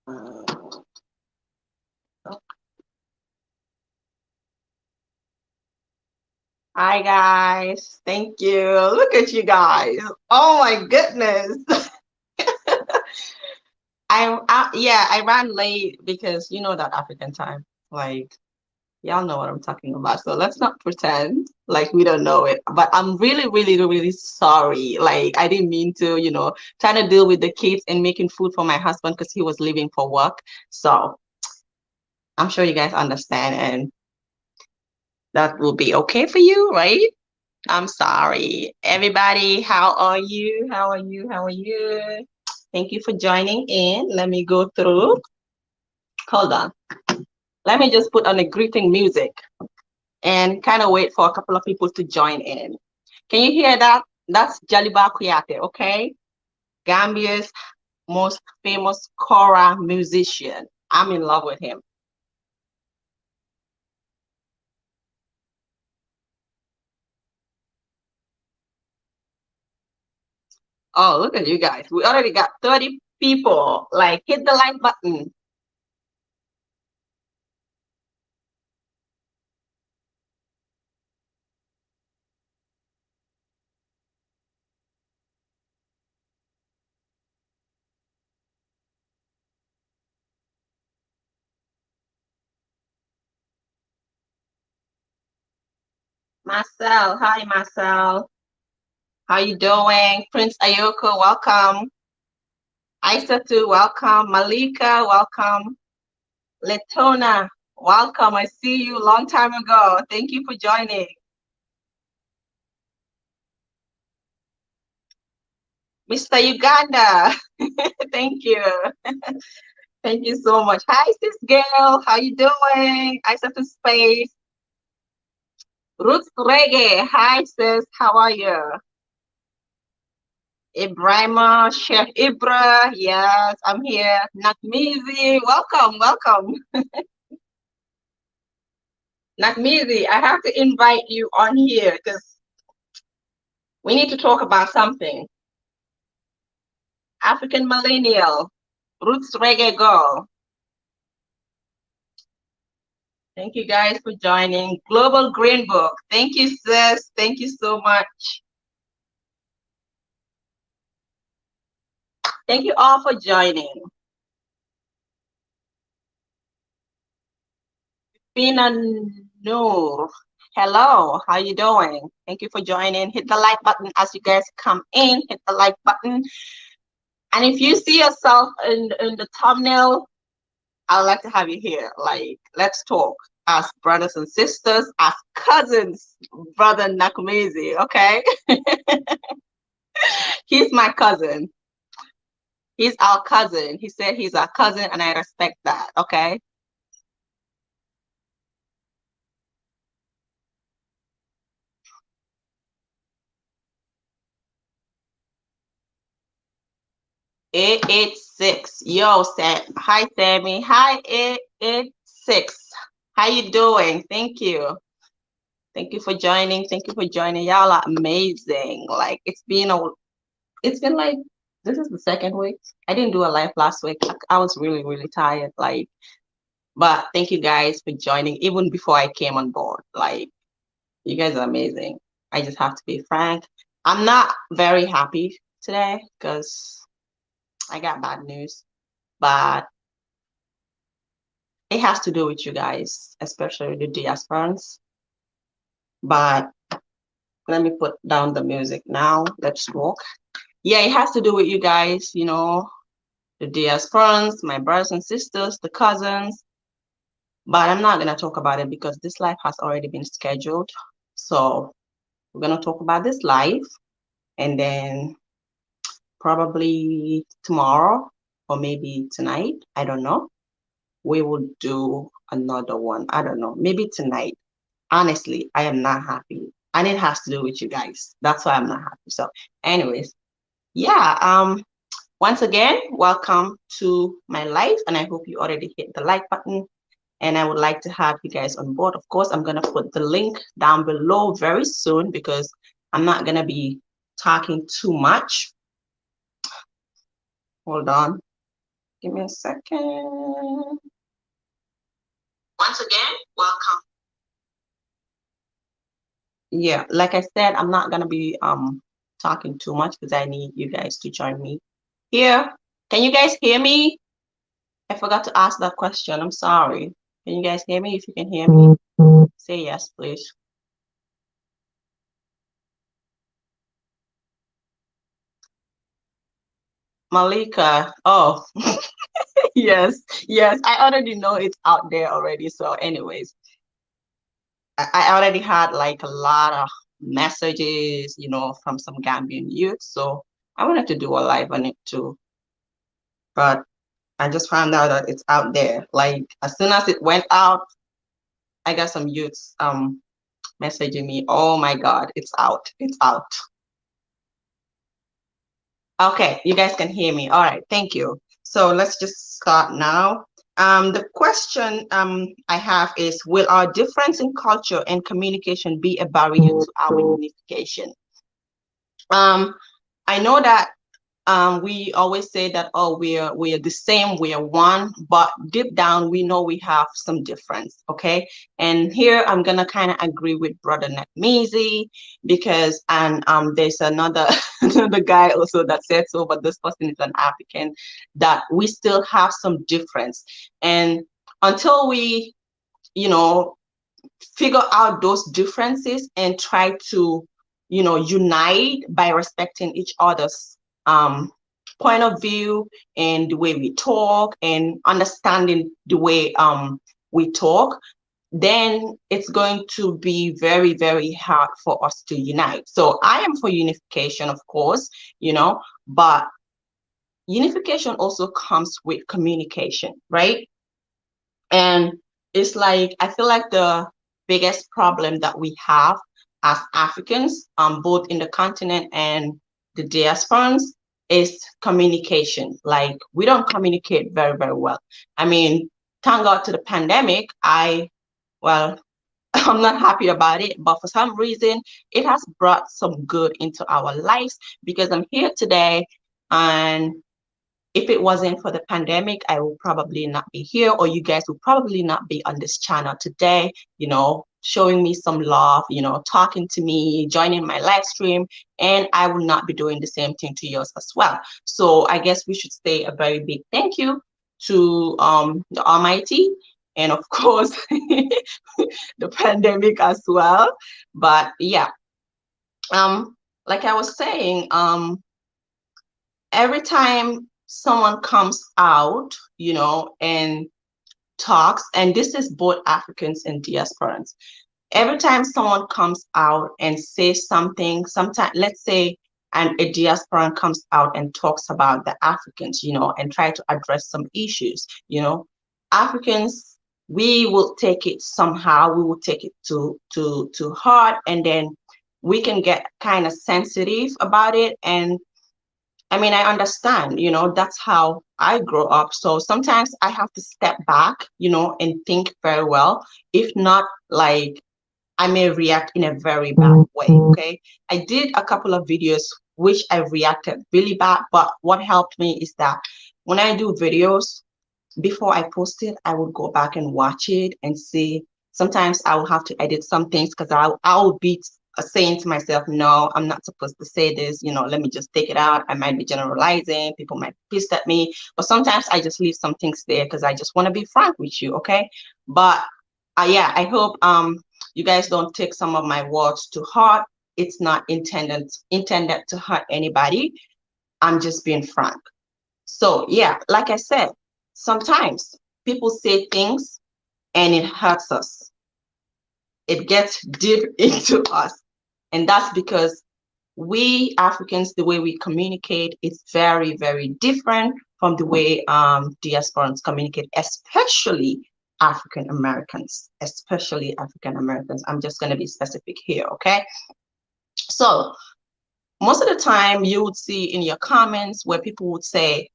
Hi guys, thank you. Look at you guys. Oh my goodness. I ran late because you know that African time. Like y'all know what I'm talking about. So let's not pretend like we don't know it. But I'm really, really, really sorry. Like I didn't mean to, trying to deal with the kids and making food for my husband because he was leaving for work. So I'm sure you guys understand and that will be okay for you, right? I'm sorry. Everybody, how are you? How are you? How are you? Thank you for joining in. Let me go through. Hold on. Let me just put on a greeting music and kind of wait for a couple of people to join in. Can you hear that? That's Jaliba Kuyate, okay? Gambia's most famous kora musician. I'm in love with him. Oh, look at you guys. We already got 30 people. Like, hit the like button. Marcel, hi Marcel. How you doing? Prince Ayoko, welcome. Aisatu, welcome. Malika, welcome. Letona, welcome. I see you a long time ago. Thank you for joining. Mr. Uganda, thank you. Thank you so much. Hi, sis girl. How you doing? Aisatu Space. Roots Reggae. Hi, sis. How are you? Ibrahima, Chef Ibra. Yes, I'm here. Nakmeezy, welcome, welcome. Nakmeezy, I have to invite you on here because we need to talk about something. African millennial, roots reggae girl. Thank you guys for joining. Global Green Book. Thank you, sis. Thank you so much. Thank you all for joining. Fina Noor. Hello, how you doing? Thank you for joining. Hit the like button as you guys come in. Hit the like button. And if you see yourself in the thumbnail, I'd like to have you here. Like, let's talk as brothers and sisters, as cousins, brother Nakmeezy, okay? He's my cousin. He's our cousin. He said he's our cousin, and I respect that, okay? Eight eight six. Yo, Sam. Hi, Sammy. Hi, 886. How you doing? Thank you. Thank you for joining. Thank you for joining. Y'all are amazing. Like it's been like this is the second week. I didn't do a live last week. I was really, really tired. Like, but thank you guys for joining even before I came on board. Like, you guys are amazing. I just have to be frank. I'm not very happy today because I got bad news, but it has to do with you guys, especially the diasporans. But let me put down the music now. Let's talk. Yeah, it has to do with you guys, the diasporans, my brothers and sisters, the cousins. But I'm not going to talk about it because this live has already been scheduled. So we're going to talk about this live and then probably tomorrow or maybe tonight. I don't know. We will do another one. I don't know. Maybe tonight. Honestly, I am not happy. And it has to do with you guys. That's why I'm not happy. So, anyways, yeah. Once again, welcome to my live, and I hope you already hit the like button. And I would like to have you guys on board. Of course, I'm gonna put the link down below very soon because I'm not gonna be talking too much. Hold on. Give me a second. Once again, welcome. Yeah, like I said, I'm not gonna be talking too much because I need you guys to join me here. Can you guys hear me? I forgot to ask that question. I'm sorry. Can you guys hear me? If you can hear me, say yes, please. Malika. Oh, yes, yes. I already know it's out there already. So, anyways, I already had like a lot of messages, from some Gambian youth. So I wanted to do a live on it too. But I just found out that it's out there. Like as soon as it went out, I got some youths messaging me, oh my God, it's out. It's out. Okay, you guys can hear me. All right, thank you. So let's just start now. The question I have is, will our difference in culture and communication be a barrier to our unification? I know that we always say that, oh, we're the same, we are one, but deep down we know we have some difference. Okay, and here I'm gonna kind of agree with brother Nakmeezy, because and there's another another guy also that said so, but this person is an African, that we still have some difference, and until we you know figure out those differences and try to unite by respecting each other's point of view and the way we talk and understanding the way we talk, then it's going to be very, very hard for us to unite. So I am for unification, of course, but unification also comes with communication, right? And it's like, I feel like the biggest problem that we have as Africans, both in the continent and the diasporans, is communication. Like, we don't communicate very, very well. I mean, thank God to the pandemic, well, I'm not happy about it, but for some reason, it has brought some good into our lives, because I'm here today, and if it wasn't for the pandemic, I will probably not be here, or you guys will probably not be on this channel today, showing me some love, talking to me, joining my live stream, and I will not be doing the same thing to yours as well. So I guess we should say a very big thank you to the Almighty, and of course, the pandemic as well. But yeah, like I was saying, every time someone comes out, and talks, and this is both Africans and diasporans, every time someone comes out and says something, sometimes, let's say, and a diasporan comes out and talks about the Africans, and try to address some issues, Africans, we will take it somehow, we will take it to heart, and then we can get kind of sensitive about it. And I mean, I understand, that's how I grow up. So sometimes I have to step back, and think very well. If not, like, I may react in a very bad way. Okay. I did a couple of videos which I reacted really bad, but what helped me is that when I do videos, before I post it, I would go back and watch it and see. Sometimes I will have to edit some things because I'll be saying to myself, no, I'm not supposed to say this, let me just take it out. I might be generalizing, people might be pissed at me, but sometimes I just leave some things there because I just want to be frank with you, okay? But yeah, I hope you guys don't take some of my words to heart. It's not intended to hurt anybody. I'm just being frank. So yeah, like I said, sometimes people say things and it hurts us. It gets deep into us. And that's because we Africans, the way we communicate is very, very different from the way diasporans communicate, especially African Americans, especially African Americans. I'm just going to be specific here, okay? So most of the time you would see in your comments where people would say,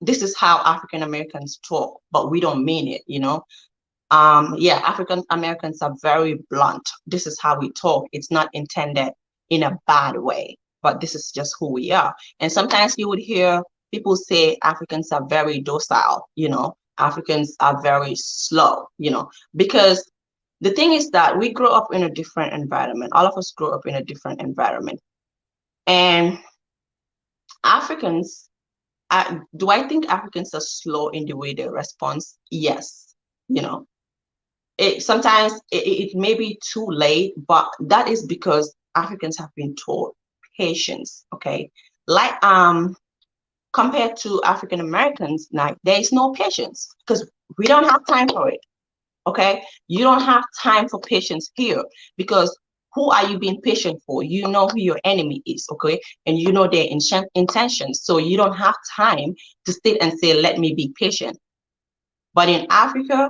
this is how African Americans talk, but we don't mean it, yeah, African Americans are very blunt. This is how we talk. It's not intended in a bad way, but this is just who we are. And sometimes you would hear people say Africans are very docile, Africans are very slow, because the thing is that we grow up in a different environment. All of us grow up in a different environment. And Africans, do I think Africans are slow in the way they respond? Yes. Sometimes it may be too late, but that is because Africans have been taught patience, okay? Like compared to African Americans, now there is no patience because we don't have time for it. Okay, you don't have time for patience here because who are you being patient for? You know who your enemy is, okay, and you know their intentions, so you don't have time to sit and say, let me be patient. But in Africa,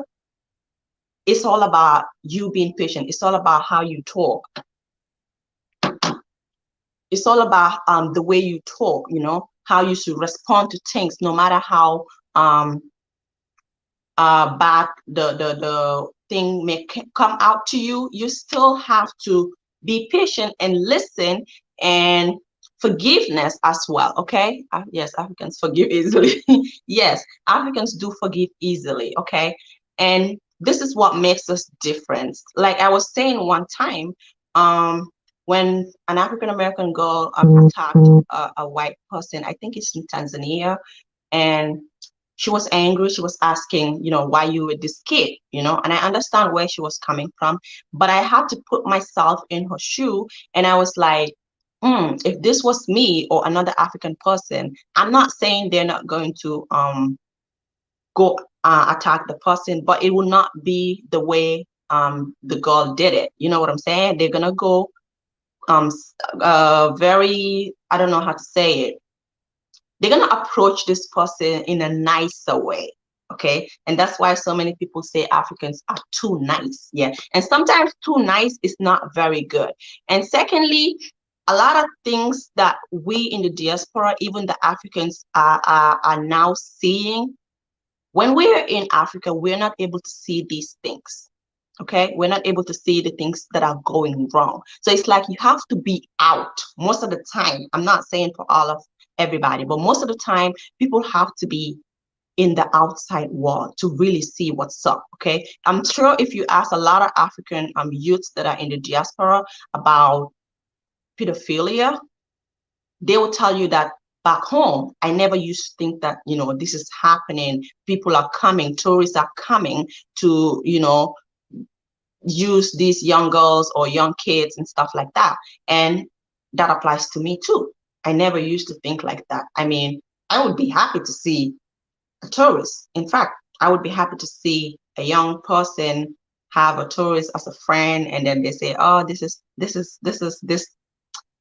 it's all about you being patient. It's all about how you talk. It's all about the way you talk, how you should respond to things, no matter how bad the thing may come out to you. You still have to be patient and listen, and forgiveness as well. Okay, yes, Africans forgive easily. Yes, Africans do forgive easily. Okay, and this is what makes us different. Like I was saying one time, when an African American girl attacked a white person, I think it's in Tanzania, and she was angry. She was asking, why you with this kid, and I understand where she was coming from, but I had to put myself in her shoe, and I was like, if this was me or another African person, I'm not saying they're not going to go attack the person, but it will not be the way the girl did it. You know what I'm saying? They're gonna go very, I don't know how to say it, they're going to approach this person in a nicer way. Okay, and that's why so many people say Africans are too nice. Yeah, and sometimes too nice is not very good. And secondly, a lot of things that we in the diaspora, even the Africans, are now seeing. When we're in Africa, we're not able to see these things. Okay, we're not able to see the things that are going wrong. So it's like you have to be out most of the time. I'm not saying for all of everybody, but most of the time people have to be in the outside world to really see what's up. Okay, I'm sure if you ask a lot of African youths that are in the diaspora about pedophilia, they will tell you that back home, I never used to think that, this is happening. People are coming, tourists are coming to, use these young girls or young kids and stuff like that. And that applies to me too. I never used to think like that. I mean, I would be happy to see a tourist. In fact, I would be happy to see a young person have a tourist as a friend, and then they say, oh, this is this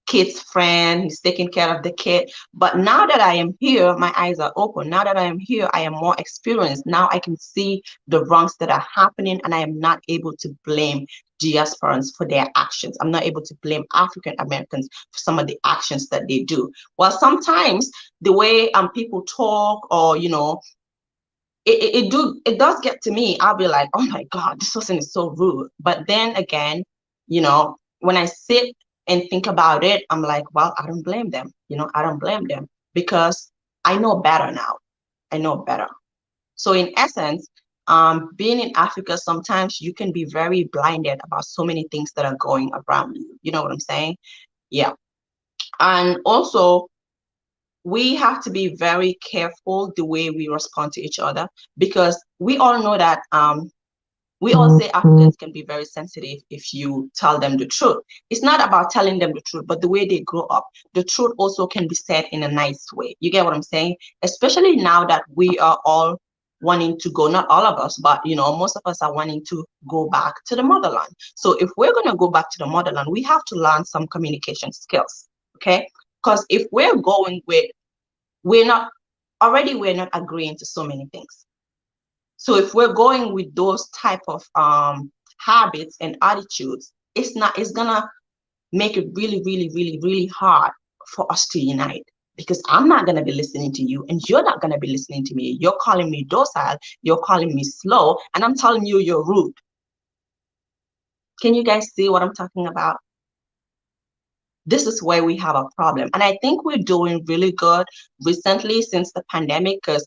kid's friend, he's taking care of the kid. But now that I am here, my eyes are open. Now that I am here, I am more experienced. Now I can see the wrongs that are happening, and I am not able to blame diasporans for their actions. I'm not able to blame African Americans for some of the actions that they do. Well, sometimes the way people talk, or it does get to me. I'll be like, oh my God, this person is so rude. But then again, when I sit and think about it, I'm like, well, I don't blame them. I don't blame them because I know better now. I know better. So in essence, being in Africa, sometimes you can be very blinded about so many things that are going around you. You know what I'm saying? Yeah. And also, we have to be very careful the way we respond to each other, because we all know that we all say Africans can be very sensitive if you tell them the truth. It's not about telling them the truth, but the way they grow up. The truth also can be said in a nice way. You get what I'm saying? Especially now that we are all wanting to go, not all of us, but most of us are wanting to go back to the motherland. So if we're going to go back to the motherland, we have to learn some communication skills. Okay? Because if we're going with, we're not agreeing to so many things. So if we're going with those type of habits and attitudes, it's gonna make it really, really, really, really hard for us to unite, because I'm not gonna be listening to you, and you're not gonna be listening to me. You're calling me docile, you're calling me slow, and I'm telling you you're rude. Can you guys see what I'm talking about? This is where we have a problem. And I think we're doing really good recently since the pandemic, because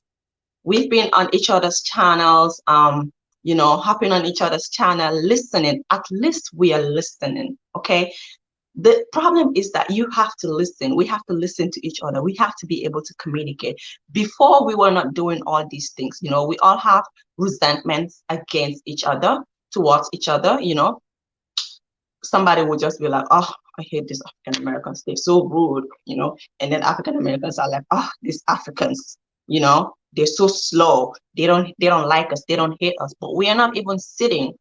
we've been on each other's channels, hopping on each other's channel, listening. At least we are listening, okay? The problem is that you have to listen. We have to listen to each other. We have to be able to communicate. Before, we were not doing all these things. We all have resentments against each other, towards each other. Somebody would just be like, oh, I hate these African Americans. They're so rude, and then African Americans are like, oh, these Africans, they're so slow. They don't like us. They don't hate us. But we are not even sitting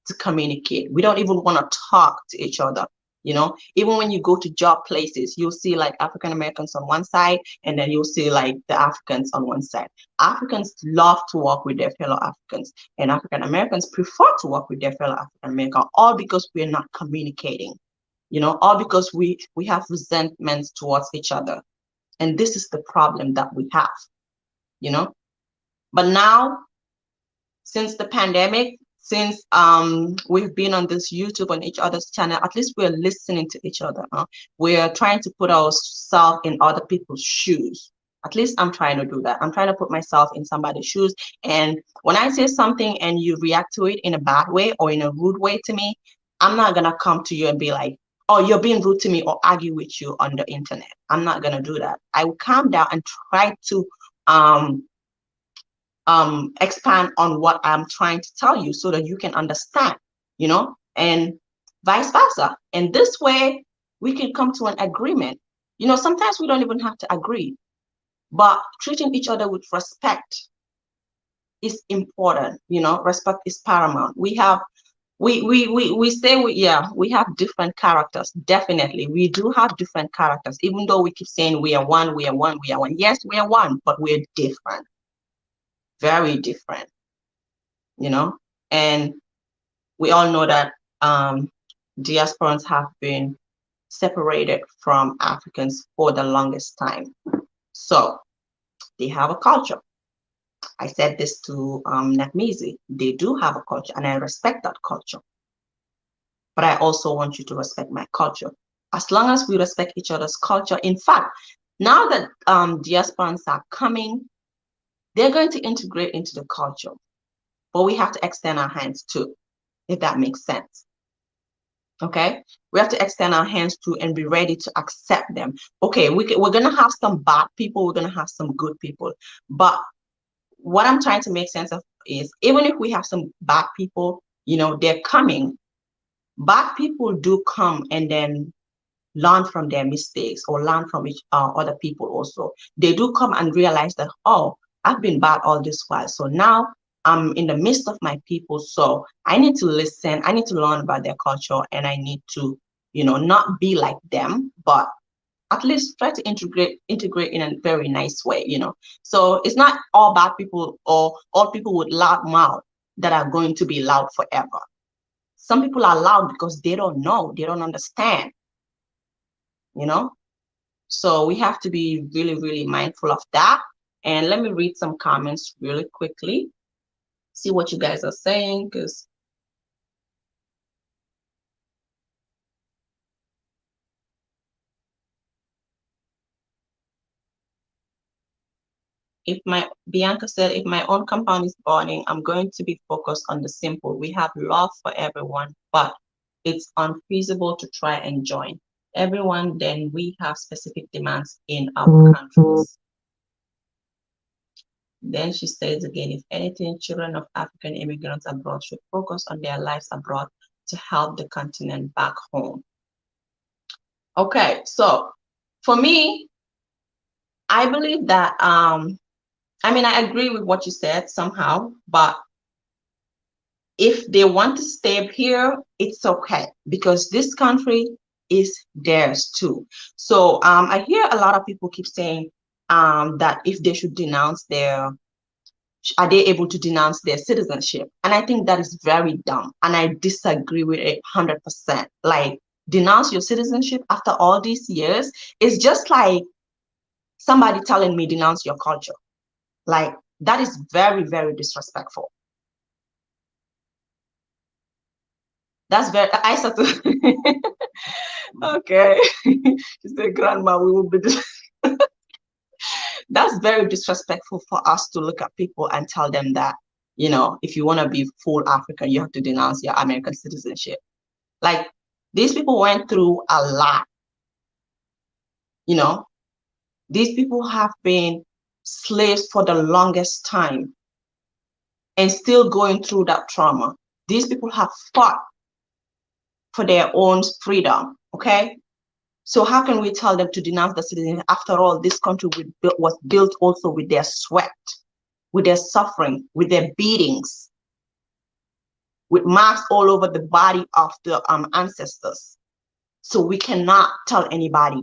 to communicate. We don't even want to talk to each other. Even when you go to job places, you'll see like African Americans on one side, and then you'll see like the Africans on one side. Africans love to work with their fellow Africans, and African Americans prefer to work with their fellow African Americans, all because we're not communicating, all because we have resentments towards each other. And this is the problem that we have, But now, since the pandemic, since we've been on this YouTube on each other's channel, at least we're listening to each other. We're trying to put ourselves in other people's shoes. At least I'm trying to do that. I'm trying to put myself in somebody's shoes. And when I say something and you react to it in a bad way or in a rude way to me, I'm not going to come to you and be like, oh, you're being rude to me, or argue with you on the internet. I'm not going to do that. I will calm down and try to expand on what I'm trying to tell you so that you can understand, and vice versa. And this way we can come to an agreement. Sometimes we don't even have to agree, but treating each other with respect is important. Respect is paramount. We have we have different characters. Definitely we do have different characters, even though we keep saying we are one, we are one, we are one. Yes, we are one, but we're different, very different, and we all know that diasporans have been separated from Africans for the longest time. So they have a culture. I said this to Nakmeezy. They do have a culture, and I respect that culture. But I also want you to respect my culture. As long as we respect each other's culture, in fact, now that diasporans are coming, they're going to integrate into the culture. But we have to extend our hands too, if that makes sense. Okay, we have to extend our hands too and be ready to accept them. Okay, we're going to have some bad people, we're going to have some good people. But what I'm trying to make sense of is, even if we have some bad people, they're coming. Bad people do come and then learn from their mistakes or learn from other people also. They do come and realize that, oh, I've been bad all this while. So now I'm in the midst of my people. So I need to listen. I need to learn about their culture, and I need to, not be like them, but at least try to integrate in a very nice way, So it's not all bad people or all people with loud mouth that are going to be loud forever. Some people are loud because they don't know, they don't understand, So we have to be really, really mindful of that. And let me read some comments really quickly, see what you guys are saying, because Bianca said, if my own compound is burning, I'm going to be focused on the simple. We have love for everyone, but it's unfeasible to try and join everyone. Then we have specific demands in our countries. Then she says again, if anything, children of African immigrants abroad should focus on their lives abroad to help the continent back home. Okay, so for me, I believe that I agree with what you said somehow, but if they want to stay here, it's okay, because this country is theirs too. So I hear a lot of people keep saying that if they should denounce are they able to denounce their citizenship? And I think that is very dumb, and I disagree with it 100%. Like, denounce your citizenship after all these years is just like somebody telling me denounce your culture. Like, that is very, very disrespectful. That's very, I said to, Okay. She said, Grandma, we will be. That's very disrespectful for us to look at people and tell them that, if you want to be full African, you have to denounce your American citizenship. Like, these people went through a lot, you know. These people have been slaves for the longest time and still going through that trauma. These people have fought for their own freedom, okay? So how can we tell them to denounce the citizenship? After all, this country was built also with their sweat, with their suffering, with their beatings, with marks all over the body of the ancestors. So we cannot tell anybody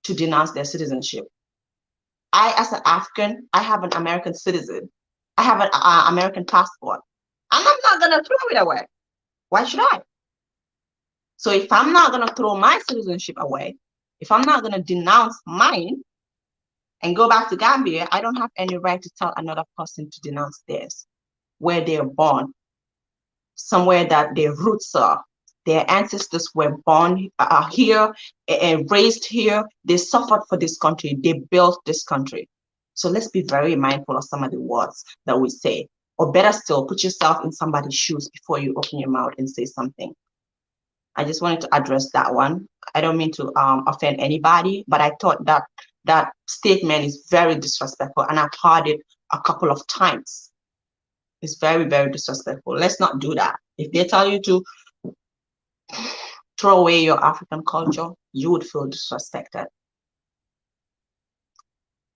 to denounce their citizenship. I, as an African, I have an American citizen. I have an American passport. And I'm not going to throw it away. Why should I? So if I'm not going to throw my citizenship away, if I'm not going to denounce mine and go back to Gambia, I don't have any right to tell another person to denounce theirs, where they're born, somewhere that their roots are. Their ancestors were born here and raised here. They suffered for this country. They built this country. So let's be very mindful of some of the words that we say. Or better still, put yourself in somebody's shoes before you open your mouth and say something. I just wanted to address that one. I don't mean to offend anybody, but I thought that that statement is very disrespectful, and I've heard it a couple of times. It's very, very disrespectful. Let's not do that. If they tell you to throw away your African culture, you would feel disrespected.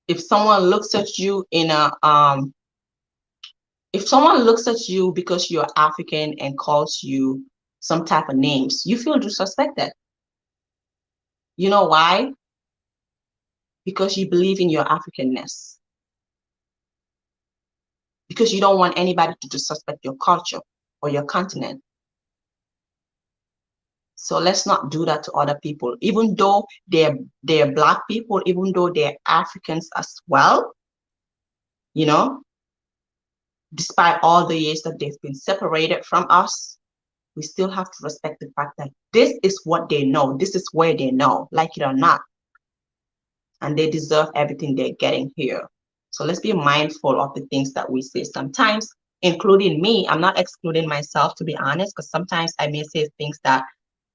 If someone looks at you in a if someone looks at you because you're African and calls you some type of names, you feel disrespected. You know why? Because you believe in your Africanness. Because you don't want anybody to disrespect your culture or your continent. So let's not do that to other people, even though they're Black people, even though they're Africans as well, despite all the years that they've been separated from us, we still have to respect the fact that this is what they know. This is where they know, like it or not. And they deserve everything they're getting here. So let's be mindful of the things that we say sometimes, including me. I'm not excluding myself, to be honest, because sometimes I may say things that,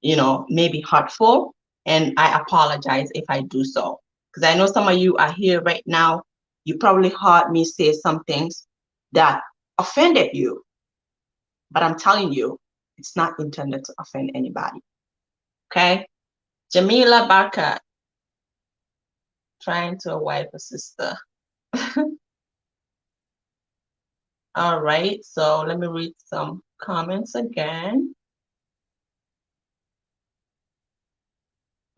may be hurtful, and I apologize if I do so. Because I know some of you are here right now. You probably heard me say some things that offended you. But I'm telling you, it's not intended to offend anybody. Okay? Jamila Barker, trying to wipe a sister. All right, so let me read some comments again.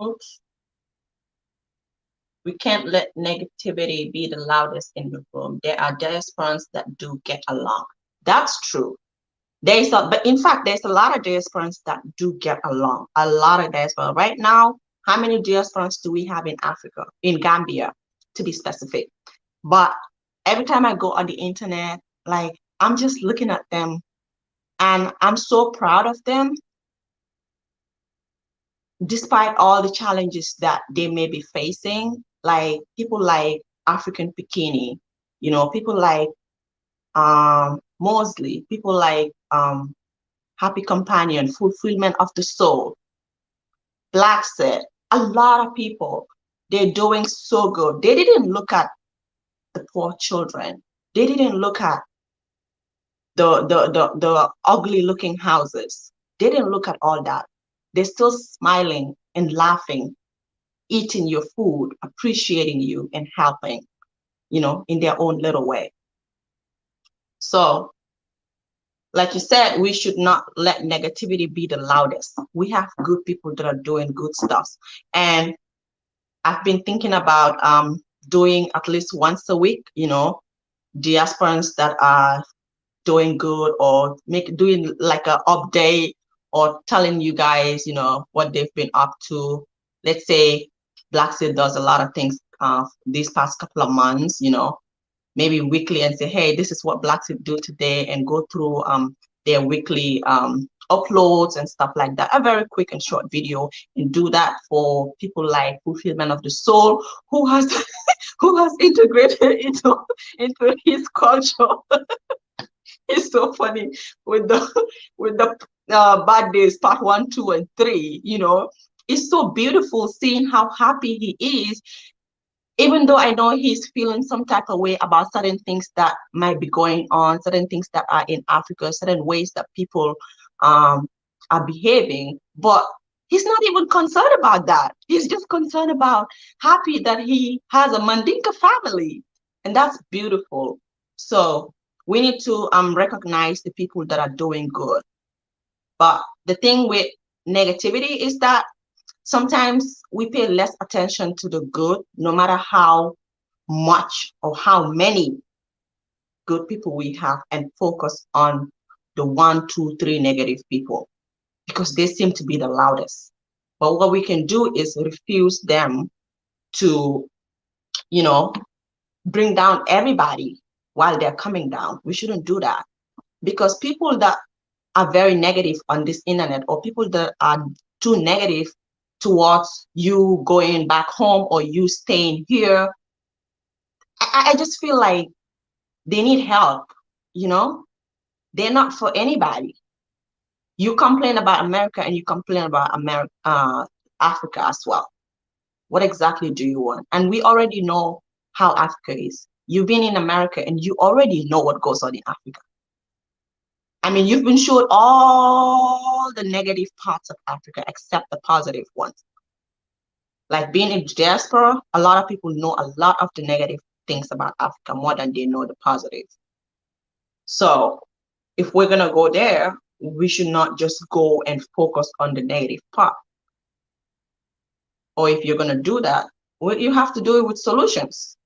Oops. We can't let negativity be the loudest in the room. There are diasporans that do get along. That's true. But in fact, there's a lot of diasporans that do get along. A lot of diaspora. Right now, how many diasporans do we have in Africa, in Gambia, to be specific? But every time I go on the internet, like, I'm just looking at them and I'm so proud of them, despite all the challenges that they may be facing. Like people like African Bikini, people like Mosley, people like Happy Companion, Fulfillment of the Soul, Black Set, a lot of people, they're doing so good. They didn't look at the poor children. They didn't look at the ugly looking houses. They didn't look at all that. They're still smiling and laughing, eating your food, appreciating you and helping, in their own little way. So, like you said, we should not let negativity be the loudest. We have good people that are doing good stuff. And I've been thinking about doing at least once a week, diasporans that are doing good, or doing like an update, or telling you guys, what they've been up to. Let's say Black Seed does a lot of things these past couple of months, maybe weekly, and say, hey, this is what Black Seed do today, and go through their weekly uploads and stuff like that. A very quick and short video, and do that for people like Fulfillment of the Soul, who has who has integrated into his culture. It's so funny with the bad days part 1, 2, and 3. It's so beautiful seeing how happy he is, even though I know he's feeling some type of way about certain things that might be going on, certain things that are in Africa, certain ways that people are behaving, but he's not even concerned about that. He's just concerned about happy that he has a Mandinka family, and that's beautiful. So we need to recognize the people that are doing good. But the thing with negativity is that sometimes we pay less attention to the good, no matter how much or how many good people we have, and focus on the 1, 2, 3 negative people, because they seem to be the loudest. But what we can do is refuse them to, bring down everybody while they're coming down. We shouldn't do that, because people that are very negative on this internet, or people that are too negative towards you going back home or you staying here, I just feel like they need help. They're not for anybody. You complain about America and you complain about Africa as well. What exactly do you want? And we already know how Africa is. You've been in America and you already know what goes on in Africa. I mean, you've been showed all the negative parts of Africa except the positive ones. Like being in diaspora, a lot of people know a lot of the negative things about Africa more than they know the positive. So if we're going to go there, we should not just go and focus on the negative part. Or if you're going to do that, you have to do it with solutions,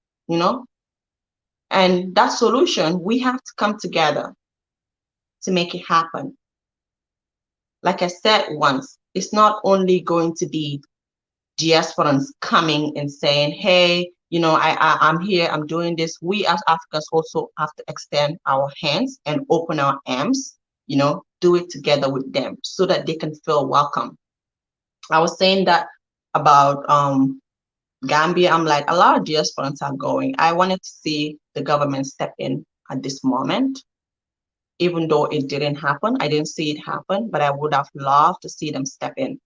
and that solution, we have to come together to make it happen. Like I said once, it's not only going to be diasporans coming and saying, hey, I'm here, I'm doing this. We as Africans also have to extend our hands and open our arms, do it together with them so that they can feel welcome. I was saying that about Gambia. I'm like, a lot of diasporans are going. I wanted to see the government step in at this moment, even though it didn't happen. I didn't see it happen, but I would have loved to see them step in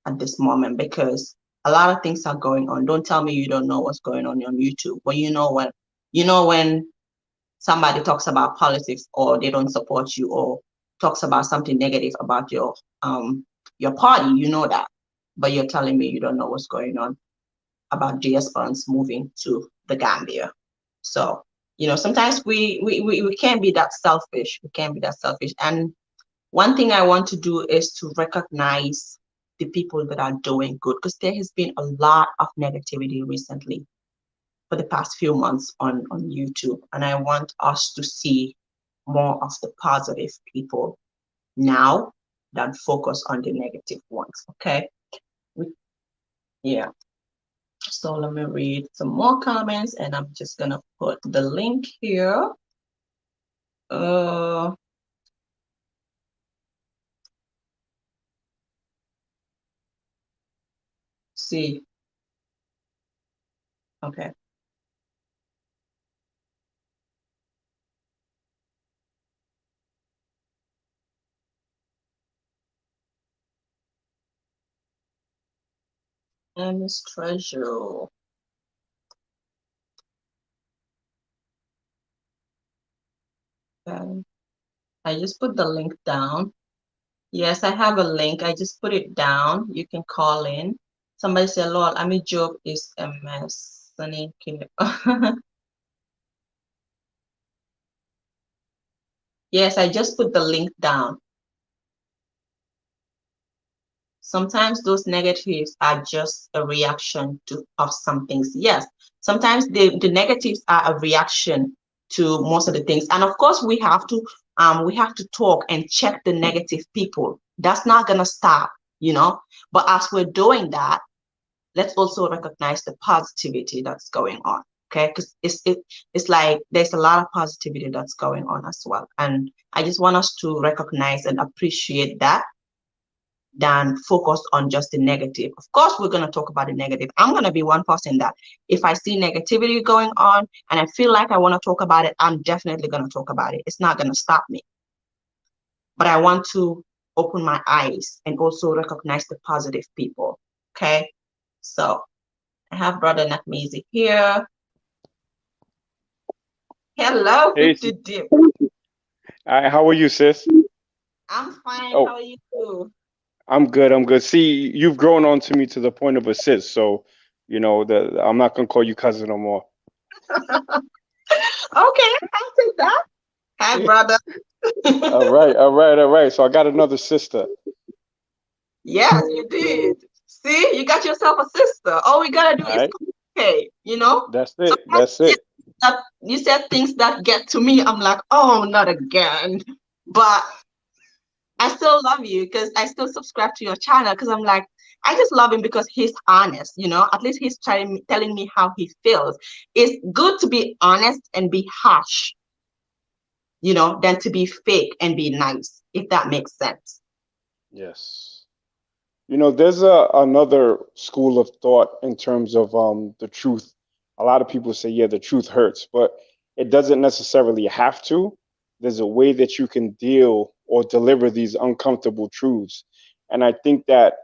at this moment, because a lot of things are going on. Don't tell me you don't know what's going on YouTube. But when somebody talks about politics, or they don't support you, or talks about something negative about your party, you know that. But you're telling me you don't know what's going on about diasporans moving to the Gambia. So, sometimes we can't be that selfish. We can't be that selfish. And one thing I want to do is to recognize the people that are doing good, because there has been a lot of negativity recently for the past few months on YouTube. And I want us to see more of the positive people now than focus on the negative ones. Okay. Yeah. So let me read some more comments, and I'm just gonna put the link here. See. Okay. And Miss Treasure. Okay. I just put the link down. Yes, I have a link. I just put it down. You can call in. Somebody said, Lord, I mean, job is a mess. Sunny, yes, I just put the link down. Sometimes those negatives are just a reaction of some things. Yes, sometimes the negatives are a reaction to most of the things. And of course, we have to talk and check the negative people. That's not gonna stop, But as we're doing that, let's also recognize the positivity that's going on. Okay, because it's like there's a lot of positivity that's going on as well, and I just want us to recognize and appreciate that than focus on just the negative. Of course, we're going to talk about the negative. I'm going to be one person that if I see negativity going on and I feel like I want to talk about it, I'm definitely going to talk about it. It's not going to stop me. But I want to open my eyes and also recognize the positive people. Okay. So I have brother Nakmeezy here. Hello, Hey, 50 Dip. how are you, sis? I'm fine. Oh, How are you too? I'm good. I'm good. See, you've grown on to me to the point of a sis, so I'm not gonna call you cousin no more. Okay, I'll take that. Hi, brother. All right, all right, all right. So I got another sister. Yes, you did. See, you got yourself a sister. All we gotta do All is right, communicate, you know? that's it. Sometimes That's it. you said things that get to me, I'm like, oh, not again. But I still love you because I still subscribe to your channel because I'm like, I just love him because he's honest, you know? At least he's telling me how he feels. It's good to be honest and be harsh, you know, than to be fake and be nice, if that makes sense. Yes. There's another school of thought in terms of the truth. A lot of people say, yeah, the truth hurts, but it doesn't necessarily have to. There's a way that you can deal or deliver these uncomfortable truths. And I think that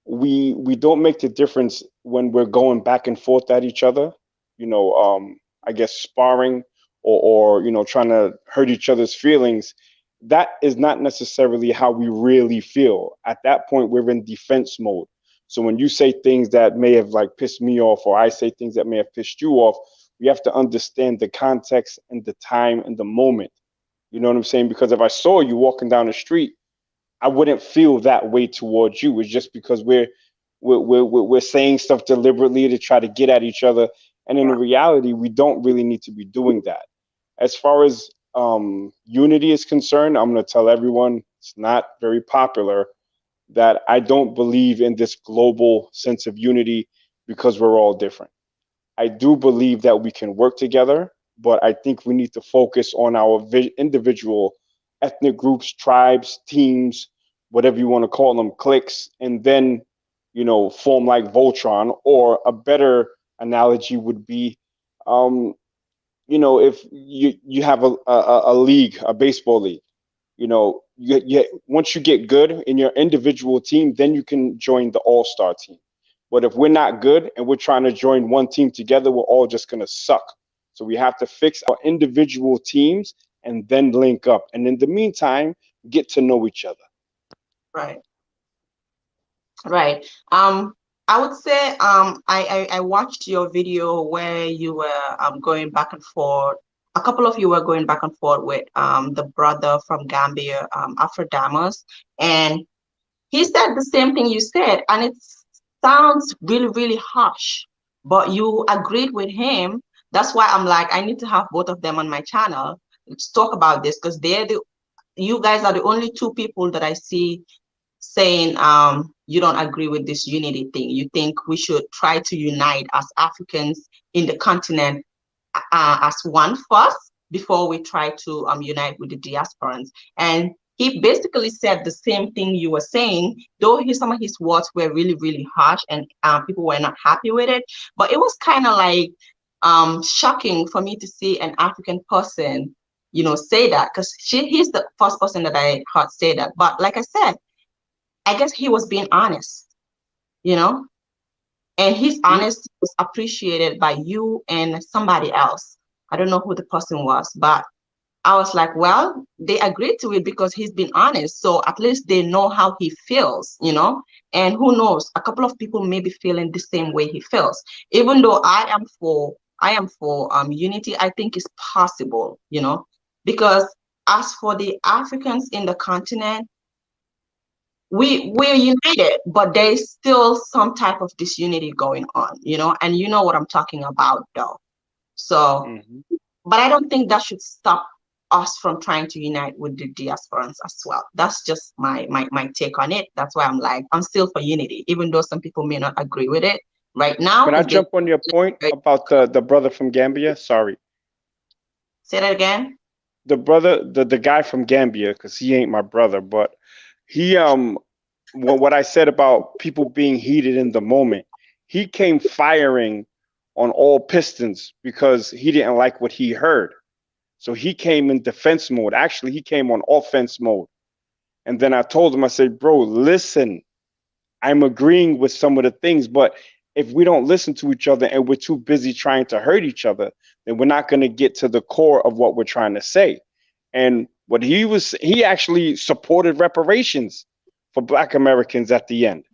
we don't make the difference when we're going back and forth at each other, I guess sparring or trying to hurt each other's feelings. That is not necessarily how we really feel. At that point, we're in defense mode. So when you say things that may have like pissed me off, or I say things that may have pissed you off, we have to understand the context and the time and the moment. You know what I'm saying? Because if I saw you walking down the street, I wouldn't feel that way towards you. It's just because we're saying stuff deliberately to try to get at each other, and in reality, we don't really need to be doing that. As far as unity is concerned, I'm going to tell everyone it's not very popular that I don't believe in this global sense of unity because we're all different. I do believe that we can work together, but I think we need to focus on our individual ethnic groups, tribes, teams, whatever you want to call them, cliques, and then, form like Voltron. Or a better analogy would be, um, if you have a league, a baseball league, once you get good in your individual team, then you can join the all-star team. But if we're not good and we're trying to join one team together, we're all just going to suck. So we have to fix our individual teams and then link up. And in the meantime, get to know each other. Right. Right. I would say I watched your video where you were going back and forth. A couple of you were going back and forth with the brother from Gambia, Afrodamus, and he said the same thing you said, and it sounds really, really harsh, but you agreed with him. That's why I'm like, I need to have both of them on my channel. Let's talk about this because you guys are the only two people that I see saying you don't agree with this unity thing. You think we should try to unite as Africans in the continent as one first before we try to unite with the diasporans. And he basically said the same thing you were saying, though some of his words were really, really harsh and people were not happy with it. But it was kind of like shocking for me to see an African person, you know, say that because he's the first person that I heard say that. But like I said, I guess he was being honest, you know, and his honesty was appreciated by you and somebody else. I don't know who the person was, but I was like, well, they agreed to it because he's been honest. So at least they know how he feels, you know, and who knows, a couple of people may be feeling the same way he feels. Even though I am for unity, I think it's possible, you know, because as for the Africans in the continent, we're united, but there's still some type of disunity going on, you know, and you know what I'm talking about though. So, Mm-hmm. but I don't think that should stop us from trying to unite with the diasporans as well. That's just my take on it. That's why I'm like, I'm still for unity, even though some people may not agree with it. right now Can I because they jump on your point about the brother from Gambia? Sorry, say that again. the guy from Gambia, because he ain't my brother, but he what I said about people being heated in the moment, he came firing on all pistons because he didn't like what he heard. So he came in defense mode. Actually, he came on offense mode. And then I told him, I said, bro, listen, I'm agreeing with some of the things, but if we don't listen to each other and we're too busy trying to hurt each other, then we're not going to get to the core of what we're trying to say. And what he actually supported reparations for Black Americans at the end,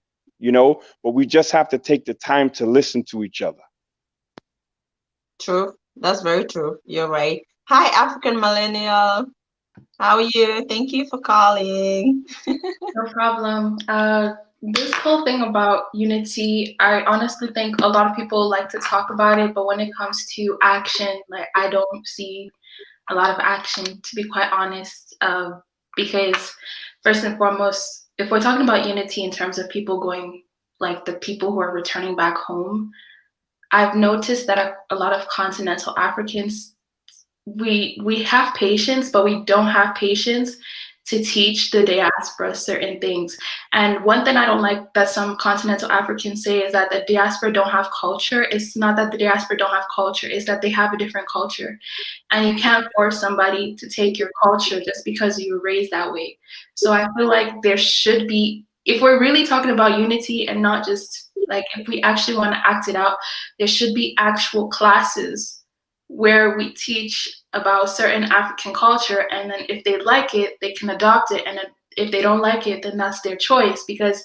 but we just have to take the time to listen to each other. True. That's very true. You're right. Hi, African millennial. How are you? Thank you for calling. No problem. This whole thing about unity, I honestly think a lot of people like to talk about it, but when it comes to action, like I don't see a lot of action, to be quite honest. Because first and foremost, if we're talking about unity in terms of people going, like the people who are returning back home, I've noticed that a lot of continental Africans, we have patience, but we don't have patience to teach the diaspora certain things. And one thing I don't like that some continental Africans say is that the diaspora don't have culture. It's not that the diaspora don't have culture, it's that they have a different culture. And you can't force somebody to take your culture just because you were raised that way. So I feel like there should be, if we're really talking about unity and not just like if we actually want to act it out, there should be actual classes where we teach about certain African culture, and then if they like it, they can adopt it, and if they don't like it, then that's their choice. Because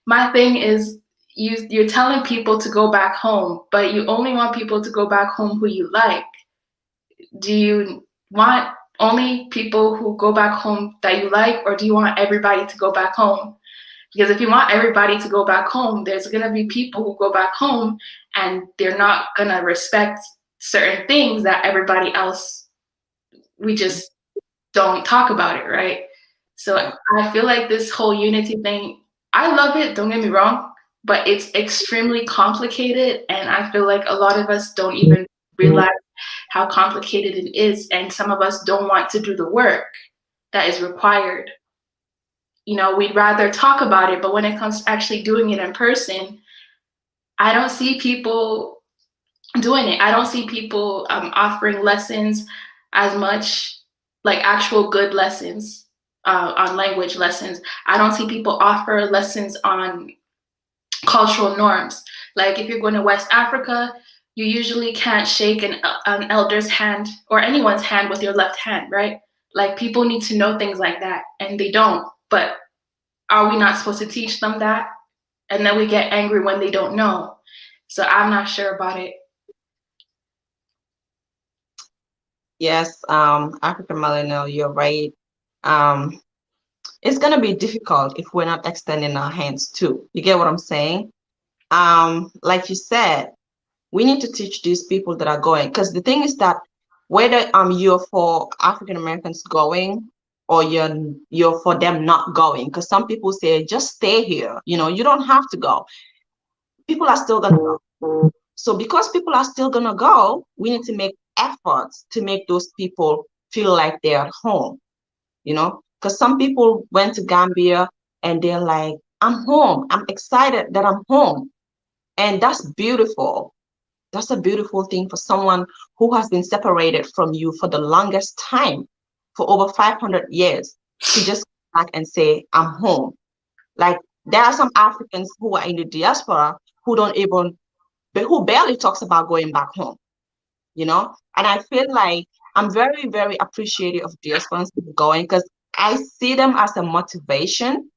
my thing is, you're telling people to go back home, but you only want people to go back home who you like. Do you want only people who go back home that you like, or do you want everybody to go back home? Because if you want everybody to go back home, there's going to be people who go back home and they're not going to respect certain things that everybody else, we just don't talk about it, right? So I feel like this whole unity thing, I love it, don't get me wrong, but it's extremely complicated, and I feel like a lot of us don't even realize how complicated it is, and some of us don't want to do the work that is required. We'd rather talk about it, but when it comes to actually doing it in person, I don't see people doing it. I don't see people offering lessons as much, like actual good lessons on language lessons. I don't see people offer lessons on cultural norms. Like if you're going to West Africa, you usually can't shake an elder's hand or anyone's hand with your left hand, right? Like people need to know things like that, and they don't. But are we not supposed to teach them that? And then we get angry when they don't know. So I'm not sure about it. Yes, African millennial, you're right. It's gonna be difficult if we're not extending our hands too. You get what I'm saying? Like you said, we need to teach these people that are going, because the thing is that whether you're for African Americans going or you're for them not going, because some people say just stay here, you don't have to go. People are still gonna go. So because people are still gonna go, we need to make efforts to make those people feel like they're at home, because some people went to Gambia and they're like, I'm home. I'm excited that I'm home. And that's beautiful. That's a beautiful thing for someone who has been separated from you for the longest time, for over 500 years, to just come back and say, I'm home. Like there are some Africans who are in the diaspora who don't even, who barely talks about going back home, And I feel like I'm very, very appreciative of diasporans going, because I see them as a motivation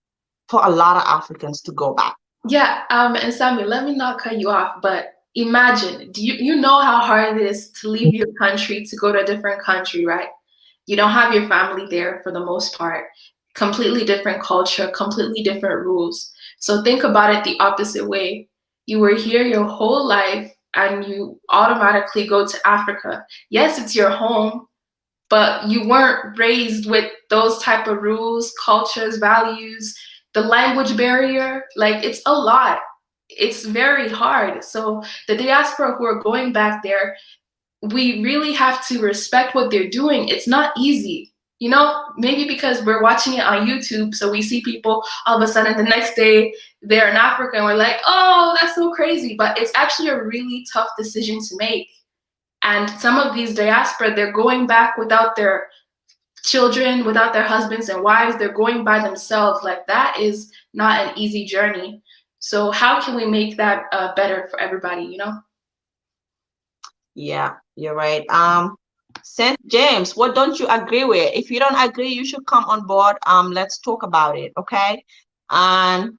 for a lot of Africans to go back. Yeah, and Sammy, let me not cut you off, but imagine, do you know how hard it is to leave your country to go to a different country, right? You don't have your family there for the most part. Completely different culture, completely different rules. So think about it the opposite way. You were here your whole life and you automatically go to Africa. Yes, it's your home, but you weren't raised with those type of rules, cultures, values, the language barrier. Like it's a lot. it's very hard. So the diaspora who are going back there, we really have to respect what they're doing. It's not easy. You know, maybe because we're watching it on YouTube, so we see people all of a sudden the next day they're in Africa and we're like, oh, that's so crazy. But it's actually a really tough decision to make. And some of these diaspora, they're going back without their children, without their husbands and wives. They're going by themselves. Like, that is not an easy journey. So how can we make that better for everybody, you know? Yeah, you're right. St. James, what don't you agree with? If you don't agree, you should come on board. Let's talk about it, okay? And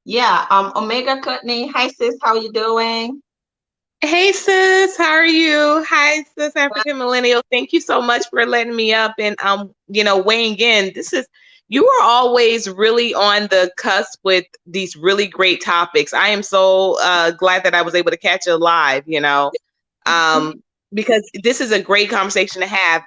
yeah, Omega Courtney, hi sis, how you doing? Hey sis, how are you? Hi sis, African Millennial. Thank you so much for letting me up and weighing in. You are always really on the cusp with these really great topics. I am so glad that I was able to catch you live, because this is a great conversation to have.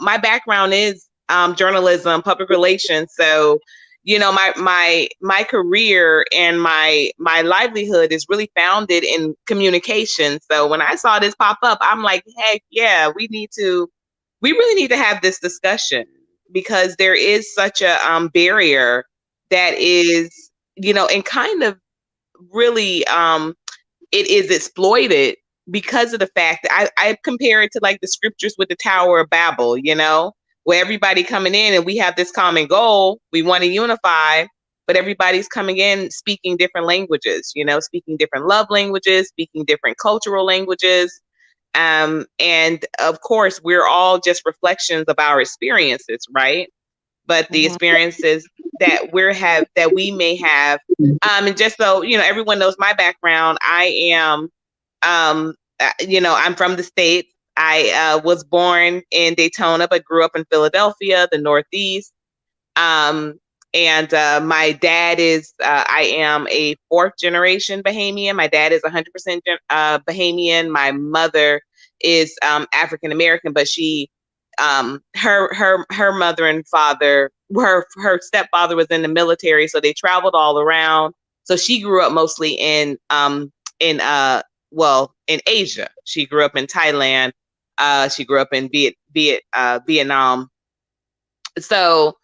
My background is journalism, public relations, so my career and my livelihood is really founded in communication. So when I saw this pop up, I'm like, heck yeah, we really need to have this discussion, because there is such a barrier that is, and kind of really it is exploited because of the fact that I compare it to like the scriptures with the Tower of Babel, where everybody coming in and we have this common goal. We want to unify, but everybody's coming in speaking different languages, speaking different love languages, speaking different cultural languages. And of course, we're all just reflections of our experiences, right? But the experiences that we may have, and just so everyone knows my background, I am, I'm from the States. I was born in Daytona, but grew up in Philadelphia, the Northeast. And my dad is, I am a fourth generation Bahamian. My dad is 100% Bahamian. My mother is African American, but she, her mother and father, her stepfather was in the military, so they traveled all around. So she grew up mostly in Asia. She grew up in Thailand. She grew up in Vietnam. So,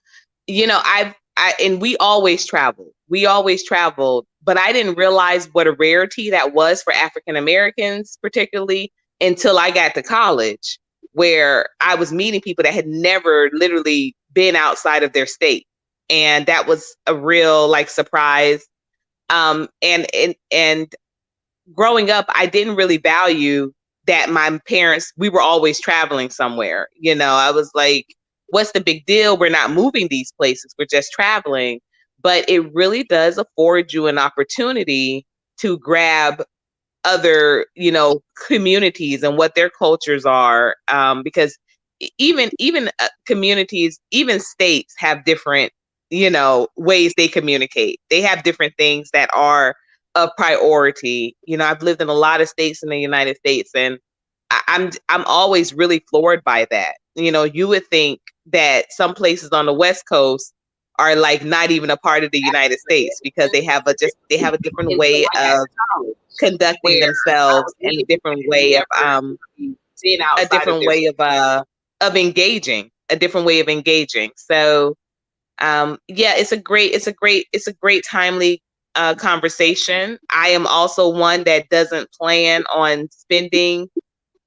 and we always traveled. But I didn't realize what a rarity that was for African Americans, particularly until I got to college, where I was meeting people that had never literally been outside of their state. And that was a real surprise. And growing up, I didn't really value that my parents, we were always traveling somewhere. I was like, what's the big deal? We're not moving these places. We're just traveling. But it really does afford you an opportunity to grab other, communities and what their cultures are. Because even communities, even states have different, ways they communicate. They have different things that are a priority. I've lived in a lot of states in the United States, and I'm always really floored by that. You would think that some places on the West Coast are not even a part of the United States, because they have a different way of conducting themselves, and a different way of engaging, So yeah, it's a great timely conversation. I am also one that doesn't plan on spending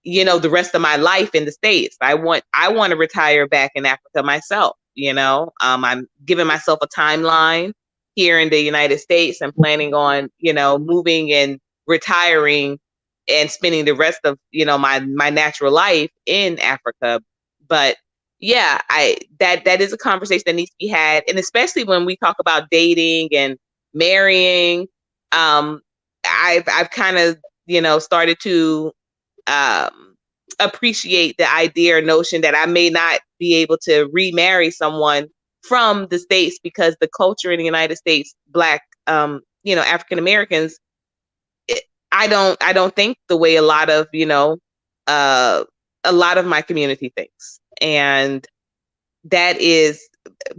the rest of my life in the States. I want to retire back in Africa myself. I'm giving myself a timeline here in the United States, and planning on moving and retiring and spending the rest of my natural life in Africa. But yeah, that is a conversation that needs to be had, and especially when we talk about dating and marrying. I've kind of started to appreciate the idea or notion that I may not be able to remarry someone from the States, because the culture in the United States, Black, African Americans, I don't think the way a lot of my community thinks, and that is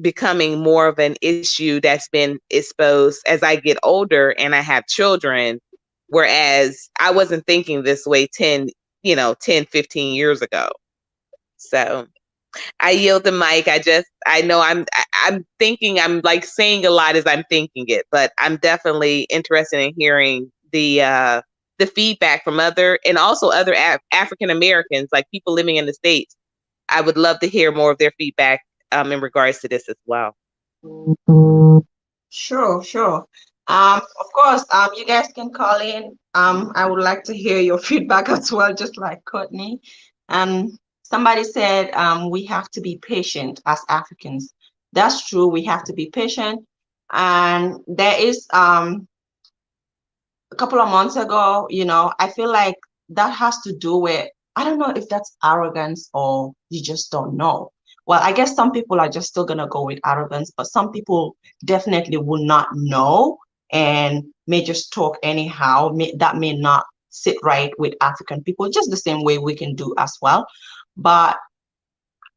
becoming more of an issue that's been exposed as I get older and I have children, whereas I wasn't thinking this way 10, 15 years ago. So I yield the mic. I know I'm thinking, I'm like saying a lot as I'm thinking it, but I'm definitely interested in hearing the feedback from other, and also other African Americans, like people living in the States. I would love to hear more of their feedback in regards to this as well. Sure, sure. Of course, you guys can call in. I would like to hear your feedback as well, just like Courtney. Somebody said, we have to be patient as Africans. That's true. We have to be patient. And there is, a couple of months ago, I feel like that has to do with, I don't know if that's arrogance or you just don't know. Well, I guess some people are just still gonna go with arrogance, but some people definitely will not know and may just talk anyhow. That may not sit right with African people, just the same way we can do as well. But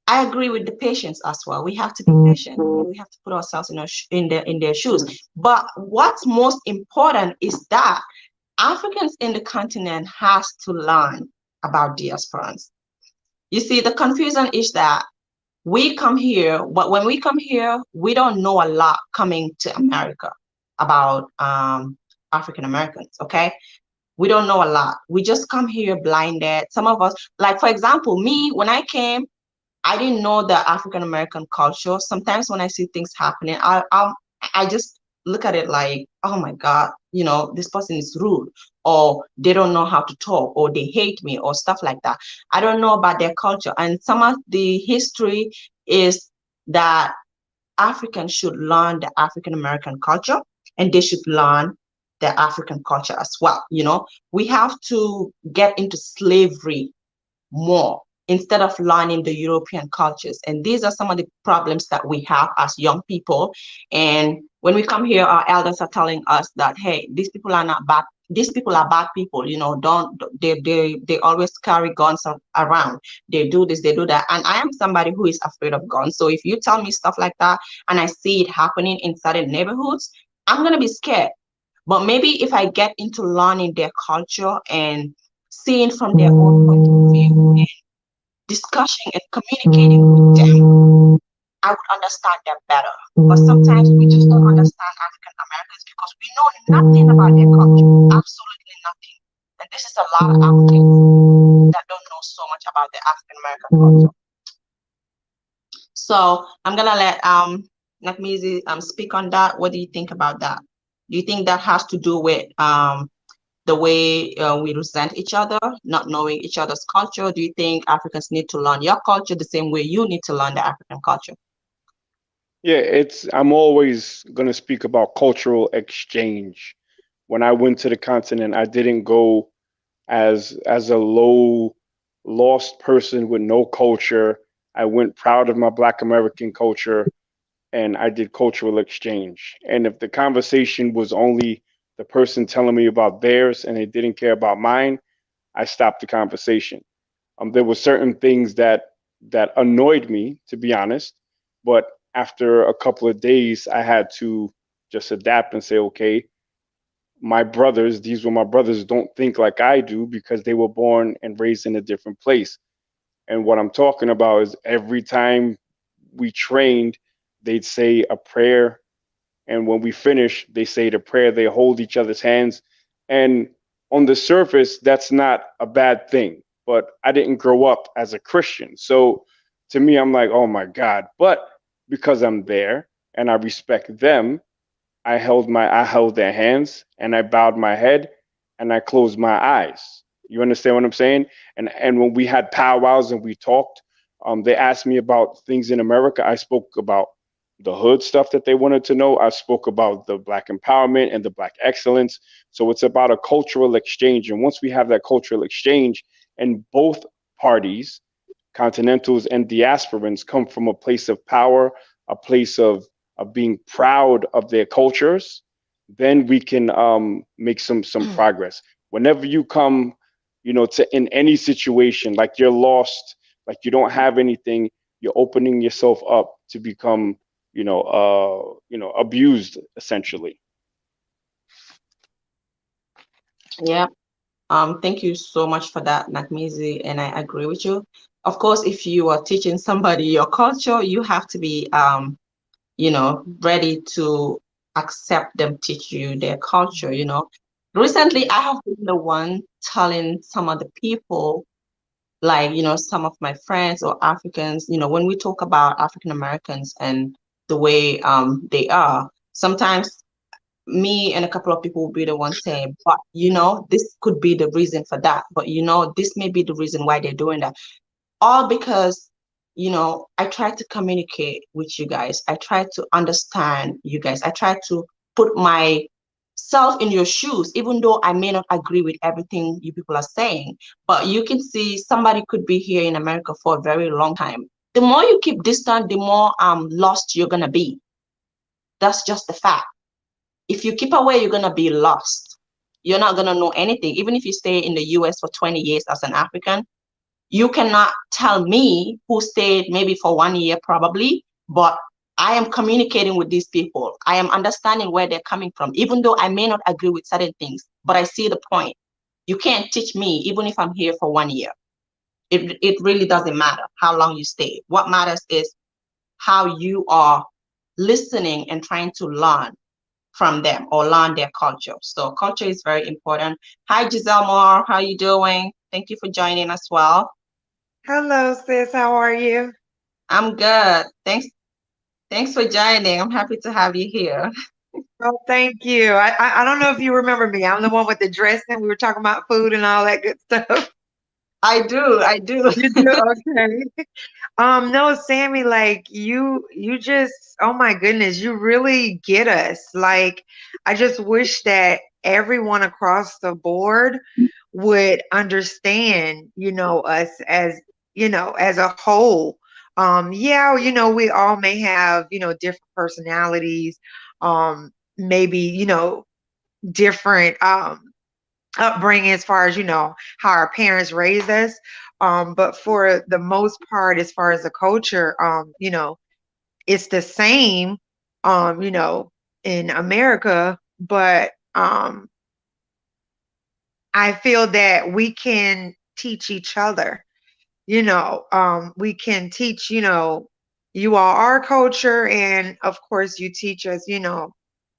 I agree with the patients as well. We have to be patient. We have to put ourselves in their shoes. But what's most important is that Africans in the continent has to learn about diasporans. You see, the confusion is that we come here, but when we come here, we don't know a lot coming to America about African Americans, okay? We don't know a lot. We just come here blinded. Some of us, like for example, me, when I came, I didn't know the African American culture. Sometimes when I see things happening, I just look at it like, oh my God, this person is rude, or they don't know how to talk, or they hate me, or stuff like that. I don't know about their culture. And some of the history is that Africans should learn the African American culture, and they should learn the African culture as well. We have to get into slavery more instead of learning the European cultures. And these are some of the problems that we have as young people. And when we come here, our elders are telling us that, hey, these people are not bad. These people are bad people, don't they always carry guns around. They do this, they do that. And I am somebody who is afraid of guns. So if you tell me stuff like that and I see it happening in certain neighborhoods, I'm gonna be scared. But maybe if I get into learning their culture and seeing from their own point of view and discussing and communicating with them, I would understand them better. But sometimes we just don't understand African Americans because we know nothing about their culture, absolutely nothing. And this is a lot of Africans that don't know so much about the African American culture. So I'm gonna let Nakmeezy speak on that. What do you think about that? Do you think that has to do with the way we resent each other, not knowing each other's culture? Do you think Africans need to learn your culture the same way you need to learn the African culture? Yeah, I'm always going to speak about cultural exchange. When I went to the continent, I didn't go as a low lost person with no culture. I went proud of my Black American culture, and I did cultural exchange. And if the conversation was only the person telling me about theirs and they didn't care about mine, I stopped the conversation. There were certain things that annoyed me, to be honest, but after a couple of days, I had to just adapt and say, okay, my brothers, these were my brothers, don't think like I do because they were born and raised in a different place. And what I'm talking about is every time we trained, they'd say a prayer, and when we finish, they say the prayer, they hold each other's hands. And on the surface, that's not a bad thing. But I didn't grow up as a Christian. So to me, I'm like, oh my God. But because I'm there and I respect them, I held their hands and I bowed my head and I closed my eyes. You understand what I'm saying? And when we had powwows and we talked, they asked me about things in America. I spoke about the hood stuff that they wanted to know. I spoke about the Black empowerment and the Black excellence. So it's about a cultural exchange. And once we have that cultural exchange, and both parties, continentals and diasporans, come from a place of power, a place of being proud of their cultures, then we can make some progress. Whenever you come, to in any situation, like you're lost, like you don't have anything, you're opening yourself up to become, abused essentially. Yeah. Thank you so much for that, Nakmeezy, and I agree with you. Of course, if you are teaching somebody your culture, you have to be ready to accept them teach you their culture, you know. Recently, I have been the one telling some of the people, like, some of my friends or Africans, when we talk about African Americans and the way they are, sometimes me and a couple of people will be the ones saying, but this could be the reason for that. But this may be the reason why they're doing that. All because, I try to communicate with you guys. I try to understand you guys. I try to put myself in your shoes, even though I may not agree with everything you people are saying. But you can see somebody could be here in America for a very long time. The more you keep distant, the more lost you're gonna be. That's just the fact. If you keep away, you're gonna be lost. You're not gonna know anything. Even if you stay in the US for 20 years as an African, you cannot tell me, who stayed maybe for 1 year probably, but I am communicating with these people. I am understanding where they're coming from, even though I may not agree with certain things, but I see the point. You can't teach me, even if I'm here for 1 year. It really doesn't matter how long you stay. What matters is how you are listening and trying to learn from them or learn their culture. So culture is very important. Hi, Giselle Moore. How you doing? Thank you for joining as well. Hello, sis. How are you? I'm good. Thanks for joining. I'm happy to have you here. Oh, thank you. I don't know if you remember me. I'm the one with the dressing. We were talking about food and all that good stuff. I do. You do? Okay. No, Sammy, like you just, oh my goodness, you really get us. Like, I just wish that everyone across the board would understand, us as, as a whole. Yeah, we all may have, different personalities, maybe, different upbringing as far as how our parents raised us, but for the most part as far as the culture, it's the same, in America, but I feel that we can teach each other. We can teach, you all our culture, and of course you teach us,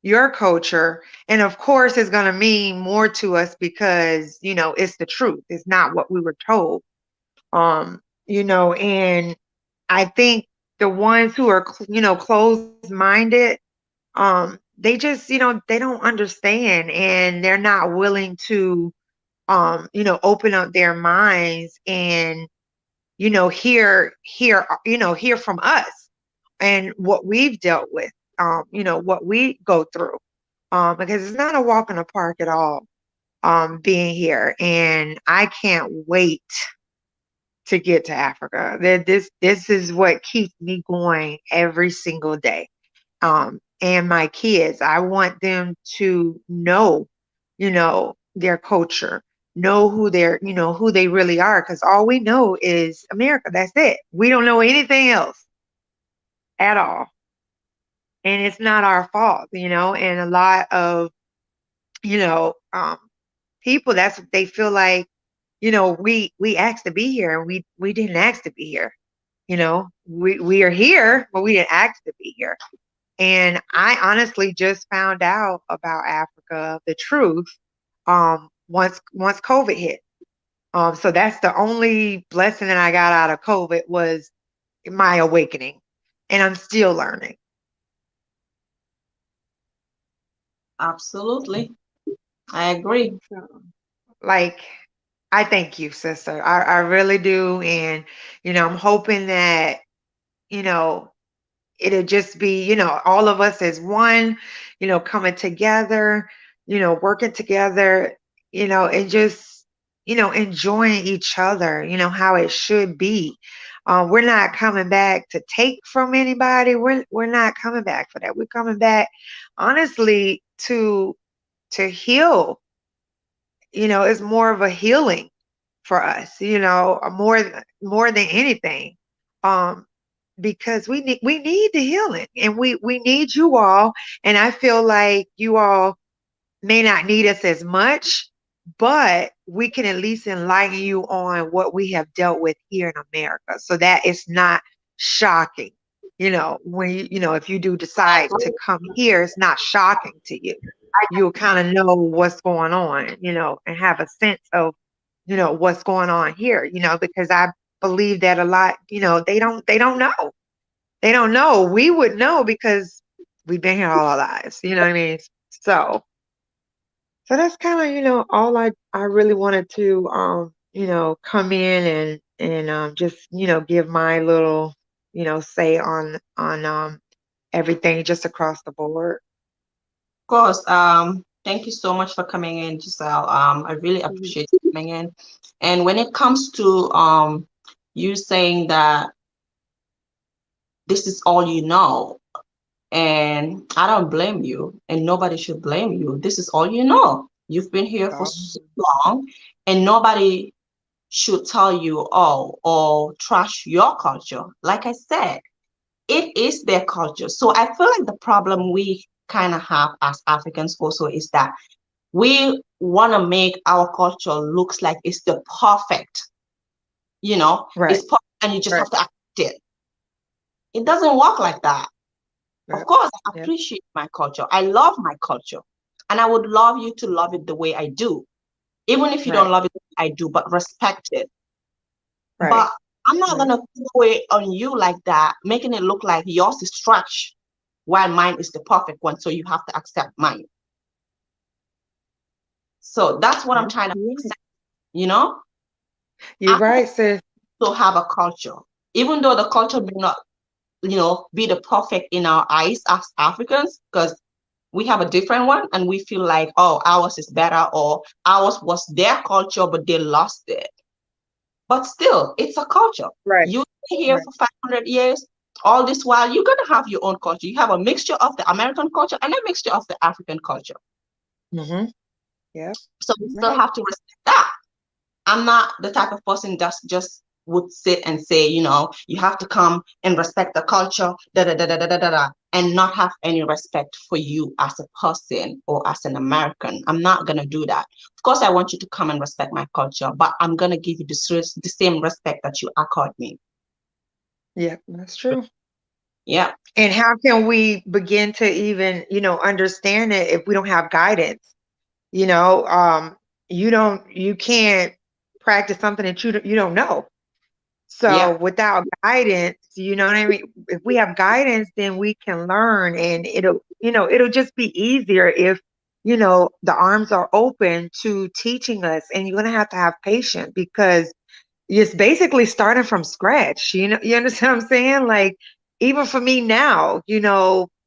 your culture. And of course it's going to mean more to us because, it's the truth. It's not what we were told. And I think the ones who are, closed minded, they just, they don't understand, and they're not willing to, open up their minds and, hear from us and what we've dealt with, what we go through, because it's not a walk in the park at all, being here. And I can't wait to get to Africa. This is what keeps me going every single day. And my kids, I want them to know, their culture, know who they really are, because all we know is America. That's it. We don't know anything else at all. And it's not our fault, and a lot of, you know, um, people, that's what they feel like, we asked to be here, and we didn't ask to be here. We are here, but we didn't ask to be here. And I honestly just found out about Africa, the truth, once COVID hit. So that's the only blessing that I got out of COVID, was my awakening, and I'm still learning. Absolutely. I agree. So, like, I thank you, sister. I really do. And, I'm hoping that, you know, it'll just be, all of us as one, coming together, working together, and just, enjoying each other, how it should be. We're not coming back to take from anybody. We're not coming back for that. We're coming back, honestly, to heal. It's more of a healing for us, more than anything. Um, because we need the healing, and we need you all. And I feel like you all may not need us as much, but we can at least enlighten you on what we have dealt with here in America, so that it's not shocking. When if you do decide to come here, it's not shocking to you. You'll kind of know what's going on, and have a sense of, what's going on here, because I believe that a lot, they don't know. They don't know. We would know because we've been here all our lives. You know what I mean? So that's kind of, all I really wanted to, come in and just, give my little, say on everything just across the board. Of course. Thank you so much for coming in, Giselle. I really Mhm. appreciate you coming in. And when it comes to you saying that this is all you know, and I don't blame you, and nobody should blame you. This is all you know. You've been here for so long, and nobody should tell you, oh, or trash your culture. Like I said, it is their culture. So I feel like the problem we kind of have as Africans also is that we want to make our culture looks like it's the perfect, Right, it's perfect, and you just right, have to accept it. It doesn't work like that. Of right. course, I Yeah, appreciate my culture. I love my culture. And I would love you to love it the way I do. Even if you don't right, love it the way I do, but respect it. right, But I'm not right. gonna throw it on you like that, making it look like yours is trash while mine is the perfect one. So you have to accept mine. So that's what I'm No, trying to you're make right. sense, you know? You're Africans right, sis. still have a culture. Even though the culture may not, be the perfect in our eyes as Africans, because we have a different one and we feel like, oh, ours is better, or ours was their culture, but they lost it. But still, it's a culture. Right, You stay here right. for 500 years, all this while, you're going to have your own culture. You have a mixture of the American culture and a mixture of the African culture. Mm-hmm. Yep. So we You're still right. have to respect that. I'm not the type of person that just would sit and say, you have to come and respect the culture, da da da da da da da, and not have any respect for you as a person or as an American. I'm not gonna do that. Of course, I want you to come and respect my culture, but I'm gonna give you the same respect that you accord me. Yep, that's true. Yeah, And how can we begin to even, understand it if we don't have guidance? You know, you can't practice something that you don't know. So yeah, without guidance, you know what I mean? If we have guidance, then we can learn, and it'll just be easier if, the arms are open to teaching us. And you're gonna have to have patience, because it's basically starting from scratch. You understand what I'm saying? Like, even for me now,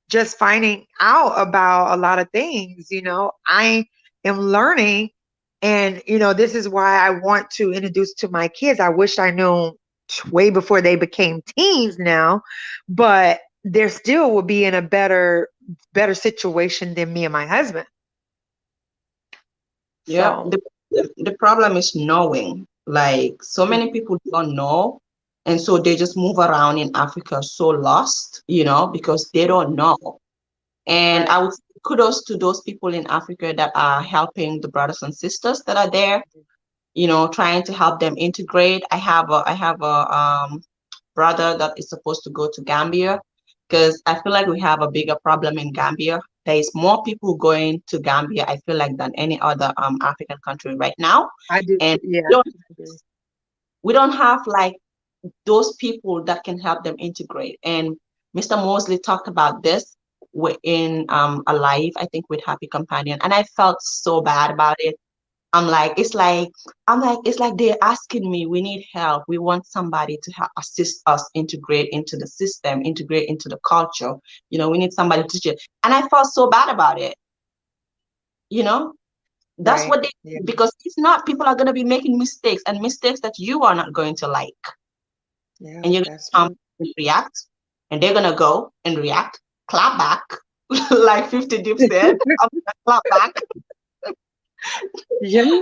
just finding out about a lot of things, I am learning. And, this is why I want to introduce to my kids. I wish I knew way before they became teens now, but they still will be in a better situation than me and my husband. yeah. So, The problem is knowing. Like, so many people don't know. And so they just move around in Africa so lost, because they don't know. And right. I would say kudos to those people in Africa that are helping the brothers and sisters that are there, trying to help them integrate. I have a brother that is supposed to go to Gambia, because I feel like we have a bigger problem in Gambia. There is more people going to Gambia, I feel like, than any other African country right now. I do. And Yeah. we don't, I agree. we don't have like those people that can help them integrate. And Mr. Mosley talked about this in a live, I think, with Happy Companion, and I felt so bad about it. It's like they're asking me, we need help. We want somebody to help assist us integrate into the system, integrate into the culture. We need somebody to teach it. And I felt so bad about it. You know, that's Right. what they Yeah. because if not, people are gonna be making mistakes, and mistakes that you are not going to like. Yeah. And you're That's gonna come true. and react, and they're gonna go and react, clap back, like 50 Dip said. I'm gonna clap back. Yeah.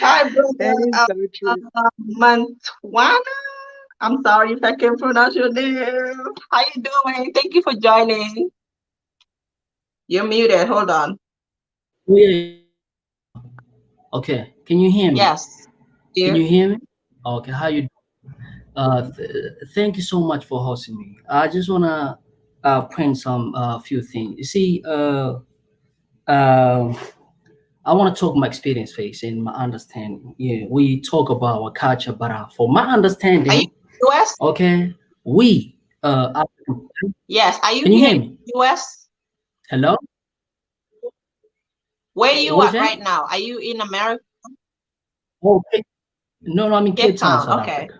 Hi, That is brother so true. Mantuana. I'm sorry if I can't pronounce your name. How you doing? Thank you for joining. You're muted. Hold on. Oh, yeah. Okay. Can you hear me? Yes. Can You. you hear me? Okay. How you? Thank you so much for hosting me. I just wanna print some few things. You see, uh, I want to talk my experience face and my understanding. Yeah, we talk about our culture, but for my Are you understanding, US? okay, we Yes. Are you can you here hear in me? US? Hello? Where are you What is at that? right now? Are you in America? Okay. No, no, I'm in Cape Cape Town, Town. South Okay. Africa.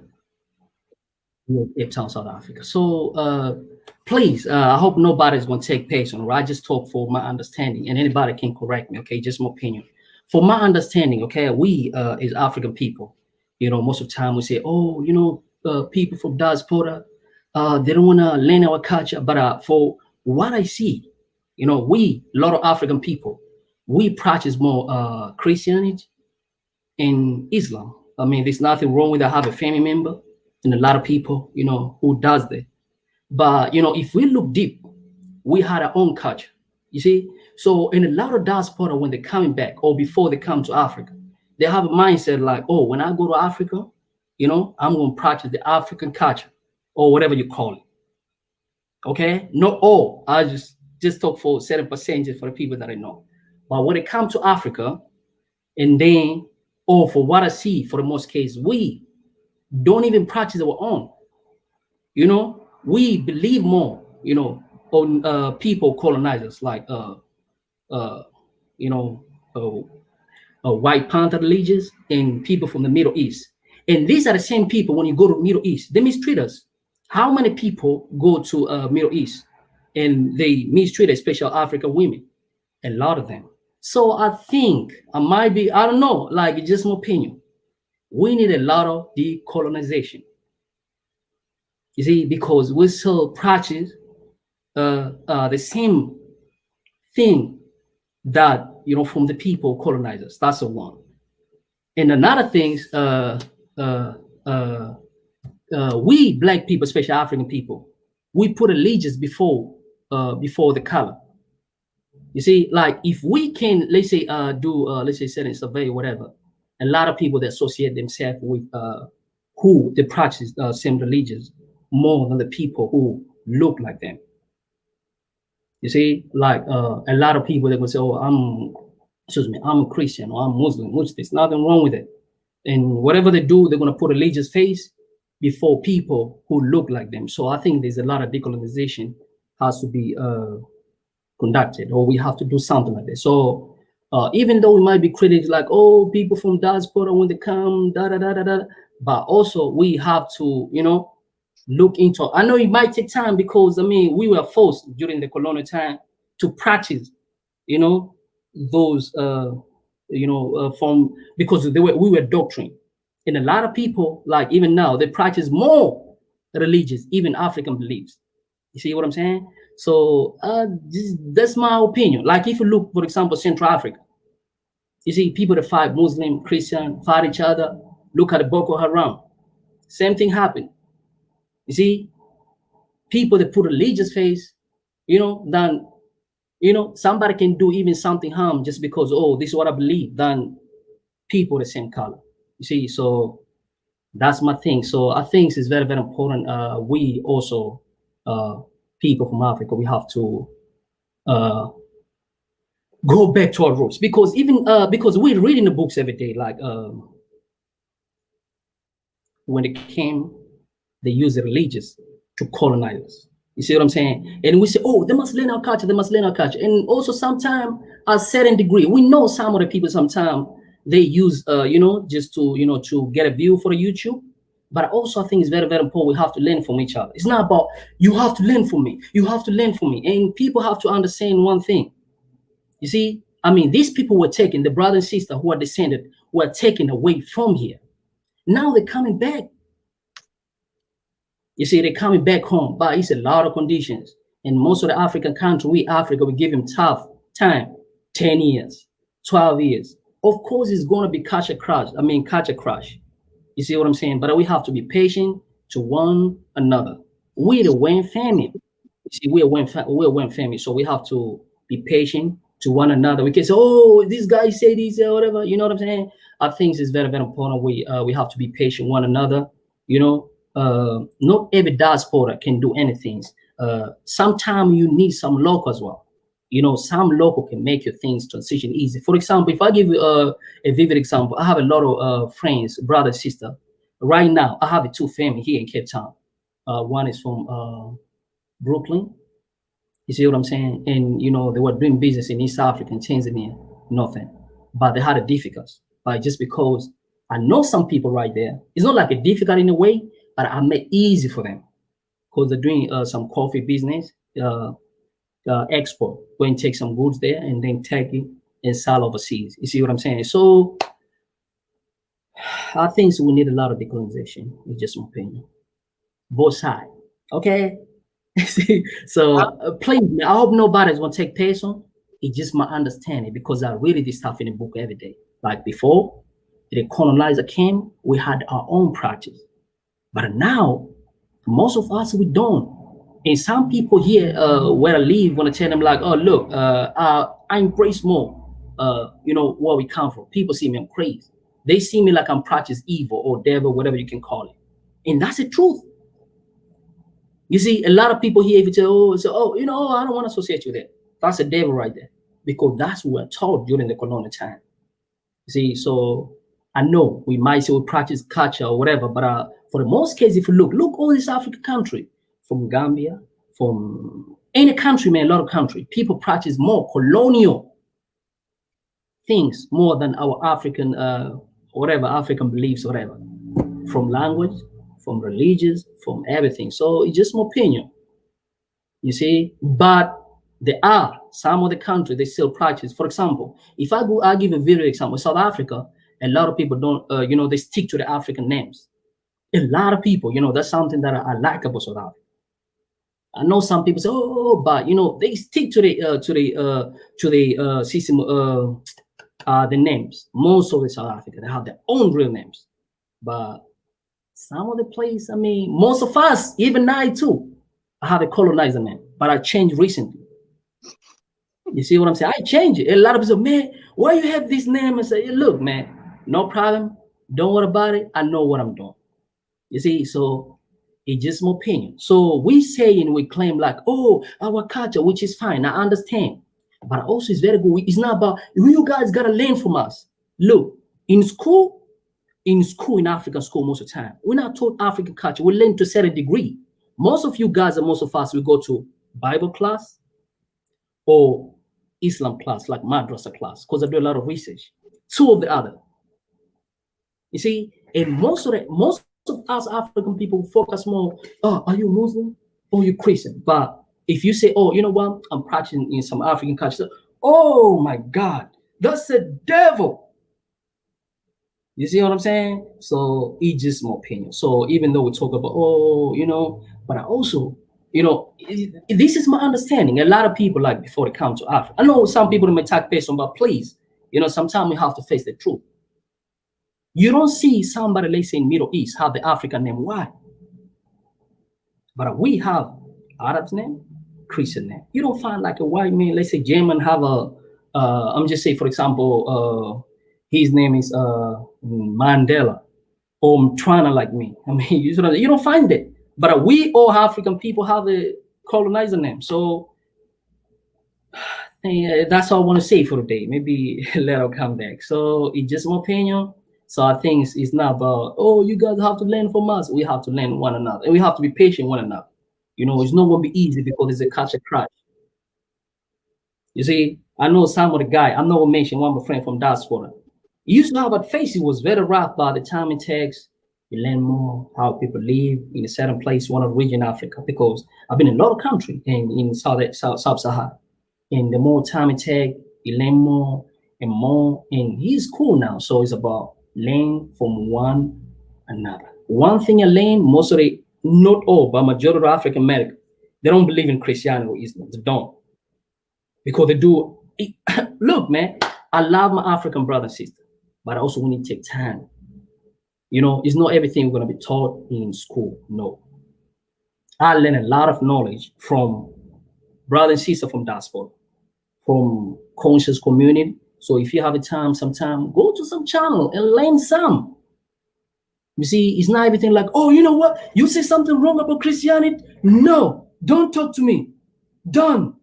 Yeah, Cape Town, South Africa. So please, I hope nobody's gonna take patience, right? I just talk for my understanding, and anybody can correct me, okay? Just my opinion. For my understanding, okay, we as African people, most of the time we say, oh, people from diaspora, they don't wanna learn our culture. But for what I see, we, a lot of African people, we practice more Christianity in Islam. I mean, there's nothing wrong with that. I have a family member and a lot of people, who does that. But if we look deep, we had our own culture. You see, so in a lot of diaspora, when they're coming back or before they come to Africa, they have a mindset like, oh, when I go to Africa, I'm going to practice the African culture or whatever you call it. Okay, not all. I just talk for certain percentages for the people that I know. But when it comes to Africa, and then, or for what I see, for the most case, we don't even practice our own. We believe more, on people colonizers like uh, you know, uh, White Panther allegiance and people from the Middle East. And these are the same people when you go to Middle East, they mistreat us. How many people go to Middle East and they mistreat especially African women? A lot of them. So I think I might be, I don't know, like it's just my opinion. We need a lot of decolonization. You see, because we still practice the same thing that from the people colonizers. That's the one. And another thing, uh, uh, we black people, especially African people, we put allegiance before the color. You see, like if we can, let's say, do let's say certain survey, whatever, a lot of people that associate themselves with who they practice same religions more than the people who look like them. You see, like a lot of people that will say, "Oh, I'm a Christian or I'm Muslim," which there's nothing wrong with it. And whatever they do, they're gonna put a religious face before people who look like them. So I think there's a lot of decolonization has to be conducted, or we have to do something like this. So even though we might be critics, like, oh, people from diaspora when they come, da da da da da, but also we have to, look into. I know it might take time because I mean we were forced during the colonial time to practice, you know, those from because we were doctrine, and a lot of people like even now they practice more religious, even African beliefs. You see what I'm saying? So that's my opinion. Like if you look, for example, Central Africa, you see people that fight Muslim, Christian, fight each other. Look at the Boko Haram. Same thing happened. You see, people that put a religious face, then somebody can do even something harm just because, oh, this is what I believe, than people the same color. You see, so that's my thing. So I think it's very, very important. We also people from Africa, we have to uh, go back to our roots because even because we're reading the books every day, like when it came, they use the religious to colonize us. You see what I'm saying? And we say, oh, they must learn our culture, they must learn our culture. And also sometimes a certain degree, we know some of the people sometimes they use just to to get a view for the YouTube. But also I think it's very, very important we have to learn from each other. It's not about you have to learn from me, you have to learn from me. And people have to understand one thing. You see, I mean, these people were taken, the brother and sister who are descended were taken away from here. Now they're coming back. You see, they're coming back home, but it's a lot of conditions. And most of the African countries, we give them tough time, 10 years, 12 years. Of course, it's going to be culture crash. You see what I'm saying? But we have to be patient to one another. We're the one family. You see, we're one family, so we have to be patient to one another. We can say, "Oh, this guy say this or whatever." You know what I'm saying? I think it's very, very important. We have to be patient one another. You know, not every diaspora can do anything. Sometimes you need some local as well. You know, some local can make your things transition easy. For example, if I give you a vivid example, I have a lot of friends, brother, sister. Right now, I have a two family here in Cape Town. One is from Brooklyn. You see what I'm saying? And you know, they were doing business in East Africa and Tanzania, nothing. But they had a difficult. But just because I know some people right there, it's not like a difficult in a way, but I made easy for them because they're doing some coffee business, export, go and take some goods there and then take it and sell overseas. You see what I'm saying? So I think we need a lot of decolonization. It's just my opinion. Both sides. Okay. So please, I hope nobody's gonna take personal. It's just my understanding because I read this stuff in a book every day. Like before the colonizer came, we had our own practice. But now, most of us we don't. And some people here where I live want to tell them like, oh look, I embrace more you know, where we come from. People see me I'm crazy. They see me like I'm practice evil or devil, whatever you can call it. And that's the truth. You see, a lot of people here, if you say, oh, you know, I don't want to associate you there. That's the devil right there. Because that's what we're taught during the colonial time. You see, so I know we might say we practice culture or whatever, but for the most case, if you look all these African country, from Gambia, from any country, man, a lot of country, people practice more colonial things more than our African, whatever, African beliefs, whatever, from language, from religious, from everything. So it's just my opinion, you see. But there are some of the countries they still practice. For example, if I give a video example, South Africa, a lot of people don't, you know, they stick to the African names. A lot of people, you know, that's something that I like about South Africa. I know some people say, oh, but you know, they stick to the system, the names. Most of the South Africa, they have their own real names, but some of the place, I mean, most of us, even I too, I have a colonizer name, but I changed recently. You see what I'm saying? I changed it. A lot of people say, man, why you have this name? I say, look, man, no problem. Don't worry about it. I know what I'm doing. You see, so it's just my opinion. So we say and we claim like, oh, our culture, which is fine. I understand. But also it's very good. It's not about, you guys got to learn from us. Look, in African school, most of the time, we're not taught African culture. We learn to a certain degree. Most of you guys and most of us, we go to Bible class or Islam class, like madrasa class, because I do a lot of research. Two of the other. You see, and most of us African people focus more, oh, are you Muslim or you Christian? But if you say, oh, you know what, I'm practicing in some African culture, oh my God, that's the devil. You see what I'm saying? So it's just my opinion. So even though we talk about, oh, you know, but I also, you know, this is my understanding. A lot of people, like before they come to Africa, I know some people may attack person, but please, you know, sometimes we have to face the truth. You don't see somebody, let's say in Middle East, have the African name. Why? But we have Arab's name, Christian name. You don't find like a white man, let's say German, have a, I'm just say, for example, his name is Mandela or Trana like me. I mean, you don't find it. But we all African people have a colonizer name. So that's all I want to say for today. Maybe later I'll come back. So it's just my opinion. So I think it's not about, oh, you guys have to learn from us. We have to learn one another. And we have to be patient one another. You know, it's not going to be easy because it's a culture crash. You see, I know some of the guy, I'm not going to mention one of my friend from diaspora. He used to have a face. It was very rough by the time it takes. You learn more how people live in a certain place, one of region Africa, because I've been in a lot of countries in Sub-Sahara. And the more time it takes, you learn more and more. And he's cool now. So it's about learn from one another. One thing I learned, most of the, not all, but majority of African Americans, they don't believe in Christianity or Islam. They don't. Because they do. Look, man, I love my African brother and sister, but also we need to take time. It's not everything we're going to be taught in school. No. I learned a lot of knowledge from brother and sister from diaspora, from conscious community. So if you have a time, sometime, go to some channel and learn some. You see, it's not everything like, oh, you know what? You say something wrong about Christianity? No, don't talk to me. Done.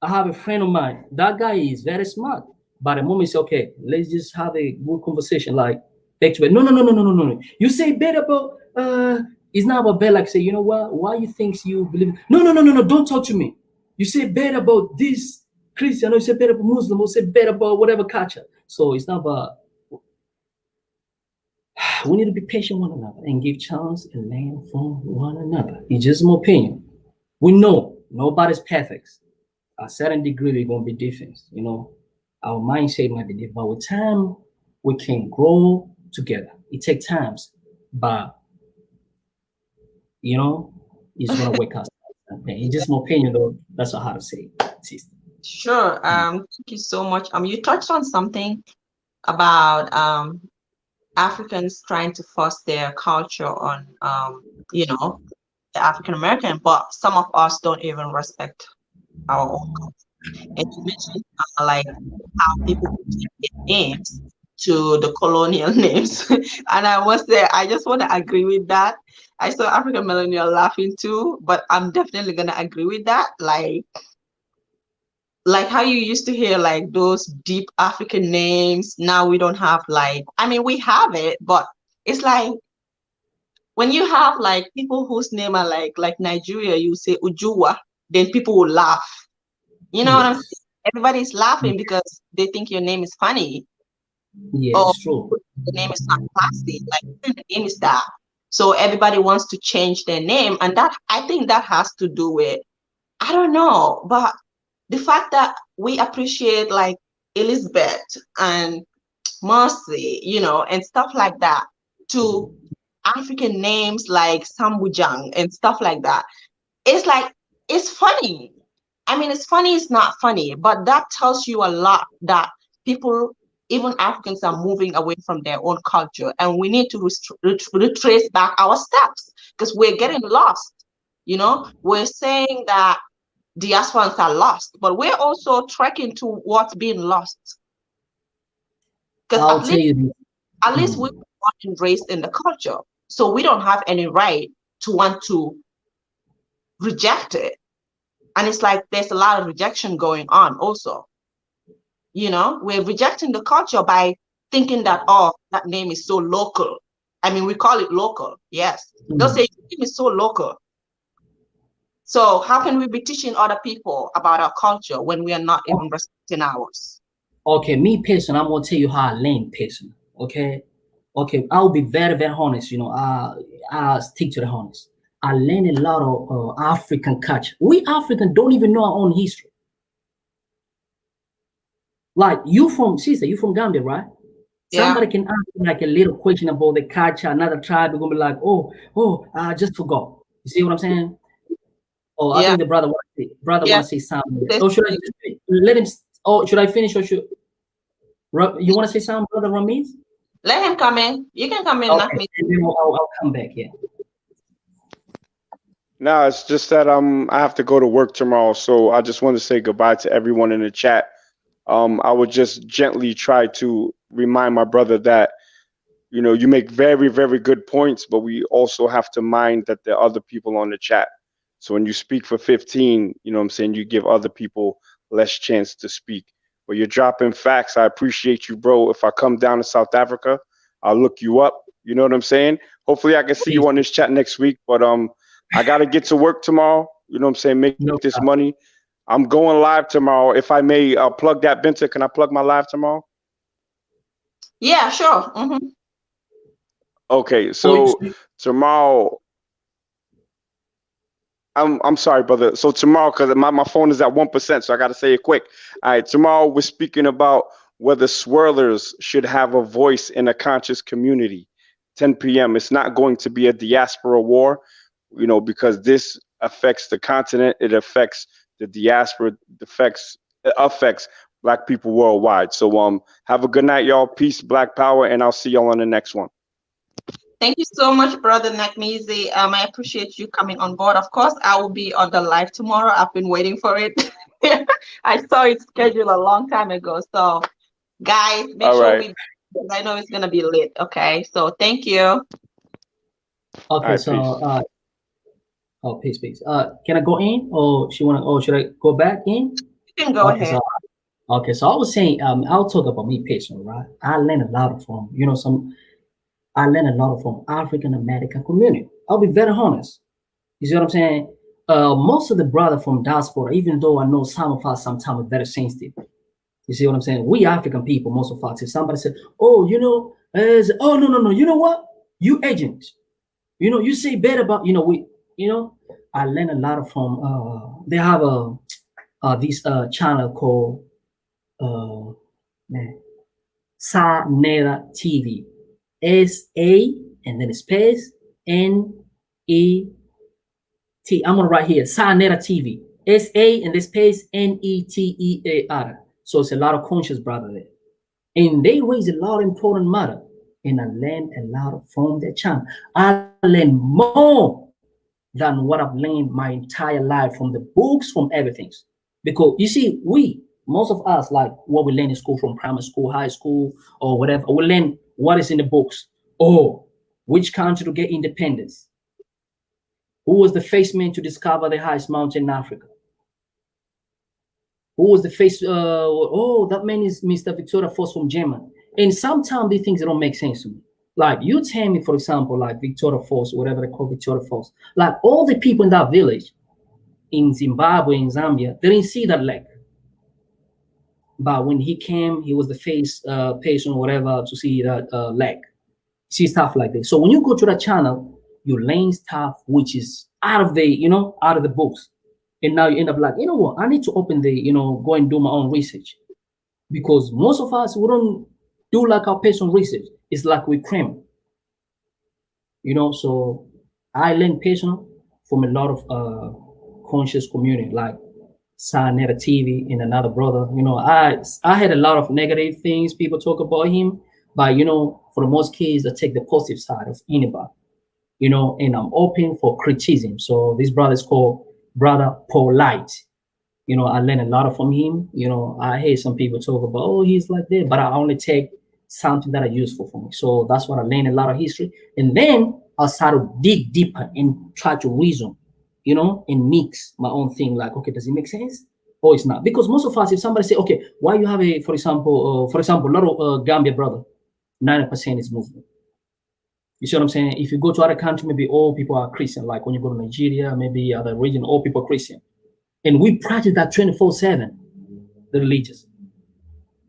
I have a friend of mine. That guy is very smart. But the moment he say, okay, let's just have a good conversation, like back to back. No, no, no, no, no, no, no. You say bad about it's not about bad, like say, you know what? Why you think you believe? No, no, no, no, no, don't talk to me. You say bad about this Christian, or you say bad about Muslim, or say bad about whatever culture. So it's not about we need to be patient with one another and give chance and learn from one another. It's just my opinion. We know nobody's perfect. A certain degree, we're going to be different. Our mindset might be different, but with time, we can grow together. It takes times, but it's going to wake us up. It's just my opinion, though. That's how to say it, sister. Sure. Thank you so much. You touched on something about Africans trying to force their culture on the African American, but some of us don't even respect our own culture. And you mentioned like how people change their names to the colonial names. And I must say, I just want to agree with that. I saw African millennial laughing too, but I'm definitely gonna agree with that. Like how you used to hear like those deep African names. Now we don't have we have it, but it's like when you have like people whose name are like Nigeria, you say Ujua, then people will laugh. You know what I'm saying? Everybody's laughing because they think your name is funny. Yeah, Or it's true. the name is not classy. Like the name is that. So everybody wants to change their name. And that I think that has to do with, I don't know, but the fact that we appreciate like Elizabeth and Mercy, and stuff like that, to African names like Sambujang and stuff like that. It's like, it's funny. It's funny, it's not funny, but that tells you a lot that people, even Africans, are moving away from their own culture. And we need to retrace back our steps because we're getting lost. We're saying that diasporans are lost, but we're also trekking towards being lost. Because I'll tell you. at least we were embraced in the culture. So we don't have any right to want to reject it. And it's like there's a lot of rejection going on also. We're rejecting the culture by thinking that, oh, that name is so local. We call it local, yes. They'll say your name is so local. So how can we be teaching other people about our culture when we are not even respecting ours? Okay, me personally, I'm gonna tell you how I learn personally. Okay, I'll be very, very honest. I stick to the honest. I learned a lot of African culture. We African don't even know our own history. Like you from Gambia, right? Yeah. Somebody can ask you like a little question about the culture, another tribe, you're gonna be like, oh, I just forgot. You see what I'm saying? Oh, I think the brother want to say something. Oh, should I let him? Oh, should I finish or should you want to say something, brother Ramiz? Let him come in. You can come in. Okay, and then I'll come back. Yeah. No, it's just that I have to go to work tomorrow, so I just want to say goodbye to everyone in the chat. I would just gently try to remind my brother that you make very, very good points, but we also have to mind that there are other people on the chat. So when you speak for 15, you know what I'm saying, you give other people less chance to speak. But you're dropping facts. I appreciate you, bro. If I come down to South Africa, I'll look you up. You know what I'm saying? Hopefully I can see you on this chat next week. But I gotta get to work tomorrow. You know what I'm saying? Make this money. I'm going live tomorrow. If I may plug that, Binta, can I plug my live tomorrow? Yeah, sure. Okay, so tomorrow, I'm sorry, brother. So tomorrow, because my phone is at 1%, so I got to say it quick. All right, tomorrow we're speaking about whether swirlers should have a voice in a conscious community. 10 p.m. It's not going to be a diaspora war, because this affects the continent. It affects the diaspora. It affects Black people worldwide. So have a good night, y'all. Peace, Black power, and I'll see y'all on the next one. Thank you so much, brother Nakmeezy. I appreciate you coming on board. Of course, I will be on the live tomorrow. I've been waiting for it. I saw it scheduled a long time ago. So, guys, make All sure right. we, because I know it's gonna be lit. Okay. So, thank you. All Okay, right. so Peace. oh, peace, peace. Can I go in, or should I go back in? You can go Okay, ahead. so I was saying, I'll talk about me personally, right? I learned a lot from, I learned a lot from African American community. I'll be very honest. You see what I'm saying? Most of the brother from diaspora, even though I know some of us sometimes are very sensitive. You see what I'm saying? We African people, most of us, if somebody said, oh, oh, no, you know what? You agents, you say bad about, I learned a lot from, they have this channel called, man, Sa TV. SA and then space NET. I'm gonna write here Sanera TV. SA and the space NETEAR. So it's a lot of conscious brother there. And they raise a lot of important matter. And I learned a lot from their channel. I learned more than what I've learned my entire life from the books, from everything. Because you see, most of us, like what we learn in school, from primary school, high school, or whatever, we learn what is in the books. Oh, which country to get independence? Who was the first man to discover the highest mountain in Africa? Who was the first? Oh, that man is Mr. Victoria Falls from Germany. And sometimes these things don't make sense to me. Like you tell me, for example, like Victoria Falls, whatever they call Victoria Falls, like all the people in that village in Zimbabwe, in Zambia, they didn't see that lake. But when he came, he was the first patient or whatever to see that lake. See stuff like this. So when you go to that channel, you learn stuff which is out of the books. And now you end up like, you know what? I need to open go and do my own research. Because most of us, we don't do like our personal research. It's like we cram. So I learned personal from a lot of conscious community, like Sanera TV and another brother. I had a lot of negative things people talk about him, but for the most case, I take the positive side of anybody. And I'm open for criticism. So this brother is called Brother Polite. I learned a lot from him. I hear some people talk about, oh, he's like that, but I only take something that are useful for me. So that's what I learned a lot of history. And then I start to dig deeper and try to reason, and mix my own thing. Like, okay, does it make sense? Or it's not? Because most of us, if somebody say, okay, why you have for example, a lot of Gambia brother, 90% is Muslim. You see what I'm saying? If you go to other country, maybe all people are Christian. Like when you go to Nigeria, maybe other region, all people are Christian. And we practice that 24/7, the religious.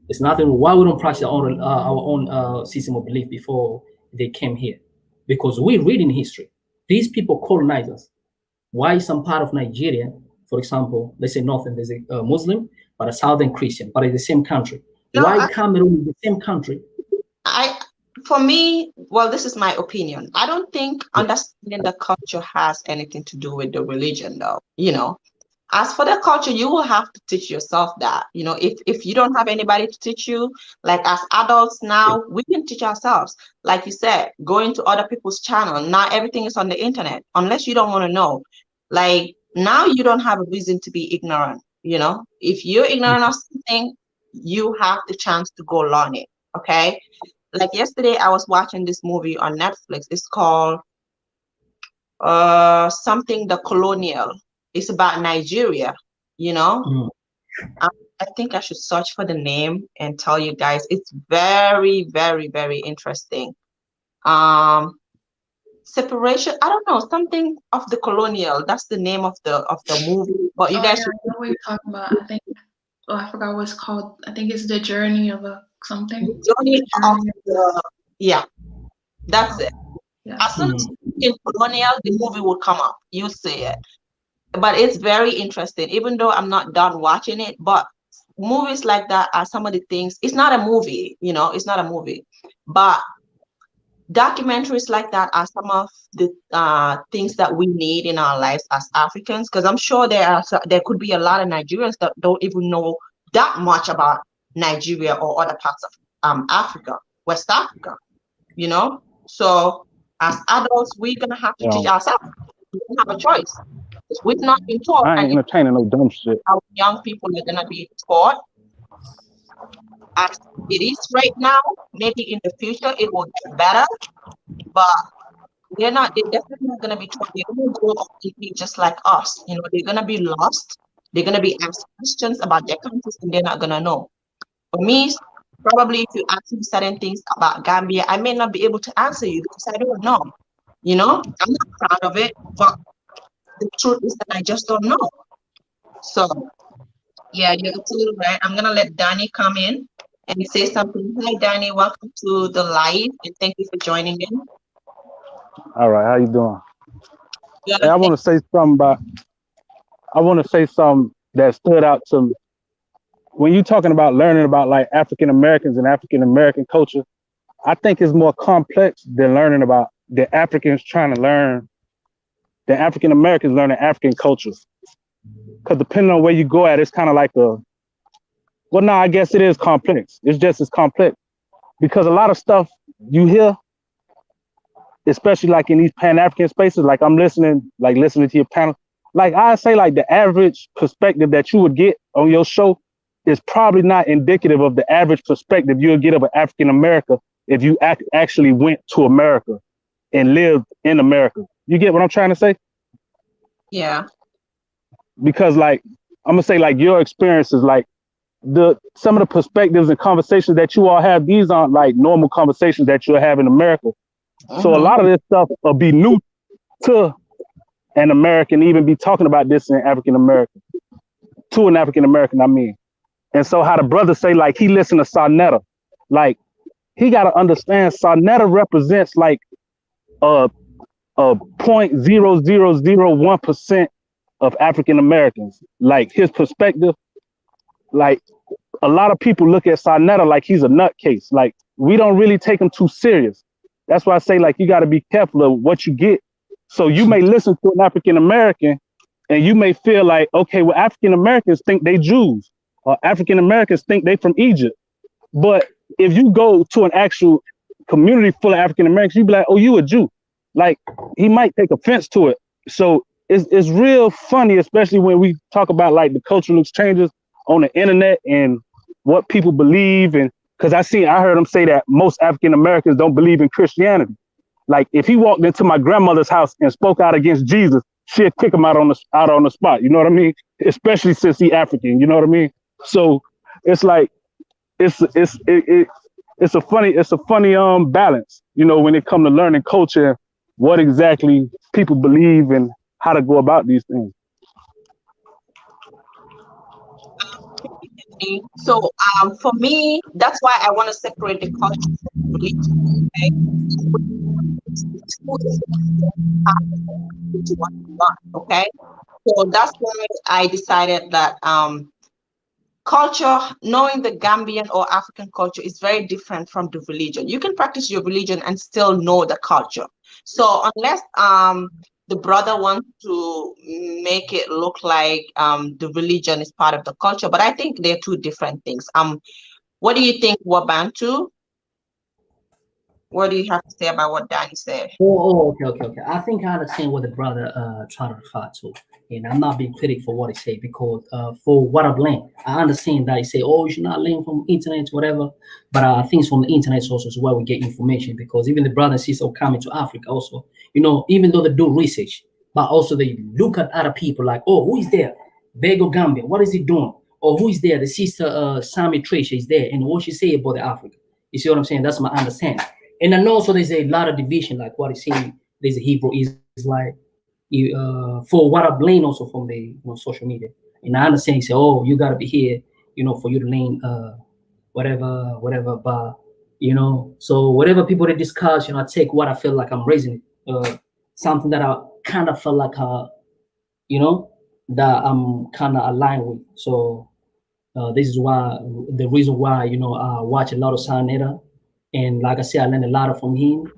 It's nothing why we don't practice our own system of belief before they came here. Because we read in history, these people colonize us. Why some part of Nigeria, for example, let's say northern, there's a Muslim, but a southern Christian, but it's the same country. No, Why Cameroon is the same country? For me, well, this is my opinion. I don't think understanding the culture has anything to do with the religion, though. As for the culture, you will have to teach yourself that. If you don't have anybody to teach you, like as adults now, we can teach ourselves. Like you said, going to other people's channel. Now everything is on the internet, unless you don't want to know. Like now you don't have a reason to be ignorant. If you're ignorant of something, you have the chance to go learn it. Okay. Like yesterday, I was watching this movie on Netflix. It's called something the colonial. It's about Nigeria. Mm. I think I should search for the name and tell you guys. It's very, very, very interesting. Separation. I don't know, something of the colonial. That's the name of the movie. But you guys Yeah, should. I know what you're talking about. I think, I forgot what it's called. I think it's The Journey of something. Journey of yeah, that's it. Yeah. As soon as in colonial, the movie will come up. You see it. But it's very interesting, even though I'm not done watching it. But movies like that are some of the things. It's not a movie, it's not a movie. But documentaries like that are some of the things that we need in our lives as Africans. Because I'm sure there could be a lot of Nigerians that don't even know that much about Nigeria or other parts of Africa, West Africa. So as adults, we're gonna have to teach ourselves. We don't have a choice. We've not been taught, I and ain't entertaining no dumb shit. our young people are gonna be taught as it is right now. Maybe in the future it will get better, but they're not. They're definitely not gonna be taught. They're gonna grow up and be just like us. You know, they're gonna be lost. They're gonna be asked questions about their countries, and they're not gonna know. For me, probably if you ask me certain things about Gambia, I may not be able to answer you because I don't know. You know, I'm not proud of it, but the truth is that I just don't know. So yeah, you're absolutely right. I'm gonna let Danny come in and say something. Hi, Danny. Welcome to the live, and thank you for joining in. All right, how you doing? You Hey, I want to say something about. I want to say something that stood out to me when you talking about learning about like African Americans and African American culture. I think it's more complex than learning about the Africans trying to learn the African Americans learning African cultures. Because depending on where you go at, it's kind of like a. Well, no, I guess it is complex. It's just as complex because a lot of stuff you hear, especially like in these Pan-African spaces, like I'm listening to your panel. Like I say, like the average perspective that you would get on your show is probably not indicative of the average perspective you'll get of an African America if you actually went to America and lived in America. You get what I'm trying to say? Yeah. Because like I'm gonna say, like your experiences, like some of the perspectives and conversations that you all have, these aren't like normal conversations that you'll have in America. So a lot of this stuff will be new to an American, even be talking about this in African American, to an African American, I mean. And so how the brother say, like, he listened to Sarnetta, like, he got to understand Sarnetta represents like a 0.0001% of African Americans. Like his perspective, like a lot of people look at Sarnetta like he's a nutcase. Like we don't really take him too serious. That's why I say, like, you got to be careful of what you get. So you may listen to an African American and you may feel like, okay, well, African Americans think they Jews or African Americans think they from Egypt. But if you go to an actual community full of African Americans, you be like, oh, you a Jew. Like he might take offense to it. So it's real funny, especially when we talk about like the cultural exchanges on the internet and what people believe. And because I heard him say that most African Americans don't believe in Christianity. Like if he walked into my grandmother's house and spoke out against Jesus, she'd kick him out on the spot. You know what I mean? Especially since he African. You know what I mean? So it's like it's a funny balance. You know, when it comes to learning culture, what exactly people believe and how to go about these things. So for me, that's why I want to separate the culture from religion. Okay, so that's why I decided that culture, knowing the Gambian or African culture is very different from the religion. You can practice your religion and still know the culture. So unless the brother wants to make it look like the religion is part of the culture, but I think they're two different things. What do you think, Wabantu? What do you have to say about what Danny said? Okay. I think I understand what the brother trying to refer to, and I'm not being critic for what he said because for what I've learned, I understand that he say, oh, you should not learn from internet, whatever. But I think from the internet sources where we get information because even the brother and sister coming to Africa also, you know, even though they do research, but also they look at other people like, oh, who is there? Bego Gambia, what is he doing? Or who is there? The sister Sami Trisha is there, and what she say about the Africa. You see what I'm saying? That's my understanding. And I know also there's a lot of division, like what he's saying. There's a Hebrew Israelite. For what I blame also from the social media. And I understand he say, oh, you gotta be here, for you to learn whatever. But so whatever people they discuss, I take what I feel like I'm raising something that I kind of feel like that I'm kind of aligned with. So this is why the reason why I watch a lot of Sarnetta. And like I said, I learned a lot from him.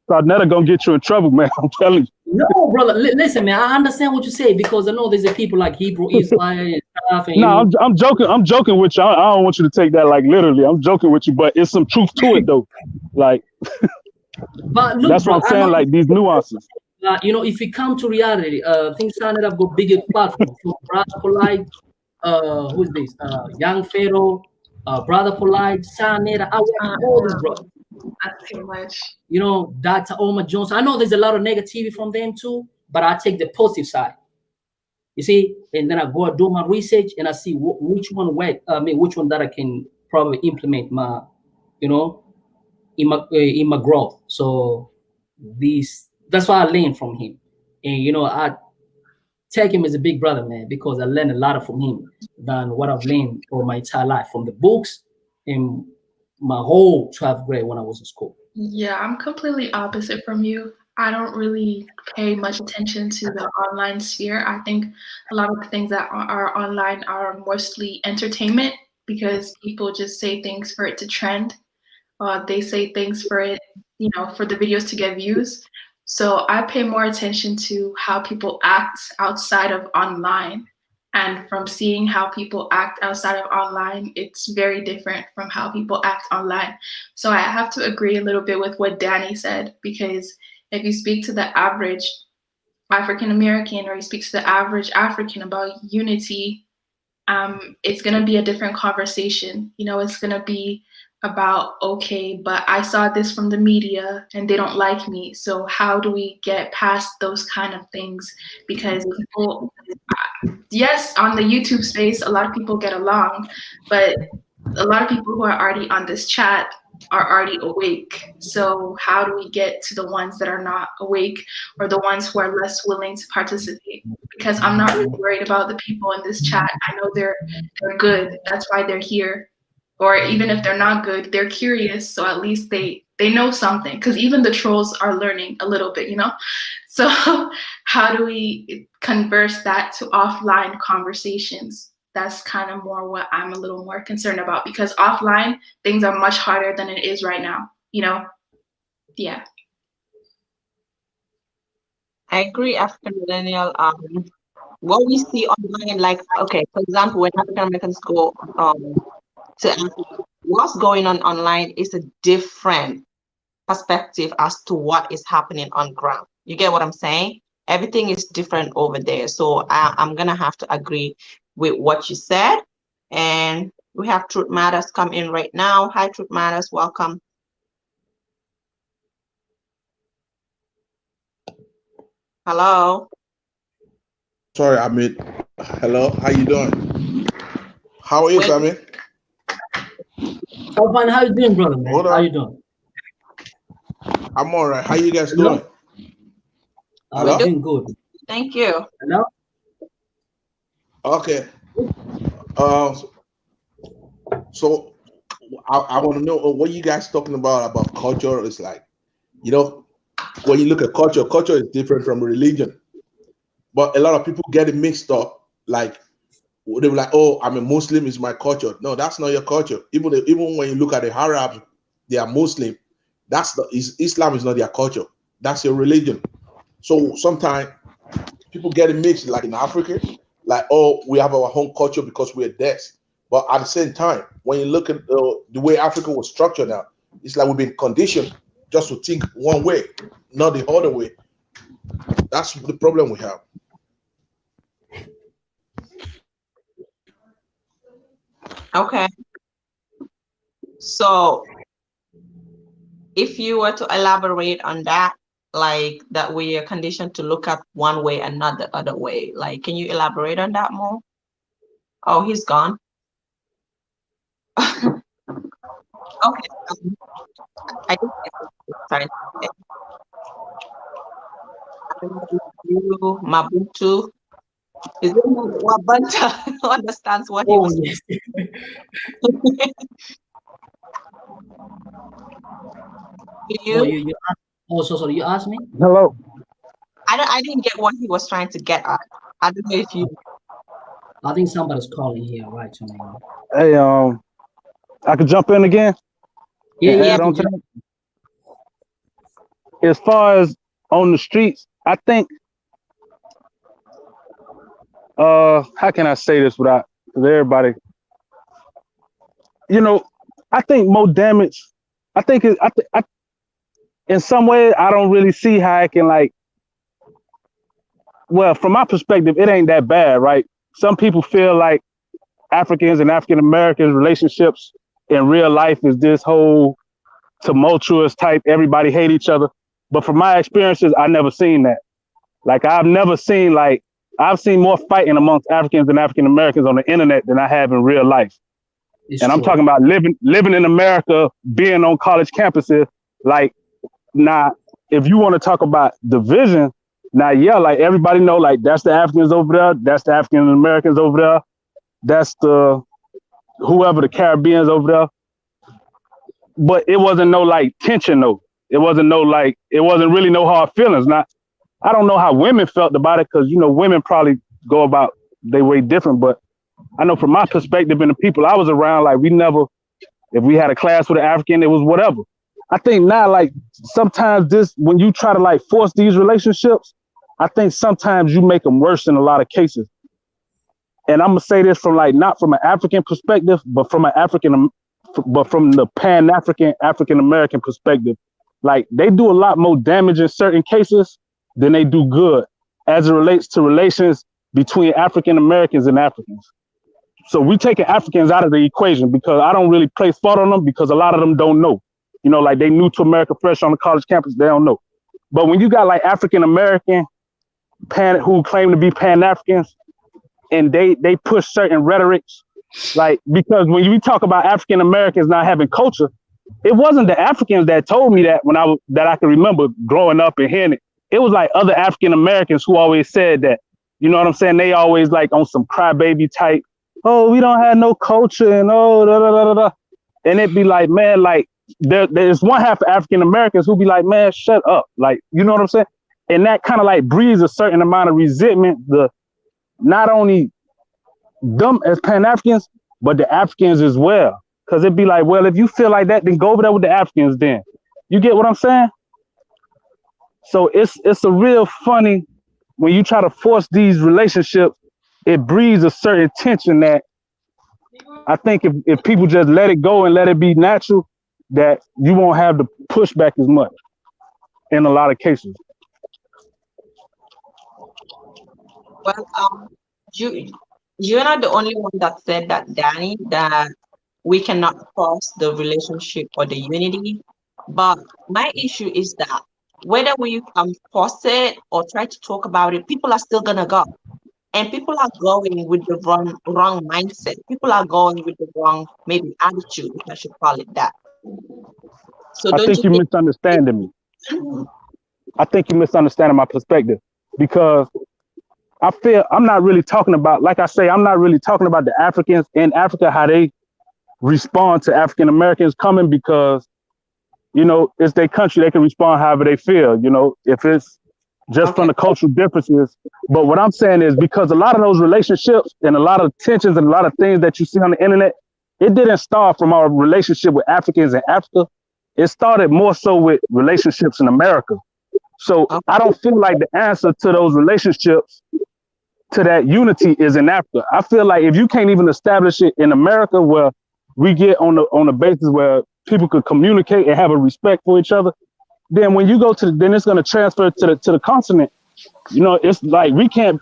Sarnetta gonna get you in trouble, man. I'm telling you. No, brother. Listen, man. I understand what you say because I know there's a people like Hebrew Israel and stuff. And, no, I'm joking. I'm joking with you. I don't want you to take that like literally. I'm joking with you, but it's some truth to it though. Like, But look, That's what bro, I'm I know, saying. Like these nuances. if we come to reality, things started up with bigger platforms. So Brother Polite, who's this? Young Pharaoh, Brother Polite, Sanera. I watch all these brothers. That's too much. Dr. Omar Jones. I know there's a lot of negativity from them too, but I take the positive side. You see, and then I go and do my research and I see which one work. I mean, which one that I can probably implement my, you know, in my growth. So that's why I learned from him, and I take him as a big brother, man, because I learned a lot from him than what I've learned for my entire life from the books and my whole 12th grade when I was in school. Yeah, I'm completely opposite from you. I don't really pay much attention to the online sphere. I think a lot of the things that are online are mostly entertainment because people just say things for it to trend. They say things for it, for the videos to get views. So I pay more attention to how people act outside of online. And from seeing how people act outside of online, it's very different from how people act online. So I have to agree a little bit with what Danny said, because if you speak to the average African American or you speak to the average African about unity, it's going to be a different conversation. It's going to be about, okay, but I saw this from the media and they don't like me. So how do we get past those kind of things? Because people, yes, on the YouTube space, a lot of people get along, but a lot of people who are already on this chat are already awake. So how do we get to the ones that are not awake or the ones who are less willing to participate? Because I'm not really worried about the people in this chat. I know they're good. That's why they're here. Or even if they're not good, they're curious. So at least they know something. Because even the trolls are learning a little bit, So how do we converse that to offline conversations? That's kind of more what I'm a little more concerned about, because offline things are much harder than it is right now. Yeah. I agree, African millennial. What we see online, like, okay, for example, when African Americans go to Africa, what's going on online is a different perspective as to what is happening on ground. You get what I'm saying? Everything is different over there. So I'm gonna have to agree with what you said. And we have Truth Matters come in right now. Hi, Truth Matters, welcome. Hello. Sorry, I mean, hello, how you doing? How are you, Sammy? So fine, how you doing, brother, man? Hold How on. you doing? I'm all right. How you guys Hello? doing? We're Hello? doing good. Thank you. Hello? Okay. So I want to know what you guys talking about culture is like. When you look at culture, culture is different from religion. But a lot of people get it mixed up. Like they were like, "Oh, I'm a Muslim. Is my culture?" No, that's not your culture. Even when you look at the Arabs, they are Muslim. Islam is not their culture. That's your religion. So sometimes people get it mixed, like in Africa, like, oh, we have our own culture because we're this. But at the same time, when you look at the way Africa was structured now, it's like we've been conditioned just to think one way, not the other way. That's the problem we have. Okay. So if you were to elaborate on that, like that we are conditioned to look at one way and not the other way, like, can you elaborate on that more? Oh, he's gone. Okay. I think sorry. You, Mabuntu. Is it Wabanta who understands what he Oh, was yes. saying? Oh, You? you asked, so sorry, you asked me? Hello. I didn't get what he was trying to get at. I don't know if you. I think somebody's calling here, right? To me. Hey, I could jump in again Yeah, and yeah, add on to that. As far as on the streets, I think how can I say this without, because everybody, I think more damage. I think in some ways, I don't really see how it can like. Well, from my perspective, it ain't that bad, right? Some people feel like Africans and African Americans relationships in real life is this whole tumultuous type. Everybody hate each other. But from my experiences, I never seen that. Like I've never seen like I've seen more fighting amongst Africans and African Americans on the internet than I have in real life. It's And I'm true. talking about living in America, being on college campuses. Like now, if you want to talk about division, now yeah, like everybody know, like that's the Africans over there, that's the African Americans over there, that's the whoever the Caribbeans over there. But it wasn't no like tension though. It wasn't no like it wasn't really no hard feelings. Not I don't know how women felt about it because you know women probably go about their way different. But I know from my perspective and the people I was around, like we never, if we had a class with an African, it was whatever. I think now, like sometimes this, when you try to like force these relationships, I think sometimes you make them worse in a lot of cases. And I'm gonna say this from like not from an African perspective, but from the Pan African African American perspective. Like they do a lot more damage in certain cases than they do good as it relates to relations between African Americans and Africans. So we taking Africans out of the equation because I don't really place fault on them because a lot of them don't know. You know, like they new to America, fresh on the college campus, they don't know. But when you got like African American who claim to be Pan Africans and they push certain rhetorics, like because when you talk about African Americans not having culture, it wasn't the Africans that told me that that I can remember growing up and hearing it. It was like other African Americans who always said that. You know what I'm saying? They always like on some crybaby type. Oh, we don't have no culture and oh da da da da da. And it'd be like, man, like there's one half of African Americans who be like, man, shut up. Like, you know what I'm saying? And that kind of like breeds a certain amount of resentment, not only them as Pan Africans, but the Africans as well. Cause it'd be like, well, if you feel like that, then go over there with the Africans then. You get what I'm saying? So it's a real funny when you try to force these relationships, it breeds a certain tension that I think if people just let it go and let it be natural, that you won't have the pushback as much in a lot of cases. Well, you you're not the only one that said that, Danny, that we cannot force the relationship or the unity. But my issue is that whether we force it or try to talk about it, people are still gonna go. And people are going with the wrong mindset. People are going with the wrong maybe attitude, if I should call it that. So I don't think you you're think misunderstanding me. Mhm. I think you're misunderstanding my perspective because I feel I'm not really talking about, like I say, I'm not really talking about the Africans in Africa, how they respond to African Americans coming because, you know, it's their country. They can respond however they feel, you know, if it's just from Okay. the cultural differences. But what I'm saying is because a lot of those relationships and a lot of tensions and a lot of things that you see on the internet, it didn't start from our relationship with Africans in Africa. It started more so with relationships in America. So I don't feel like the answer to those relationships, to that unity, is in Africa. I feel like if you can't even establish it in America, where we get on the basis where people could communicate and have a respect for each other, then when you go to then it's going to transfer to the continent. You know, it's like we can't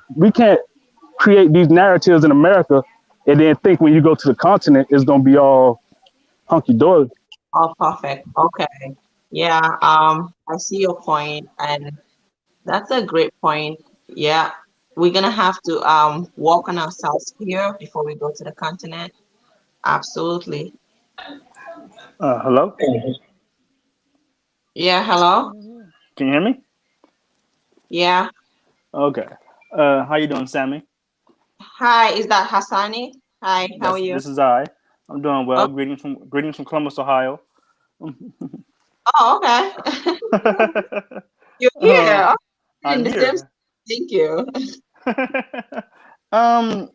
create these narratives in America and then think when you go to the continent it's going to be all hunky dory. Oh, perfect. Okay. Yeah, I see your point, and that's a great point. Yeah, we're gonna have to work on ourselves here before we go to the continent. Absolutely. Hello? Yeah, hello? Can you hear me? Yeah. Okay. How you doing, Sammy? Hi, is that Hassani? Hi, how are That's you? this is I. I'm doing Oh, well. Greetings from Columbus, Ohio. oh, okay. You're um, here. We're in I'm the same. here. Thank you.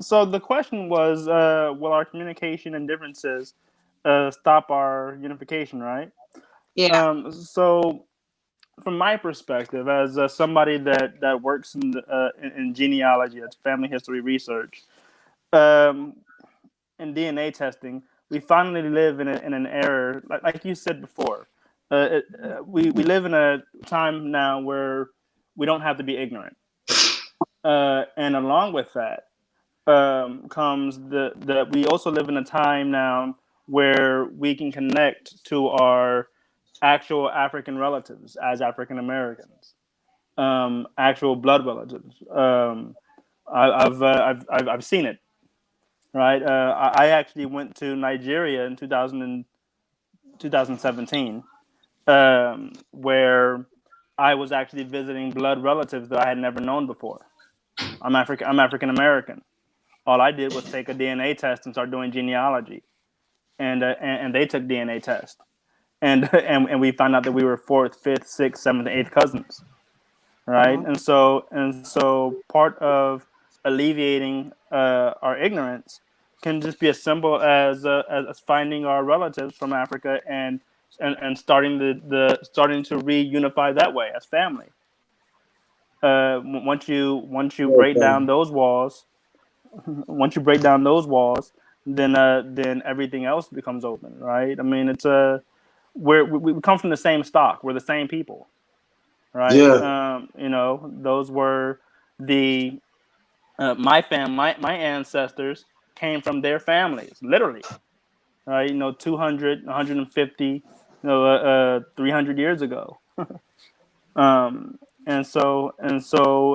So the question was, will our communication and differences stop our unification, right? Yeah. So from my perspective, as somebody that works in genealogy, that's family history research, um, in DNA testing, we finally live in an era, like you said before. we live in a time now where we don't have to be ignorant, and along with that comes the we also live in a time now where we can connect to our actual African relatives as African Americans, actual blood relatives. I've seen it, right? I actually went to Nigeria in 2017, where I was actually visiting blood relatives that I had never known before. I'm African American. All I did was take a DNA test and start doing genealogy, and they took DNA test, and we found out that we were fourth, fifth, sixth, seventh, and eighth cousins, right? Mhm. And so part of alleviating our ignorance can just be as simple as finding our relatives from Africa and starting starting to reunify that way as family. Once you break down those walls, then everything else becomes open, right? I mean, it's we come from the same stock. We're the same people, right? Yeah. Those were the my ancestors came from their families, literally, right? 200, 150, 300 years ago. And so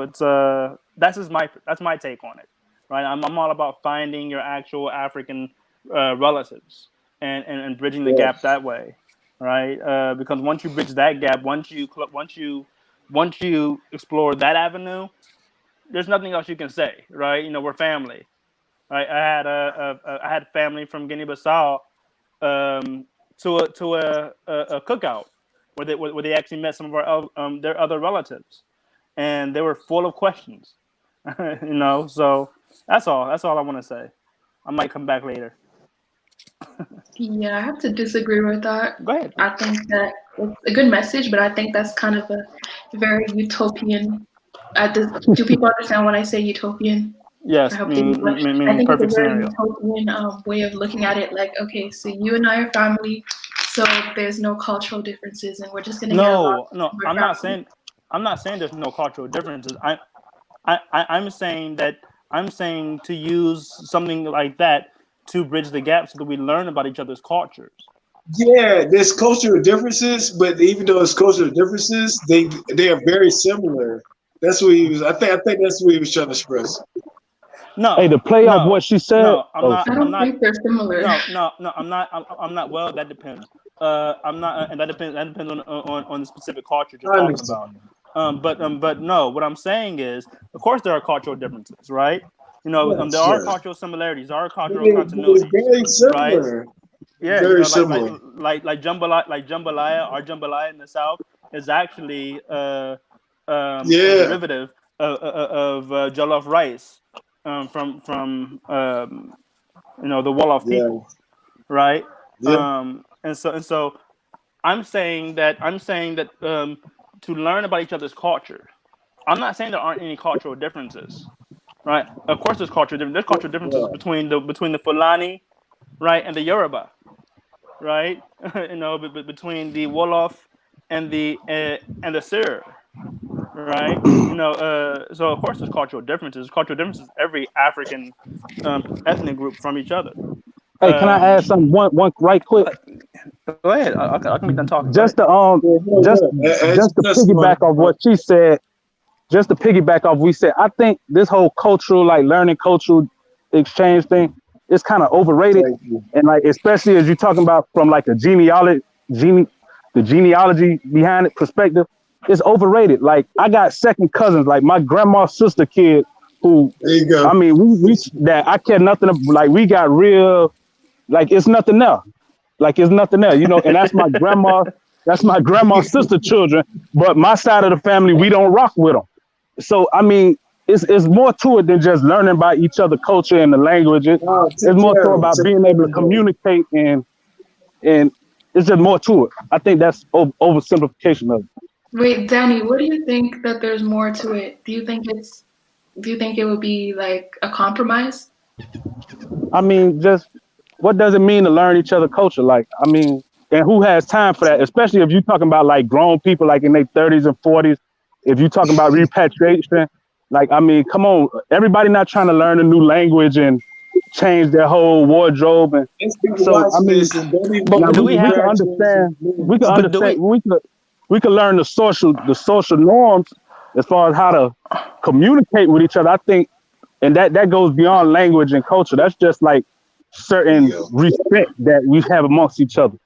it's that's my take on it, right? I'm all about finding your actual African relatives and bridging the gap that way, right? Because once you bridge that gap, once you explore that avenue, there's nothing else you can say, right? We're family, right? I had family from Guinea-Bissau to a cookout where they actually met some of their other relatives, and they were full of questions. So that's all I want to say. I might come back later. Yeah, I have to disagree with that. Go ahead. I think that it's a good message, but I think that's kind of a very utopian. Do people understand when I say utopian? I Yes, hope they do. I meaning think it's a perfect very scenario. utopian way of looking at it. Like, okay, so you and I are family, so there's no cultural differences, and we're just gonna get along. No, We're I'm not family. saying there's no cultural differences. I'm saying to use something like that to bridge the gap so that we learn about each other's cultures. Yeah, there's cultural differences, but even though it's cultural differences, they are very similar. That's what he was. I think that's what he was trying to express. Hey, No, to play off what no, she said. no. I'm Oh, not. I I'm don't not. think they're similar. No. I'm not. Well, that depends. I'm not, and that depends. That depends on the specific culture you're I talking understand. about. But no. What I'm saying is, of course, there are cultural differences, right? There Yes, are yes. cultural similarities. There are But cultural but it's continuities, very right? similar. Yeah, Very like similar. jambalaya. Our jambalaya in the South is actually a Yeah, derivative of jollof rice from the Wolof yeah, people, right? yeah. And so I'm saying that to learn about each other's culture. I'm not saying there aren't any cultural differences, right? Of course, there's cultural differences Yeah. between the Fulani, right, and the Yoruba, right? Between the Wolof and the Sir, right? So of course there's cultural differences. Cultural differences every African ethnic group from each other. hey, can I add Um, something one right quick? Go ahead. I can be done talking. Go Just ahead. to Yeah, go just ahead. Add just to your testimony. piggyback off what she said. Just to piggyback off we said, I think this whole cultural, like learning cultural exchange thing is kind of overrated. Thank you. And like, especially as you're talking about from like a the genealogy behind it perspective, it's overrated. Like I got second cousins, like my grandma's sister kid, who, There you I go. mean, we that I care nothing, like we got real, like it's nothing there. Like it's nothing there, and that's my grandma's sister children, but my side of the family, we don't rock with them. So I mean, it's more to it than just learning about each other culture and the language. It's Take more care so of it. about Take being able care to of it. communicate and it's just more to it. I think that's oversimplification of it. Wait, Danny, what do you think that there's more to it? Do you think it would be like a compromise? I mean, just what does it mean to learn each other culture? Like, I mean, and who has time for that? Especially if you're talking about like grown people, like in their 30s and 40s. If you're talking about repatriation, like, I mean, come on, everybody not trying to learn a new language and change their whole wardrobe. And There's people so, I watching mean, this and don't even now But know do who we we have? can repatriation understand, we can means. But do understand, we? we could learn the social norms as far as how to communicate with each other. I think, and that goes beyond language and culture. That's just like certain Yeah. respect that we have amongst each other.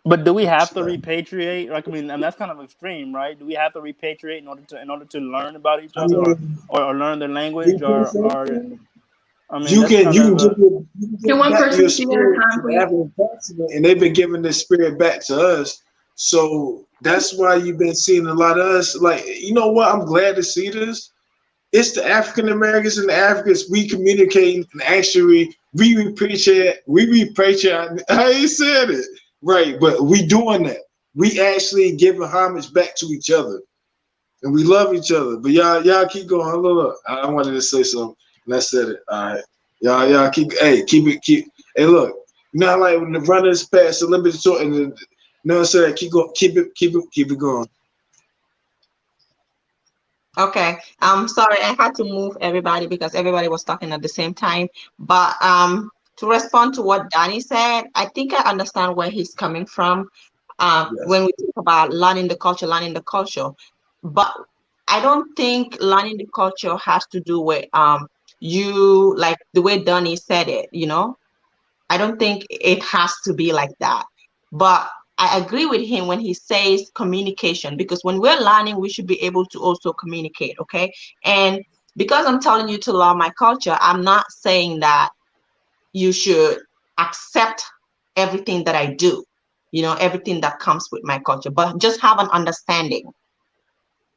But do we have to repatriate? Like, I mean, and that's kind of extreme, right? Do we have to repatriate in order to learn about each I other, mean, or learn their language, or I mean, you that's can kind you can of give a. your, you can Can give one back person your speak at a spirit to time, the please? African continent, and they've been giving this spirit back to us. So that's why you've been seeing a lot of us. Like, you know what? I'm glad to see this. It's the African Americans and the Africans, we communicate and actually we repatriate. I ain't said it right, but we doing that. We actually giving homage back to each other, and we love each other. But y'all keep going. Look. I wanted to say something, and I said it. All right, y'all keep. Hey, keep. Hey, look. Not like when the runners pass the limited short, and you know what I'm saying. Keep going. Keep it going. Okay. I'm sorry, I had to move everybody because everybody was talking at the same time. But to respond to what Danny said, I think I understand where he's coming from. Yes. When we talk about learning the culture. But I don't think learning the culture has to do with you, like the way Danny said it, you know? I don't think it has to be like that. But I agree with him when he says communication, because when we're learning, we should be able to also communicate, okay? And because I'm telling you to learn my culture, I'm not saying that you should accept everything that I do, you know, everything that comes with my culture, but just have an understanding.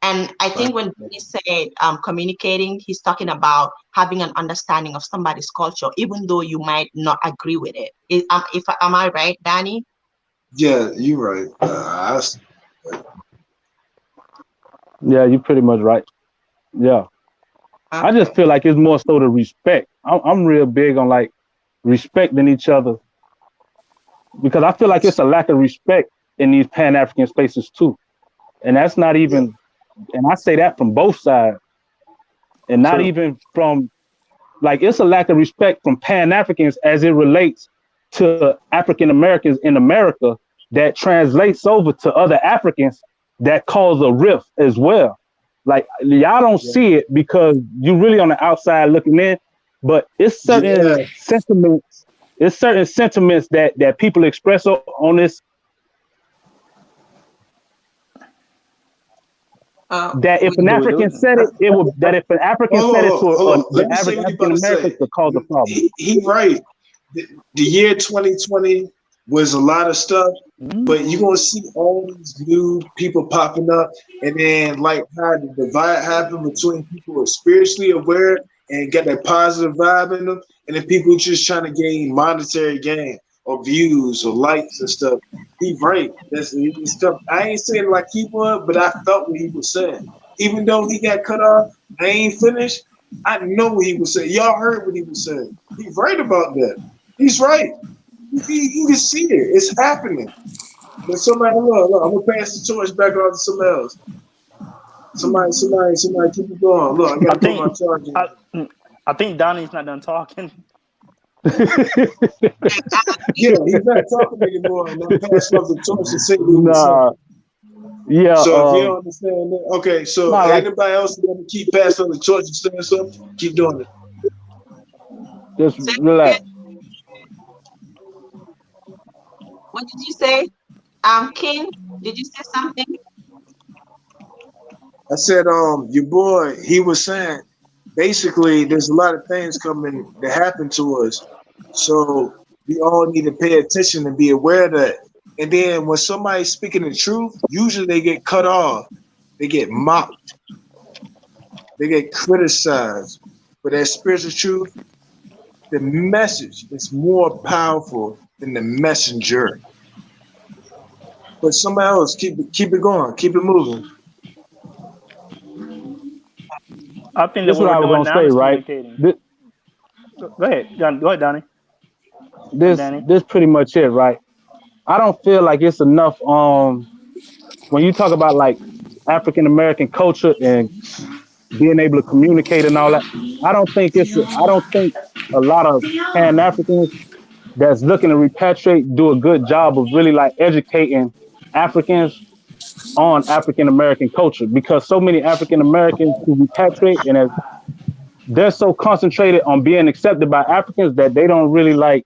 And I think when he said communicating, he's talking about having an understanding of somebody's culture, even though you might not agree with it. Am I right, Danny? Yeah, you're right. Yeah, you're pretty much right. Yeah. I just Okay. feel like it's more so the respect. I'm real big on like respecting each other because I feel like it's a lack of respect in these Pan African spaces too. And that's not Yeah. even, and I say that from both sides, and not True. even from like it's a lack of respect from Pan Africans as it relates to African Americans in America that translates over to other Africans that cause a rift as well. Like y'all don't Yeah. see it because you really on the outside looking in, but Yeah. it's certain sentiments that people express on this that if an Do we do African it? said it, it would that if an African said it to Hold on. the Let me say average what he African about to American say. could cause a problem. He right. The year 2020 was a lot of stuff, but you're gonna see all these new people popping up, and then like how the divide happened between people who are spiritually aware and got that positive vibe in them, and then people just trying to gain monetary gain or views or likes and stuff. He right. That's his stuff. I ain't saying like he would, but I felt what he was saying. Even though he got cut off, I ain't finished. I know what he was saying. Y'all heard what he was saying. He's right about that. He's right. You can see it. It's happening. But somebody, look, I'm gonna pass the torch back on to somebody else. Somebody, keep it going. Look, I I gotta put my think charge in. I think Donnie's not done talking. Yeah, he's not talking anymore, and I'm passing off the torch to say what he was saying. Nah, yeah, So if you don't understand that, okay. So nah, like anybody else want to keep passing on the torch and saying something, keep doing it. just relax. What did you say? King, did you say something? I said, your boy, he was saying basically there's a lot of things coming that happen to us. So we all need to pay attention and be aware of that. And then when somebody's speaking the truth, usually they get cut off, they get mocked, they get criticized. But that spiritual truth, the message is more powerful than the messenger. But somebody else keep it going, keep it moving. I think that This is what what we're I was doing gonna now say, is right? communicating. This Go ahead, Donnie, or this Danny. this pretty much it, right? I don't feel like it's enough. When you talk about like African American culture and being able to communicate and all that, I don't think a lot of Pan Africans that's looking to repatriate do a good job of really like educating Africans on African American culture, because so many African Americans who repatriate and they're so concentrated on being accepted by Africans that they don't really like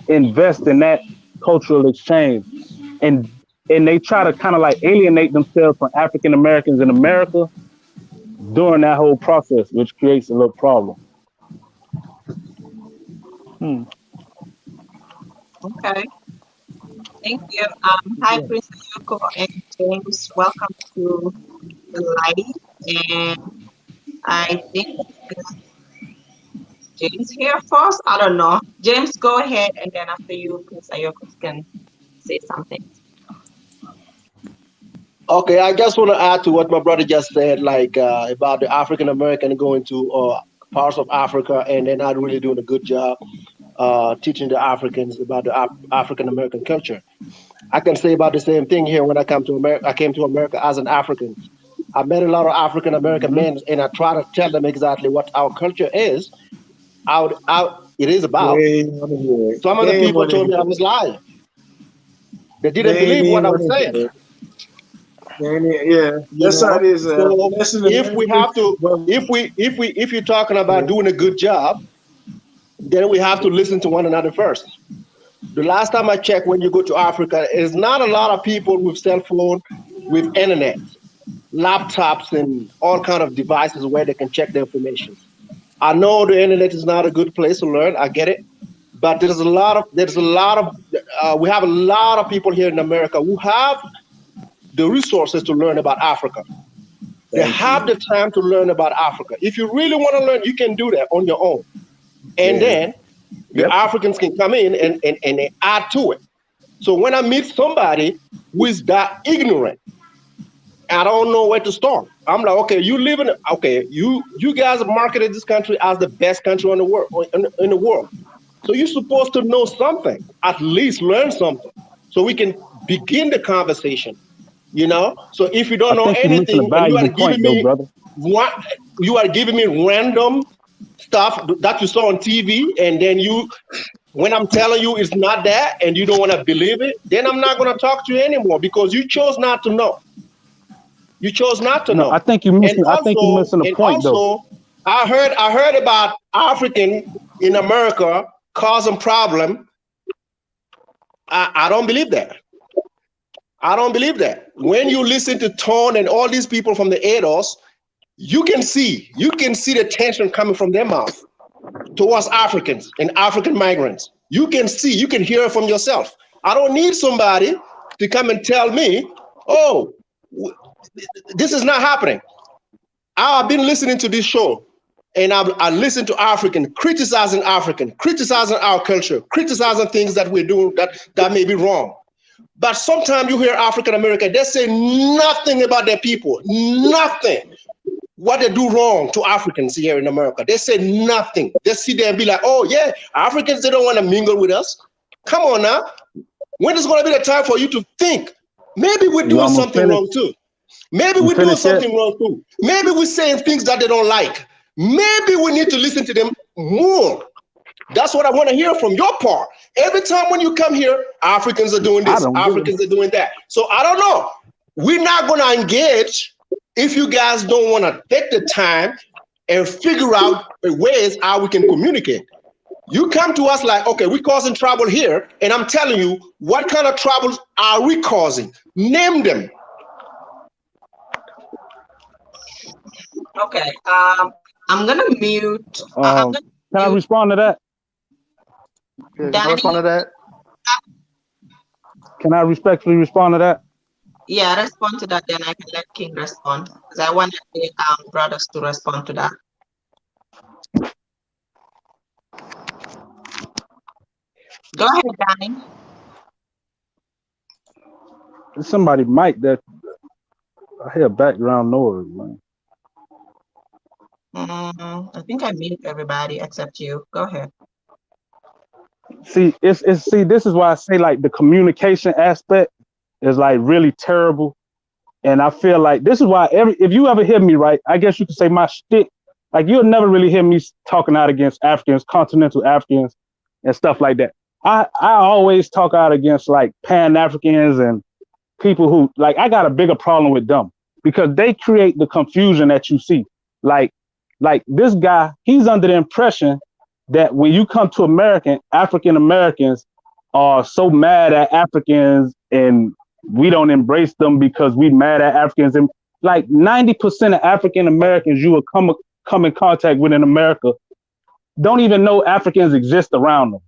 invest in that cultural exchange, and they try to kind of like alienate themselves from African Americans in America during that whole process, which creates a little problem. Okay, thank you. Hi, Prince Yoko and James. Welcome to the live. And I think James here first. I don't know. James, go ahead, and then after you, Prince Ayoko can say something. Okay, I just want to add to what my brother just said, like about the African American going to parts of Africa and they're not really doing a good job teaching the Africans about the African American culture. I can say about the same thing here when I come to America. I came to America as an African. I met a lot of African American men, and I try to tell them exactly what our culture is, how it is about. They ain't want to hear it. Some of the They ain't people want to told me hear I it. was lying. They didn't They ain't believe what even I want was to saying. hear it. They ain't, yeah, You that's how it know, is. so Listen to if we have to, well, if you're talking about doing a good job, then we have to listen to one another first. The last time I checked, when you go to Africa, there's not a lot of people with cell phone, with internet, laptops, and all kind of devices where they can check their information. I know the internet is not a good place to learn. I get it, but we have a lot of people here in America who have the resources to learn about Africa. They have the time to learn about Africa. If you really want to learn, you can do that on your own. And yeah. then the Africans can come in and they add to it. So when I meet somebody who is that ignorant, I don't know where to start. I'm like, okay, you guys marketed this country as the best country in the world, in the world. So you're supposed to know something, at least learn something, so we can begin the conversation. You know. So if you I don't know think you're missing a anything and valuable point, though, brother. you are giving me random stuff that you saw on TV, and then when I'm telling you it's not that, and you don't want to believe it, then I'm not going to talk to you anymore because you chose not to know. You chose not to No, know. I think you're missing a point, though. I heard about African in America causing problem. I don't believe that. I don't believe that. When you listen to Tone and all these people from the ADOS, you can see the tension coming from their mouth towards Africans and African migrants. You can hear it from yourself. I don't need somebody to come and tell me, oh, this is not happening. I've been listening to this show, and I listen to criticizing African, criticizing our culture, criticizing things that we're doing that may be wrong. But sometimes you hear African American, they say nothing about their people, nothing. What they do wrong to Africans here in America. They say nothing. They sit there and be like, oh yeah, Africans, they don't want to mingle with us. Come on now. When is going to be the time for you to think? Maybe we're doing something wrong too. Maybe we're doing something wrong too. Maybe we're saying things that they don't like. Maybe we need to listen to them more. That's what I want to hear from your part. Every time when you come here, Africans are doing this, Africans are doing that. So I don't know. We're not going to engage if you guys don't want to take the time and figure out ways how we can communicate. You come to us like, okay, we're causing trouble here, and I'm telling you, what kind of troubles are we causing? Name them. Okay. I'm gonna mute. Can I respond to that? Can I respond to that? Can I respectfully respond to that? Yeah, respond to that, then I can let King respond, because I want the brothers to respond to that. Go ahead, Danny. Somebody mic that I hear background noise, man. I think I mute everybody except you. Go ahead. see, see, this is why I say like the communication aspect is like really terrible. And I feel like this is why if you ever hear me, right, I guess you could say my shtick, like you'll never really hear me talking out against Africans, continental Africans and stuff like that. I always talk out against like Pan-Africans and people who like, I got a bigger problem with them because they create the confusion that you see. Like this guy, he's under the impression that when you come to African Americans are so mad at Africans and we don't embrace them because we mad at Africans. And like 90% of African Americans you will come in contact with in America don't even know Africans exist around them.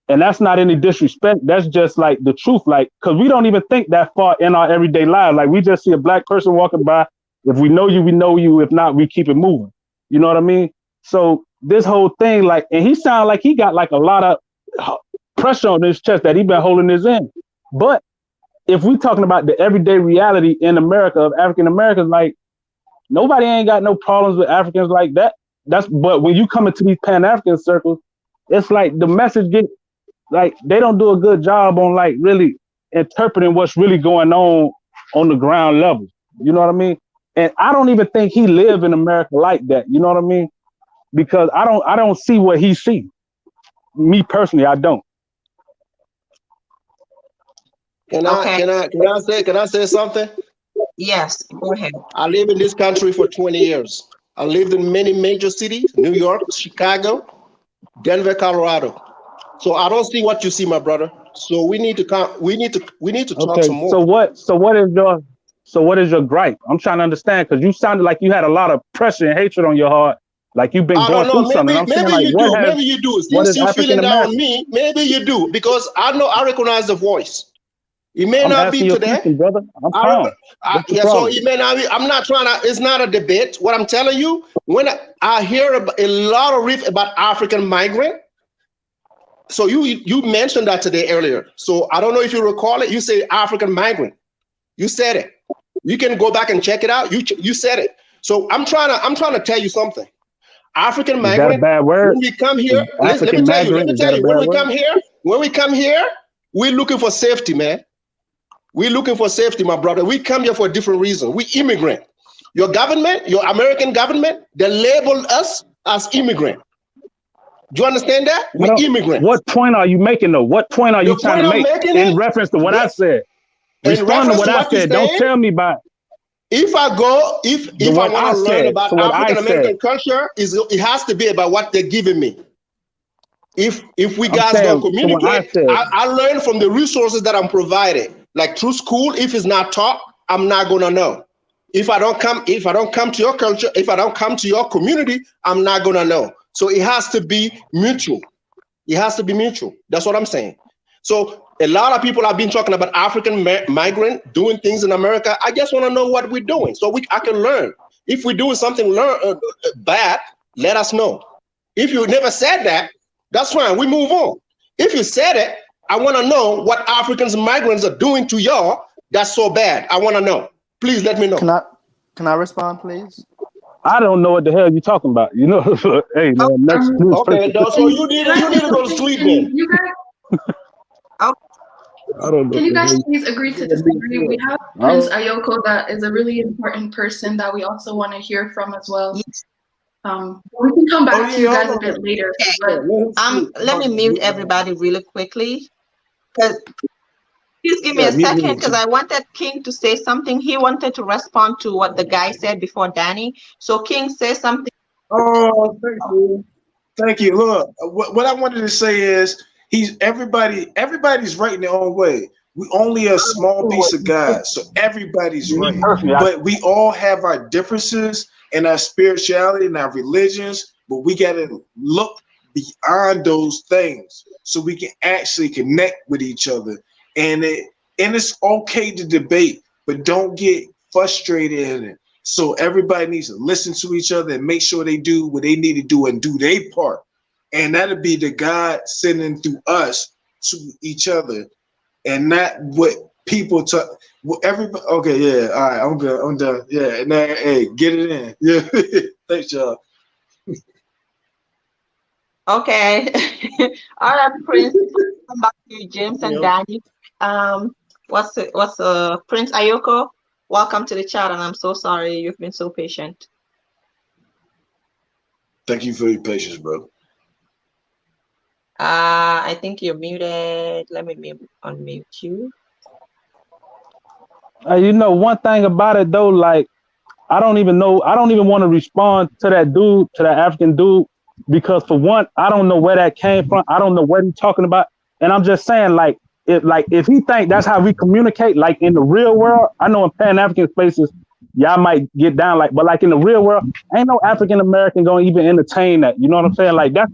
And that's not any disrespect. That's just like the truth. Like, cause we don't even think that far in our everyday lives. Like we just see a black person walking by. If we know you, we know you. If not, we keep it moving. You know what I mean? So this whole thing, like, and he sounded like he got like a lot of pressure on his chest that he been holding this in. But if we talking about the everyday reality in America of African Americans, like nobody ain't got no problems with Africans like that. But when you come into these Pan-African circles, it's like the message get like they don't do a good job on like really interpreting what's really going on the ground level. You know what I mean? And I don't even think he live in America like that. You know what I mean? Because I don't see what he see. Me personally, I don't. Can I say something? Yes, go ahead. I live in this country for 20 years. I lived in many major cities: New York, Chicago, Denver, Colorado. So I don't see what you see, my brother. So we need to talk some more. So what is your gripe? I'm trying to understand because you sounded like you had a lot of pressure and hatred on your heart. Like you've been going through something. Maybe you do. Since you're feeling down on me, maybe you do. Because I recognize the voice. It may not be today, brother. So it may not be. I'm not trying to. It's not a debate. What I'm telling you, when I hear a lot of riff about African migrant. So you mentioned that today earlier. So I don't know if you recall it. You say African migrant. You said it. You can go back and check it out. You said it. So I'm trying to tell you something. African migrant. Is that a bad word? When we come here, let me tell you. When we come here, we're looking for safety, man. We're looking for safety, my brother. We come here for a different reason. We immigrant. Your government, your American government, they label us as immigrant. Do you understand that? We immigrants. What point are you making though? What point are you trying to make in reference to what I said? Respond to what I said. Don't tell me about. If I want to learn about African American culture, it has to be about what they're giving me. If we guys don't communicate, I learn from the resources that I'm provided. Like through school, if it's not taught, I'm not gonna know. If I don't come to your culture, if I don't come to your community, I'm not gonna know. So it has to be mutual. It has to be mutual. That's what I'm saying. So a lot of people have been talking about African migrant doing things in America. I just want to know what we're doing so I can learn. If we're doing something bad, let us know. If you never said that, that's fine. We move on. If you said it, I want to know what African migrants are doing to y'all that's so bad. I want to know. Please let me know. Can I respond, please? I don't know what the hell you're talking about. You know, hey man, next news. Okay, so you need to go to sleep then. You guys, I don't know. can you guys please agree to disagree? We have Prince Ayoko that is a really important person that we also want to hear from as well. We can come back to you guys a bit later. But let me mute everybody really quickly. Please give me a second because I wanted King to say something. He wanted to respond to what the guy said before Danny. So King, say something. Oh, thank you. Thank you. Look, what I wanted to say is everybody's right in their own way. We only a small piece of God, so everybody's right. But we all have our differences and our spirituality and our religions, but we gotta look beyond those things so we can actually connect with each other. And it's okay to debate, but don't get frustrated in it. So everybody needs to listen to each other and make sure they do what they need to do and do their part. And that'll be the God sending through us to each other, and not what people talk. Everybody, okay, yeah, all right, I'm good, I'm done. Yeah, now, hey, get it in. Yeah, thanks, y'all. Okay. All right, Prince. Come back to you, James and Yeah. Danny. What's Prince Ayoko? Welcome to the chat, and I'm so sorry you've been so patient. Thank you for your patience, bro. I think you're muted. Let me unmute you. You know, one thing about it though, like I don't even know. I don't even want to respond to that dude, to that African dude, because for one, I don't know where that came from. I don't know what he's talking about, and I'm just saying, if he think that's how we communicate, like in the real world, I know in Pan African spaces, y'all might get down, but like in the real world, ain't no African American gonna even entertain that. You know what I'm saying? Like that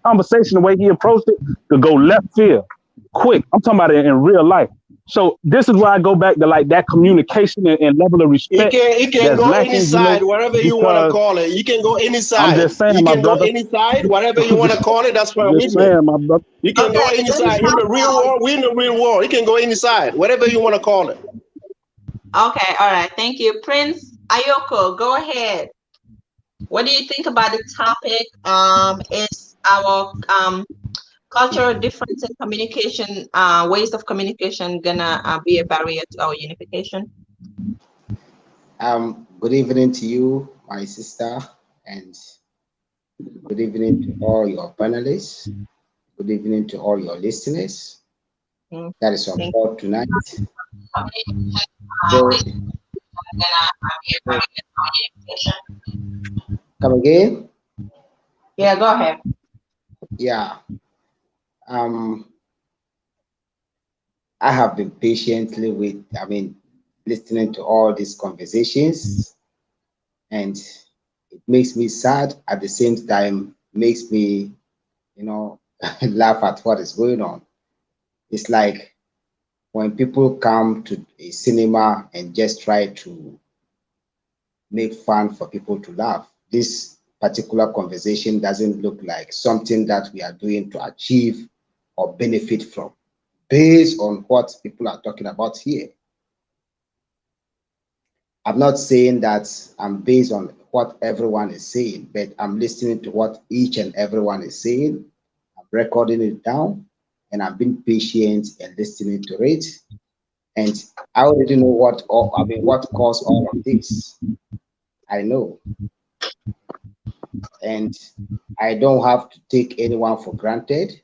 conversation, the way he approached it, could go left field quick. I'm talking about it in real life. So this is where I go back to like that communication and level of respect It can that's go any lacking, side, whatever you want to because call it. You can go any I'm side. just saying, You my can go brother. any side, whatever you I'm want to just, call it. That's I'm fine just with me. saying, my brother. You can go Okay, any let me side. In the real have world, we're in the real world. You can go any side, whatever you want to call it. Okay, all right. Thank you, Prince Ayoko. Go ahead. What do you think about the topic? Is our cultural difference in communication, ways of communication, gonna be a barrier to our unification? Good evening to you, my sister, and good evening to all your panelists. Good evening to all your listeners Mm, that is on Think board tonight. communication, So, ways gonna be a barrier to our unification? come again? Yeah, go ahead. Yeah. Um, I have been listening to all these conversations, and it makes me sad at the same time, makes me, you know, laugh at what is going on. It's like when people come to a cinema and just try to make fun for people to laugh. This particular conversation doesn't look like something that we are doing to achieve or benefit from, based on what people are talking about here. I'm not saying that I'm based on what everyone is saying, but I'm listening to what each and everyone is saying. I'm recording it down, and I've been patient and listening to it. And I already know what caused all of this. I know, and I don't have to take anyone for granted.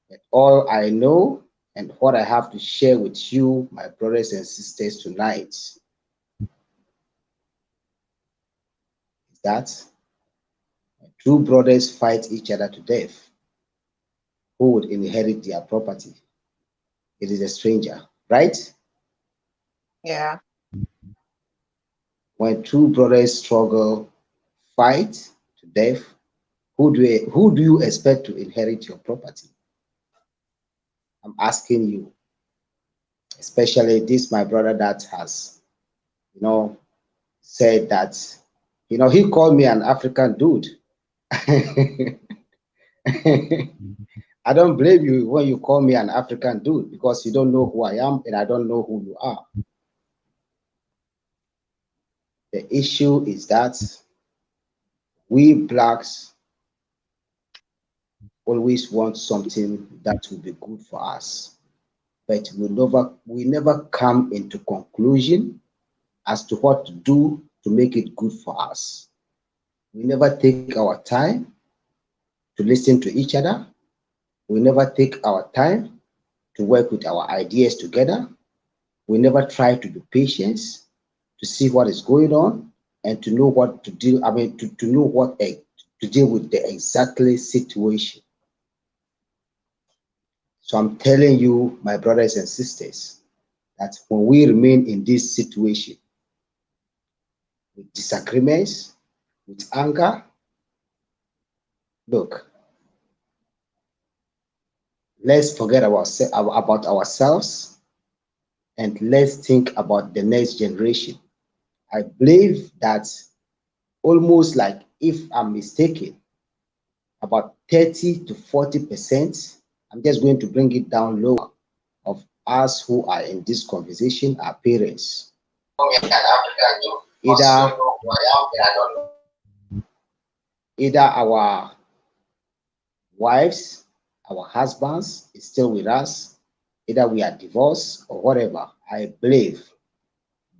But all I know and what I have to share with you, my brothers and sisters, tonight is that when two brothers fight each other to death, who would inherit their property? It is a stranger, right? Yeah. When two brothers struggle, fight to death, who do you expect to inherit your property? I'm asking you, especially this my brother that has, you know, said that, he called me an African dude. I don't blame you when you call me an African dude, because you don't know who I am and I don't know who you are. The issue is that we blacks always want something that will be good for us, but we never come into conclusion as to what to do to make it good for us. We never take our time to listen to each other. We never take our time to work with our ideas together. We never try to be patient to see what is going on and to know what to do. To know to deal with the exactly situation. So I'm telling you, my brothers and sisters, that when we remain in this situation with disagreements, with anger, look, let's forget about ourselves and let's think about the next generation. I believe that almost, like, if I'm mistaken, about 30 to 40%, I'm just going to bring it down lower, of us who are in this conversation are parents. Either, either our wives, our husbands is still with us, either we are divorced or whatever, I believe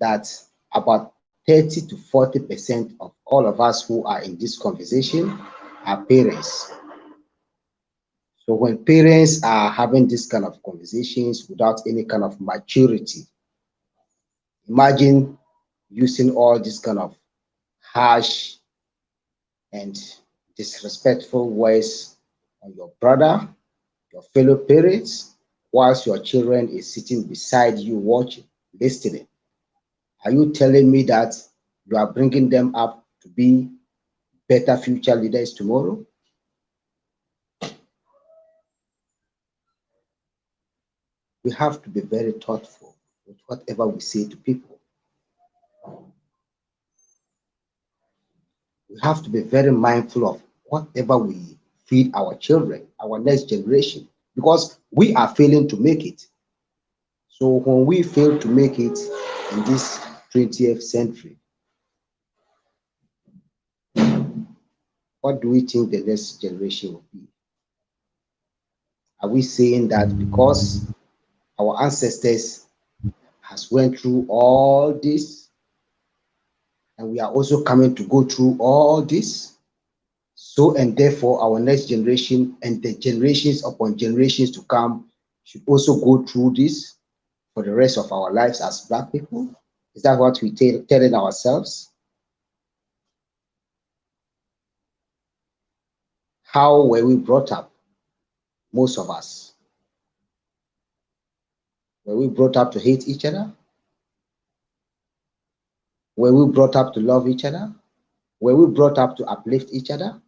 that about 30 to 40% of all of us who are in this conversation are parents. So when parents are having this kind of conversations without any kind of maturity, imagine using all this kind of harsh and disrespectful words on your brother, your fellow parents, whilst your children is sitting beside you watching, listening. Are you telling me that you are bringing them up to be better future leaders tomorrow? We have to be very thoughtful with whatever we say to people. We have to be very mindful of whatever we feed our children, our next generation, because we are failing to make it. So when we fail to make it in this 20th century, what do we think the next generation will be? Are we saying that because our ancestors has went through all this and we are also coming to go through all this, so and therefore our next generation and the generations upon generations to come should also go through this for the rest of our lives as Black people? Is that what we telling ourselves? How were we brought up? Most of us. Were we brought up to hate each other? Were we brought up to love each other? Were we brought up to uplift each other?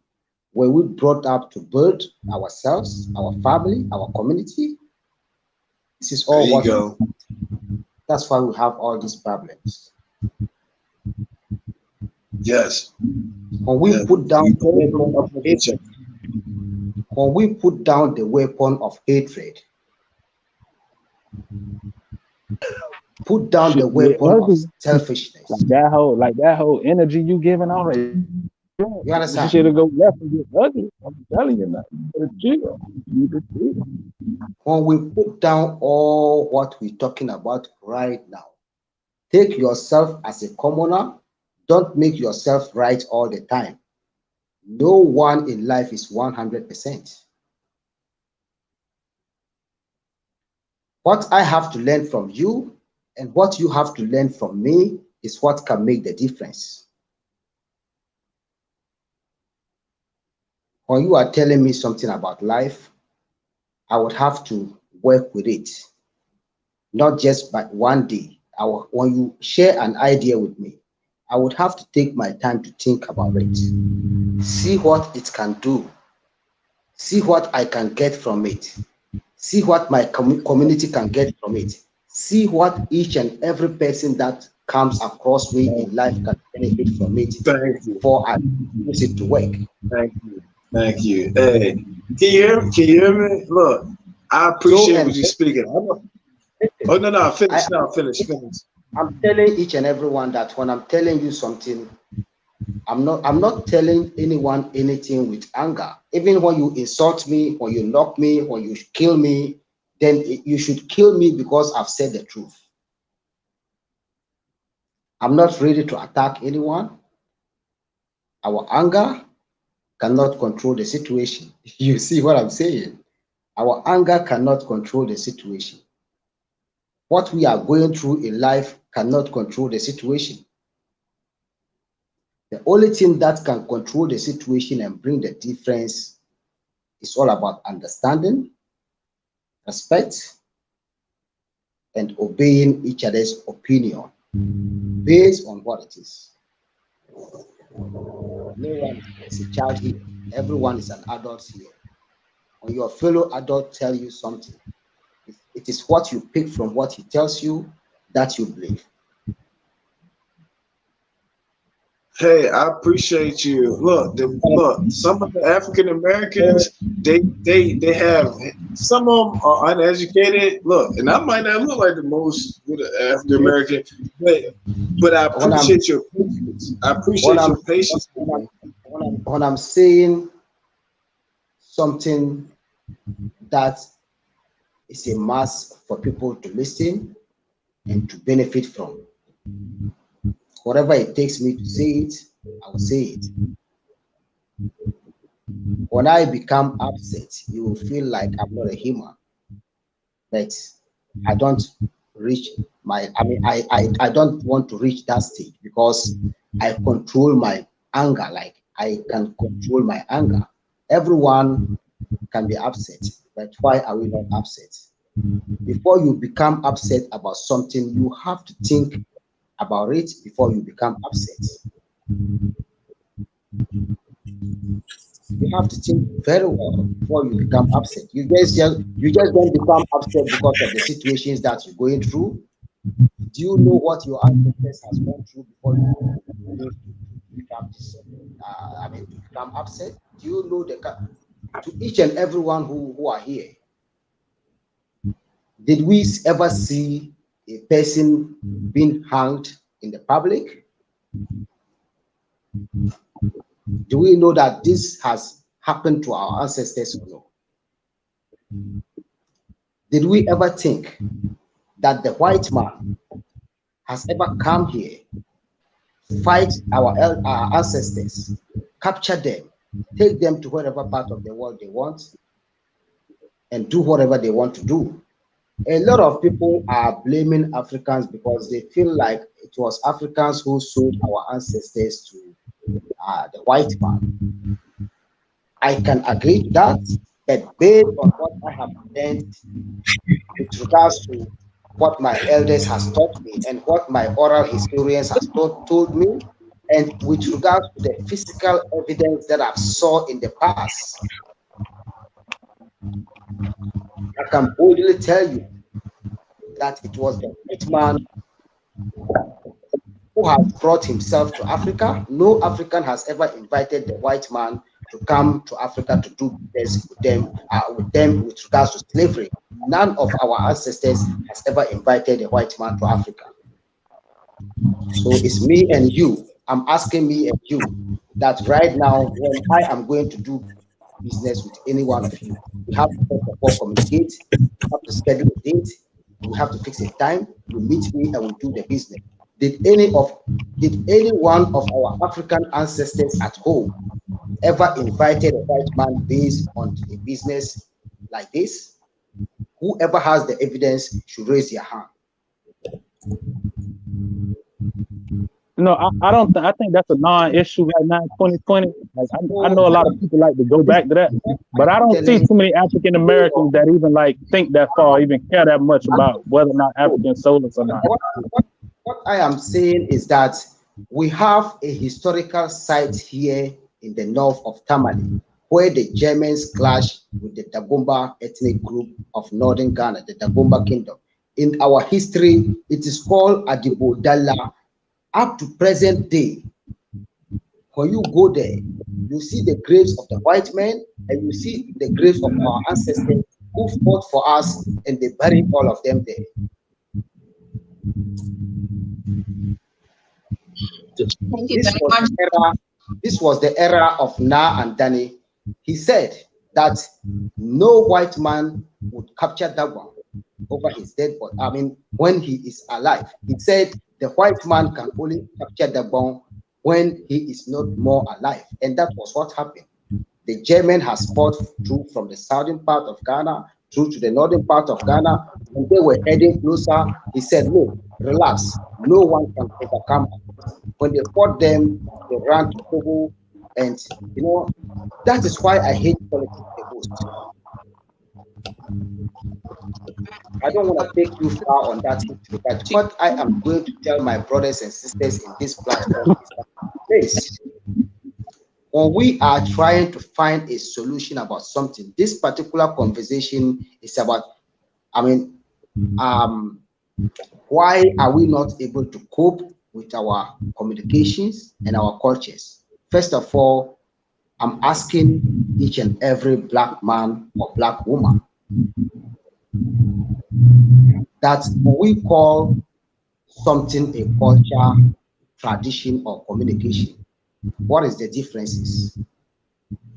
Were we brought up to build ourselves, our family, our community? This is all what go. That's why we have all these problems. Yes. When we put down the weapon of hatred, when we put down the weapon of hatred, put down the weapon of selfishness. Like that whole energy you giving out. You understand? Should have go left and get ugly. I'm telling you now. When we put down all what we're talking about right now, take yourself as a commoner. Don't make yourself right all the time. No one in life is 100%. What I have to learn from you and what you have to learn from me is what can make the difference. When you are telling me something about life, I would have to work with it, not just by one day. When you share an idea with me, I would have to take my time to think about it, see what it can do, see what I can get from it, see what my community can get from it, see what each and every person that comes across me in life can benefit from it. Thank you. Before I use it to work. Thank you. Thank you. Hey, can you hear me? Look, I appreciate what you're speaking. Oh no, finish. Finish. I'm telling each and everyone that when I'm telling you something, I'm not telling anyone anything with anger. Even when you insult me, when you knock me, when you kill me, then you should kill me because I've said the truth. I'm not ready to attack anyone. Our anger cannot control the situation. You see what I'm saying? Our anger cannot control the situation. What we are going through in life cannot control the situation. The only thing that can control the situation and bring the difference is all about understanding, respect, and obeying each other's opinion based on what it is. No one is a child here. Everyone is an adult here. When your fellow adult tell you something, it is what you pick from what he tells you that you believe. Hey, I appreciate you. Look, some of the African Americans, they have, some of them are uneducated. Look, and I might not look like the most good African American, but I appreciate your patience. I appreciate your patience. When I'm saying something that is a must for people to listen and to benefit from. Whatever it takes me to say it, I will say it. When I become upset, you will feel like I'm not a human. But I don't reach I don't want to reach that stage because I control my anger, like I can control my anger. Everyone can be upset, but why are we not upset? Before you become upset about something, you have to think about it before you become upset. You have to think very well before you become upset. You just don't become upset because of the situations that you're going through. Do you know what your ancestors has gone through before you become to become upset? Do you know to each and everyone who are here? Did we ever see a person being hanged in the public? Do we know that this has happened to our ancestors or no? Did we ever think that the white man has ever come here, fight our ancestors, capture them, take them to whatever part of the world they want, and do whatever they want to do? A lot of people are blaming Africans because they feel like it was Africans who sold our ancestors to the white man. I can agree to that, but based on what I have learned with regards to what my elders has taught me and what my oral historians has told me, and with regards to the physical evidence that I've saw in the past, I can boldly tell you that it was the white man who has brought himself to Africa. No African has ever invited the white man to come to Africa to do business with them with regards to slavery. None of our ancestors has ever invited a white man to Africa. So it's me and you. I'm asking me and you that right now, when I am going to do business with any one of you, we have to first of all communicate, we have to schedule a date, we have to fix a time, you meet me and we do the business. Did any one of our African ancestors at home ever invited a white man based on a business like this? Whoever has the evidence should raise their hand. No, I don't. I think that's a non-issue right now in 2020. Like, I know a lot of people like to go back to that, but I don't see too many African Americans that even like think that far, even care that much about whether or not Africans sold us or not. What I am saying is that we have a historical site here in the north of Tamale, where the Germans clashed with the Dagomba ethnic group of northern Ghana, the Dagomba Kingdom. In our history, it is called Adibo Dalla. Up to present day, when you go there, you see the graves of the white men and you see the graves of our ancestors who fought for us, and they buried all of them there. Thank you very much. This was the era of Na and Dani. He said that no white man would capture that one over his dead body. I mean, when he is alive. He said the white man can only capture the bone when he is not more alive. And that was what happened. The German has fought through from the southern part of Ghana through to the northern part of Ghana. When they were heading closer, he said, no, relax. No one can overcome us. When they fought them, they ran to Togo. And, you know, that is why I hate politics the most. I don't want to take you far on that, but what I am going to tell my brothers and sisters in this platform is that this, when we are trying to find a solution about something, this particular conversation is about, why are we not able to cope with our communications and our cultures? First of all, I'm asking each and every black man or black woman that when we call something a culture, tradition, or communication, what is the differences?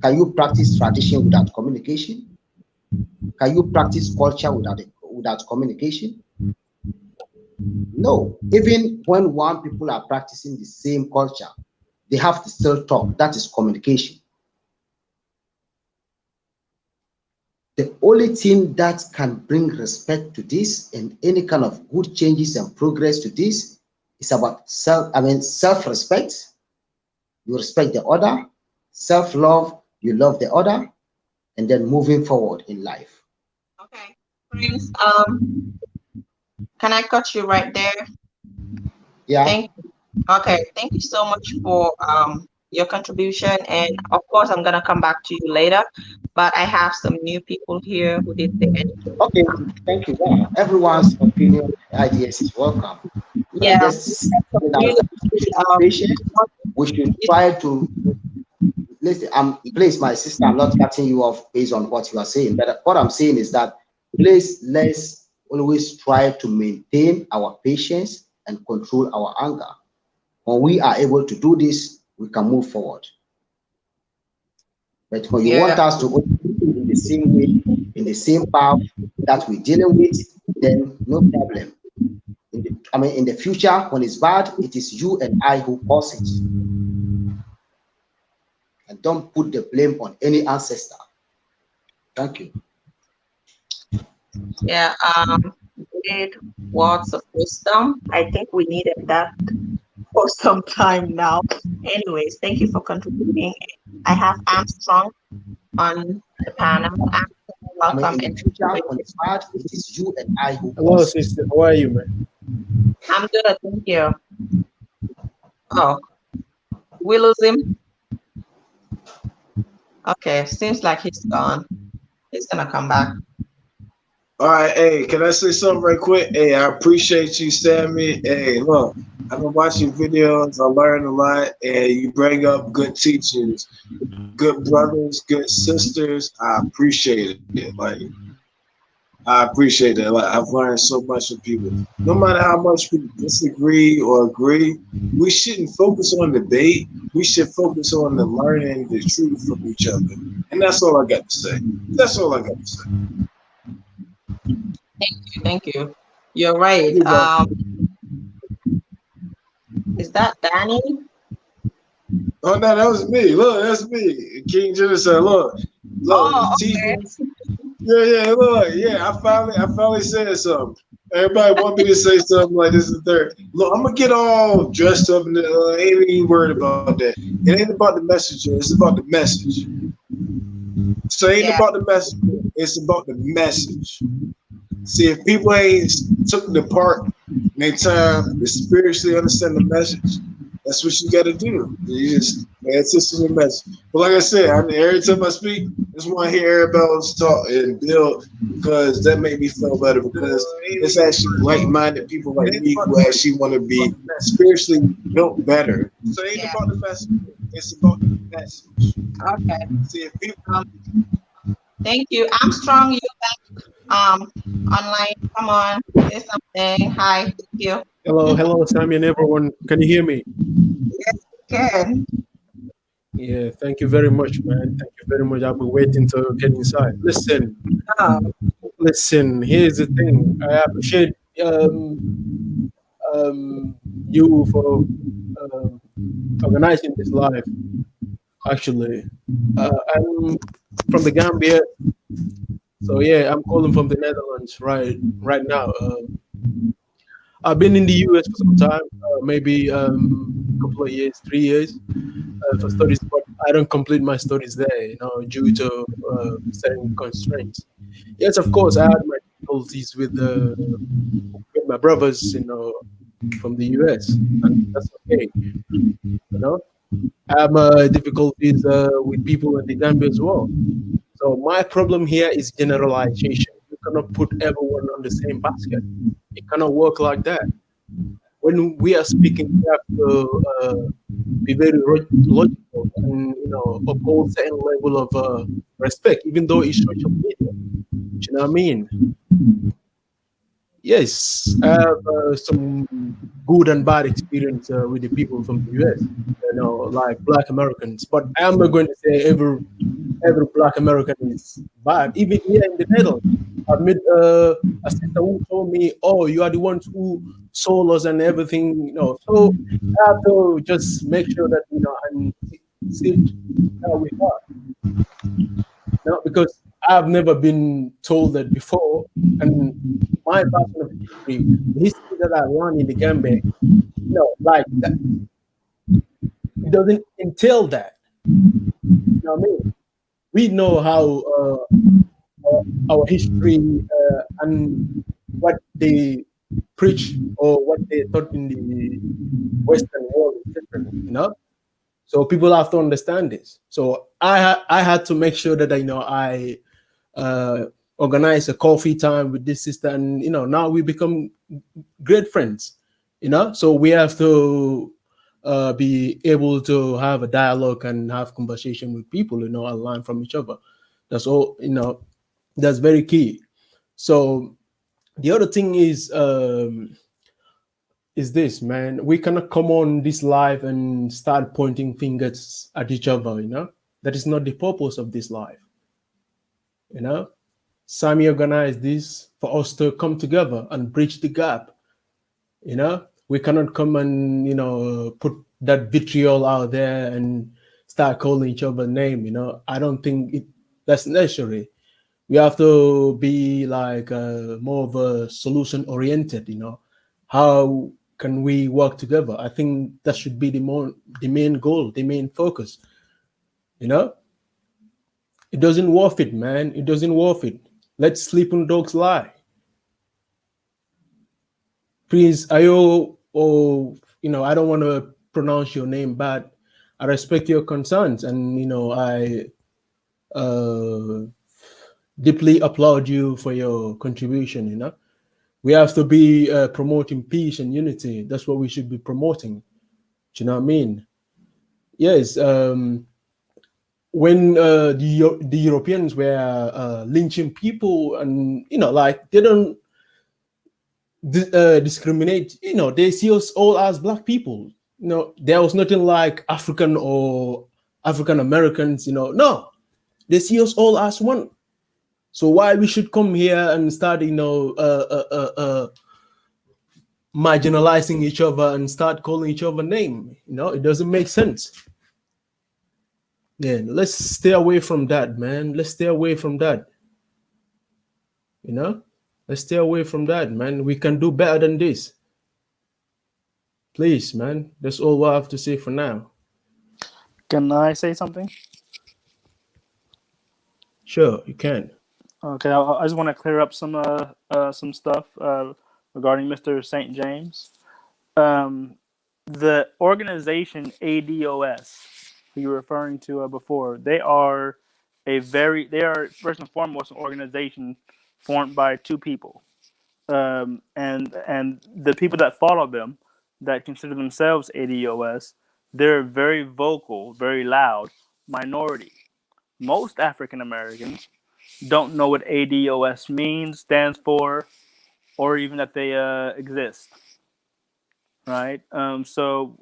Can you practice tradition without communication? Can you practice culture without communication? No. Even when one people are practicing the same culture, they have to still talk. That is communication. The only thing that can bring respect to this and any kind of good changes and progress to this is about self-respect. You respect the other, self-love, you love the other, and then moving forward in life. Okay, Prince, can I cut you right there? Yeah. Thank you. Okay, thank you so much for your contribution. And of course, I'm gonna come back to you later, but I have some new people here who did the intro. Okay, thank you. Yeah. Everyone's opinion, ideas is welcome. Yeah, Just in our really, patient, we should try to listen. Please, my sister, I'm not cutting you off based on what you are saying, but what I'm saying is that please let's always try to maintain our patience and control our anger. When we are able to do this, we can move forward. But when you want us to go in the same way, in the same path that we're dealing with, then no problem. In the future, when it's bad, it is you and I who cause it. And don't put the blame on any ancestor. Thank you. Yeah, great words of wisdom. I think we needed that for some time now. Anyways, thank you for contributing. I have Armstrong on the panel. Welcome. In the future, when it's bad, it is you and I who Hello, cause it. sister. How are you, man? I'm good, thank you. Oh, we lose him? Okay, seems like he's gone. He's gonna come back. All right, hey, can I say something right quick? Hey, I appreciate you, Sammy. Hey, look, I've been watching videos. I learned a lot, and you bring up good teachers, good brothers, good sisters. I appreciate it. Like, I appreciate it. Like, I've learned so much from people. No matter how much we disagree or agree, we shouldn't focus on debate. We should focus on the learning the truth from each other. And that's all I got to say. That's all I got to say. Thank you. You're right. Is that Danny? Oh no, that was me. Look, that's me. King Genocide. Look, Oh, okay. Yeah, look, yeah. I finally said something. Everybody want me to say something like this and third. Look, I'm gonna get all dressed up and ain't even worried about that. It ain't about the messenger. It's about the message. So it ain't about the messenger. It's about the message. See, if people ain't took the part in their time to spiritually understand the message, that's what you got to do. You just pay attention to the message. But like I said, every time I speak, I just want to hear everybody else talk and build, because that made me feel better, because it's actually like-minded people like me who actually want to be spiritually built better. So it ain't about the message. It's about the message. Okay. See, if people... Thank you. Armstrong, you back online. Come on, say something. Hi, thank you. Hello, Sammy and everyone. Can you hear me? Yes, you can. Yeah, thank you very much, man. Thank you very much. I've been waiting to get inside. Listen, here's the thing. I appreciate you for organizing this live. Actually, I'm from the Gambia, so yeah, I'm calling from the Netherlands right now. I've been in the US for some time, maybe a couple of years, 3 years for studies, but I don't complete my studies there, due to certain constraints. Yes, of course, I had my difficulties with my brothers, from the US, and that's okay. I have difficulties with people in the Gambia as well. So my problem here is generalization. You cannot put everyone on the same basket. It cannot work like that. When we are speaking, we have to be very logical and uphold certain level of respect, even though it's social media. Do you know what I mean? Yes, I have some good and bad experience with the people from the US, like Black Americans. But I'm not going to say every every Black American is bad. Even here in the Netherlands, I met a sister who told me, "Oh, you are the ones who sold us and everything." So I have to just make sure that and sit how we are. Because I've never been told that before, and my version of history, the history that I learned in the Gambia, like that, it doesn't entail that. You know what I mean? We know how our history and what they preach or what they taught in the Western world is different. So people have to understand this. So I had to make sure that I uh, organize a coffee time with this sister, and now we become great friends. So we have to be able to have a dialogue and have conversation with people, and learn from each other. That's all. That's very key. So the other thing is this, man. We cannot come on this live and start pointing fingers at each other. That is not the purpose of this live. Sami organized this for us to come together and bridge the gap. We cannot come and put that vitriol out there and start calling each other name. I don't think that's necessary. We have to be like more of a solution oriented. How can we work together? I think that should be the main goal, the main focus. It doesn't worth it, man. It doesn't worth it. Let sleeping dogs lie. Please, Ayo, I don't want to pronounce your name bad. I respect your concerns, and I deeply applaud you for your contribution. We have to be promoting peace and unity. That's what we should be promoting. Do you know what I mean? Yes. When the Europeans were lynching people, and like they don't discriminate. They see us all as black people. There was nothing like African or African Americans. No, they see us all as one. So why we should come here and start marginalizing each other and start calling each other name? It doesn't make sense. Yeah, let's stay away from that, man. Let's stay away from that. Let's stay away from that, man. We can do better than this. Please, man. That's all I have to say for now. Can I say something? Sure, you can. Okay, I just want to clear up some stuff regarding Mr. St. James. The organization ADOS, who you were referring to before, they are first and foremost an organization formed by two people, and the people that follow them, that consider themselves ADOS, they're a very vocal, very loud minority. Most African Americans don't know what ADOS means, stands for, or even that they exist. Right. So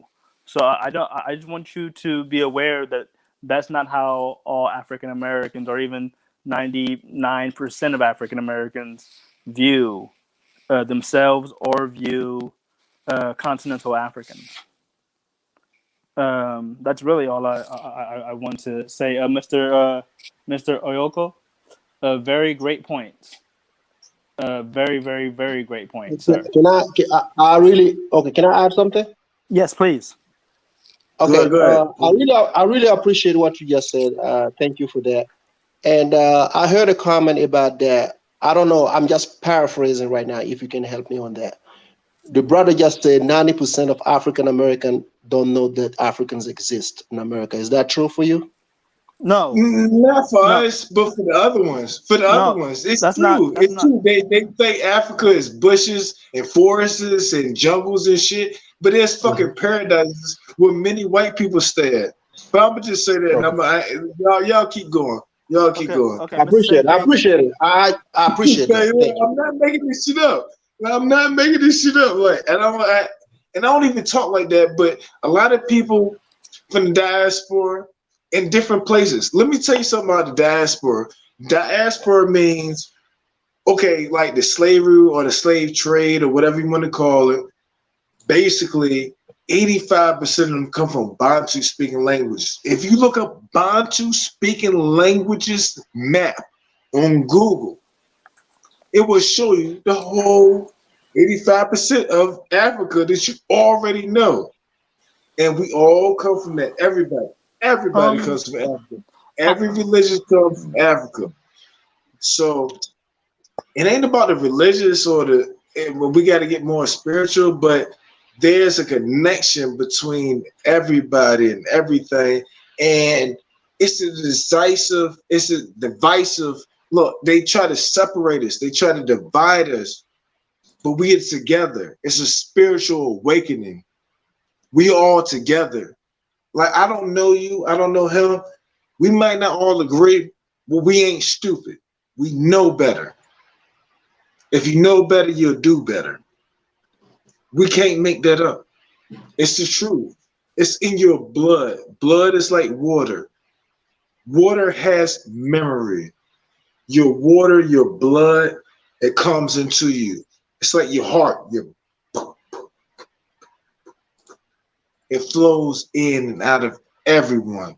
I just want you to be aware that that's not how all African Americans, or even 99% of African Americans, view themselves or view continental Africans. That's really all I want to say. Mr. Oyoko, very great points. Very, very, very great point, sir. I really okay? Can I add something? Yes, please. Okay. Go ahead. I really appreciate what you just said. Thank you for that. And I heard a comment about that. I don't know. I'm just paraphrasing right now. If you can help me on that. The brother just said 90% of African Americans don't know that Africans exist in America. Is that true for you? No. Not for us, but for the other ones. For the other ones, it's true. It's true. They think Africa is bushes and forests and jungles and shit, but there's fucking paradises where many white people stay at. But I'm gonna just say that. And y'all keep going. Y'all keep going. Okay, I appreciate it. I appreciate it. I appreciate it. I'm not making this shit up. I'm not making this shit up. Like, and I don't even talk like that. But a lot of people from the diaspora, in different places. Let me tell you something about the diaspora. Diaspora means, okay, like the slavery or the slave trade or whatever you want to call it. Basically, 85% of them come from Bantu speaking languages. If you look up Bantu speaking languages map on Google, it will show you the whole 85% of Africa that you already know. And we all come from that. Everybody comes from Africa. Every religion comes from Africa. So it ain't about the religious or we got to get more spiritual, but there's a connection between everybody and everything. And it's a divisive. Look, they try to separate us. They try to divide us, but we are together. It's a spiritual awakening. We all together. Like, I don't know you, I don't know him. We might not all agree, but we ain't stupid. We know better. If you know better, you'll do better. We can't make that up. It's the truth. It's in your blood. Blood is like water. Water has memory. Your water, your blood, it comes into you. It's like your heart. It flows in and out of everyone.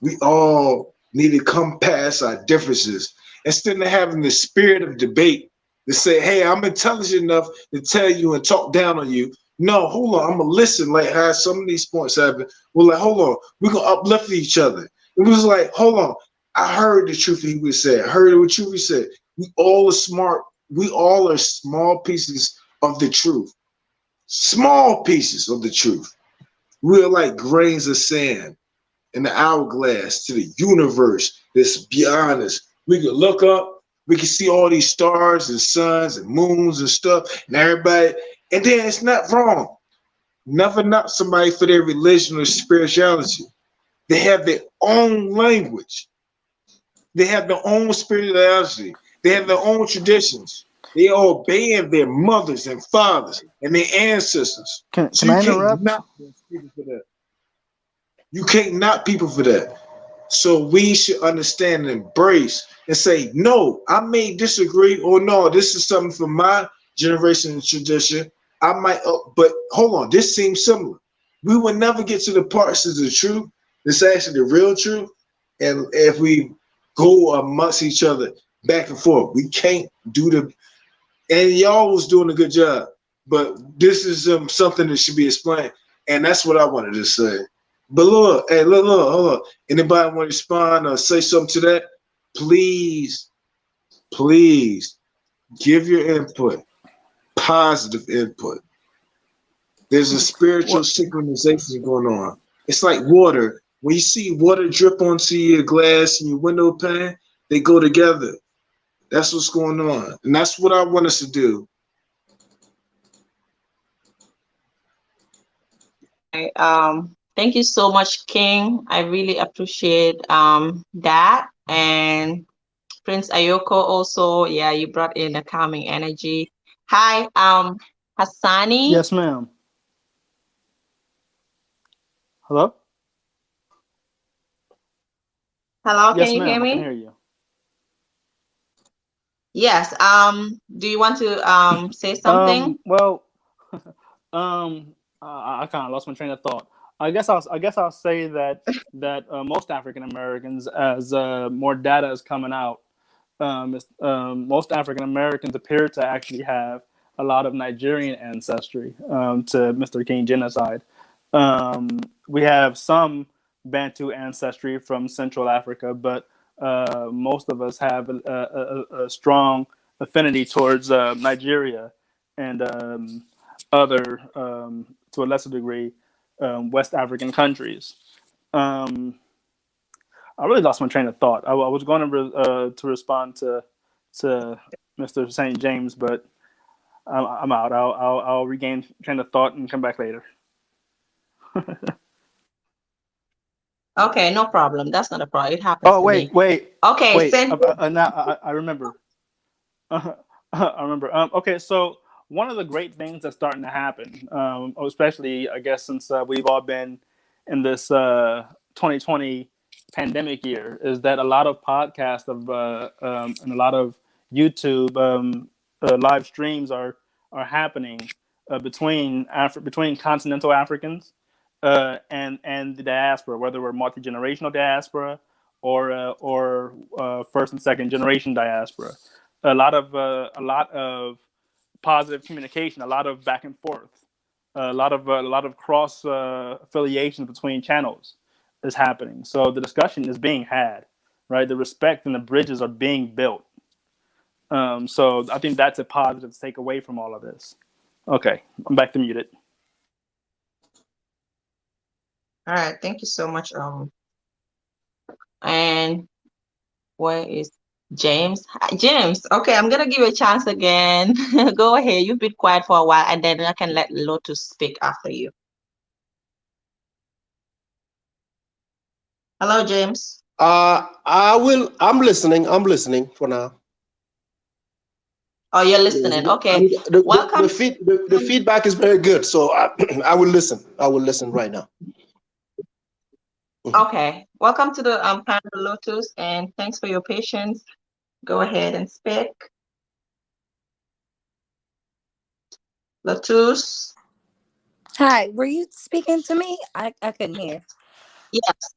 We all need to come past our differences instead of having the spirit of debate to say, hey, I'm intelligent enough to tell you and talk down on you. No, hold on, I'm gonna listen. Like how some of these points happen. We're like, hold on, we're gonna uplift each other. It was like, hold on, I heard the truth he was saying. I heard what truth he said. We all are smart. We all are small pieces of the truth. Small pieces of the truth. We're like grains of sand in the hourglass to the universe that's beyond us. We can look up, we can see all these stars and suns and moons and stuff, and everybody, and then it's not wrong. Never knock somebody for their religion or spirituality. They have their own language. They have their own spirituality. They have their own traditions. They obeying their mothers and fathers and their ancestors. Can So you I can't interrupt? knock people for that. You can't knock people for that. So we should understand and embrace and say, no, I may disagree, or no, this is something from my generation and tradition. I might, but hold on, this seems similar. We will never get to the parts of the truth. It's actually the real truth. And if we go amongst each other back and forth, we can't do and y'all was doing a good job, but this is something that should be explained. And that's what I wanted to say. But look, hey, look, hold on. Anybody want to respond or say something to that? Please give your input, positive input. There's a spiritual synchronization going on. It's like water. When you see water drip onto your glass and your window pane, they go together. That's what's going on. And that's what I want us to do. Thank you so much, King. I really appreciate that. And Prince Ayoko also, yeah, you brought in a calming energy. Hi, Hassani. Yes, ma'am. Hello? Hello, Yes, can you hear ma'am. I can me? hear you. Yes. Do you want to say something? Well, I kind of lost my train of thought. I guess I'll say that most African Americans, as more data is coming out, most African Americans appear to actually have a lot of Nigerian ancestry to Mr. King genocide. We have some Bantu ancestry from Central Africa, but most of us have a strong affinity towards Nigeria and other, to a lesser degree, West African countries. I really lost my train of thought. I was going to respond to Mr. St. James, but I'm out. I'll regain train of thought and come back later. Okay, no problem. That's not a problem. It happens Oh, to me. wait. Okay, since Now I remember. I remember. Okay, so one of the great things that's starting to happen, especially I guess since we've all been in this 2020 pandemic year is that a lot of podcasts and a lot of YouTube live streams are happening between continental Africans and the diaspora, whether we're multi-generational diaspora or first and second generation diaspora. A lot of positive communication, a lot of back and forth, a lot of cross affiliation between channels is happening. So the discussion is being had, right? The respect and the bridges are being built. So I think that's a positive to take away from all of this. Okay, I'm back to muted. All right, thank you so much. And where is James? Hi, James. Okay, I'm gonna give you a chance again. Go ahead. You've been quiet for a while, and then I can let Lotus speak after you. Hello, James. I'm listening for now. Oh, you're listening. Okay. Welcome. The feedback is very good, so I will listen. I will listen right now. Okay. Welcome to the panel, Lotus, and thanks for your patience. Go ahead and speak. Lotus. Hi, were you speaking to me? I couldn't hear. Yes,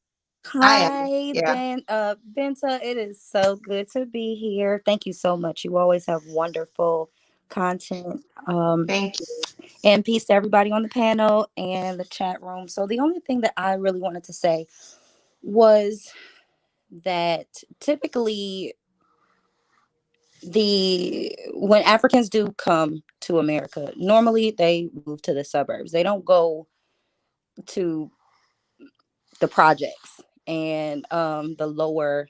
I am. Hi, Yeah. Benta. It is so good to be here. Thank you so much. You always have wonderful content. Thank you. And peace to everybody on the panel and the chat room. So the only thing that I really wanted to say was that typically when Africans do come to America, normally they move to the suburbs. They don't go to the projects and the lower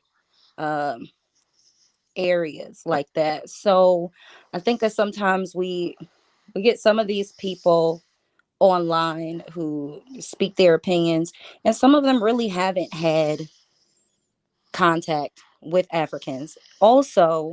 areas like that. So I think that sometimes we get some of these people online who speak their opinions, and some of them really haven't had contact with Africans. Also,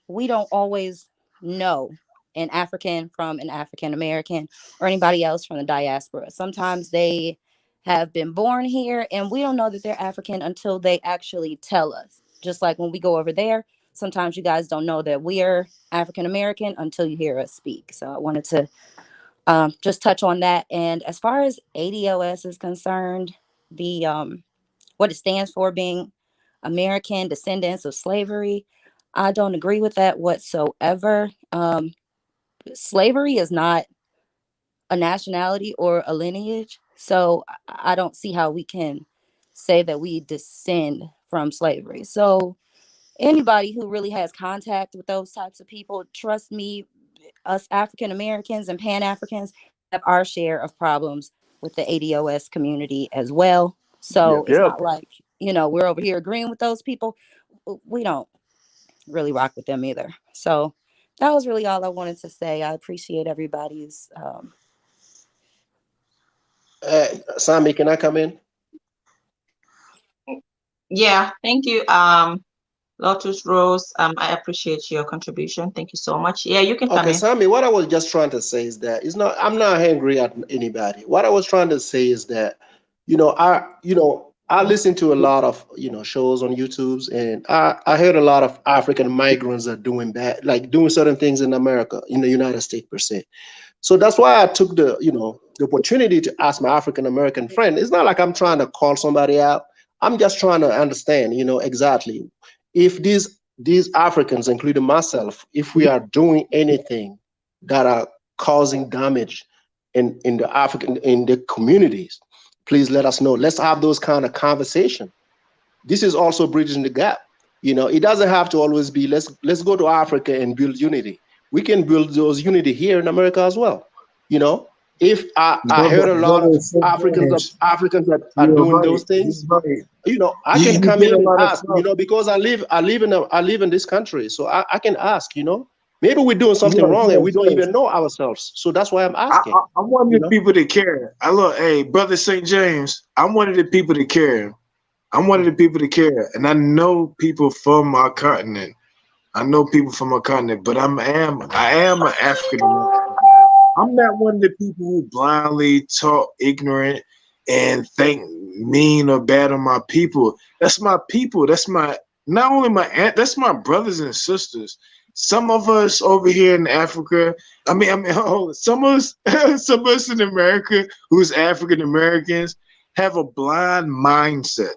we don't always know an African from an African American or anybody else from the diaspora. Sometimes they have been born here and we don't know that they're African until they actually tell us. Just like when we go over there, sometimes you guys don't know that we are African American until you hear us speak. So I wanted to just touch on that. And as far as ADOS is concerned, the what it stands for, being American descendants of slavery, I don't agree with that whatsoever. Slavery is not a nationality or a lineage, so I don't see how we can say that we descend from slavery. So anybody who really has contact with those types of people, trust me, us African Americans and Pan Africans have our share of problems with the ADOS community as well. So it's not like, we're over here agreeing with those people. We don't really rock with them either. So that was really all I wanted to say. I appreciate everybody's. Sammy, can I come in? Yeah, thank you. Lotus Rose, I appreciate your contribution. Thank you so much. Yeah, you can come in. Sammy, what I was just trying to say is that I'm not angry at anybody. What I was trying to say is that, I listen to a lot of, shows on YouTube, and I heard a lot of African migrants are doing bad, like doing certain things in America, in the United States per se. So that's why I took the opportunity to ask my African American friend. It's not like I'm trying to call somebody out. I'm just trying to understand, exactly if these Africans, including myself, if we are doing anything that are causing damage in the communities, please let us know. Let's have those kind of conversation. This is also bridging the gap. It doesn't have to always be let's go to Africa and build unity. We can build those unity here in America as well. If I heard a lot of Africans that are doing those things, I can come in and ask, because I live in this country, so I can ask, maybe we're doing something wrong and we don't even know ourselves. So that's why I'm asking. I'm one of the people that care. Hey, Brother St. James, I'm one of the people that care. And I know people from my continent. But I am an African American. I'm not one of the people who blindly talk ignorant and think mean or bad on my people. That's my people. That's my not only my aunt, that's my brothers and sisters. Some of us over here in Africa, some of us, some of us in America who's African Americans have a blind mindset.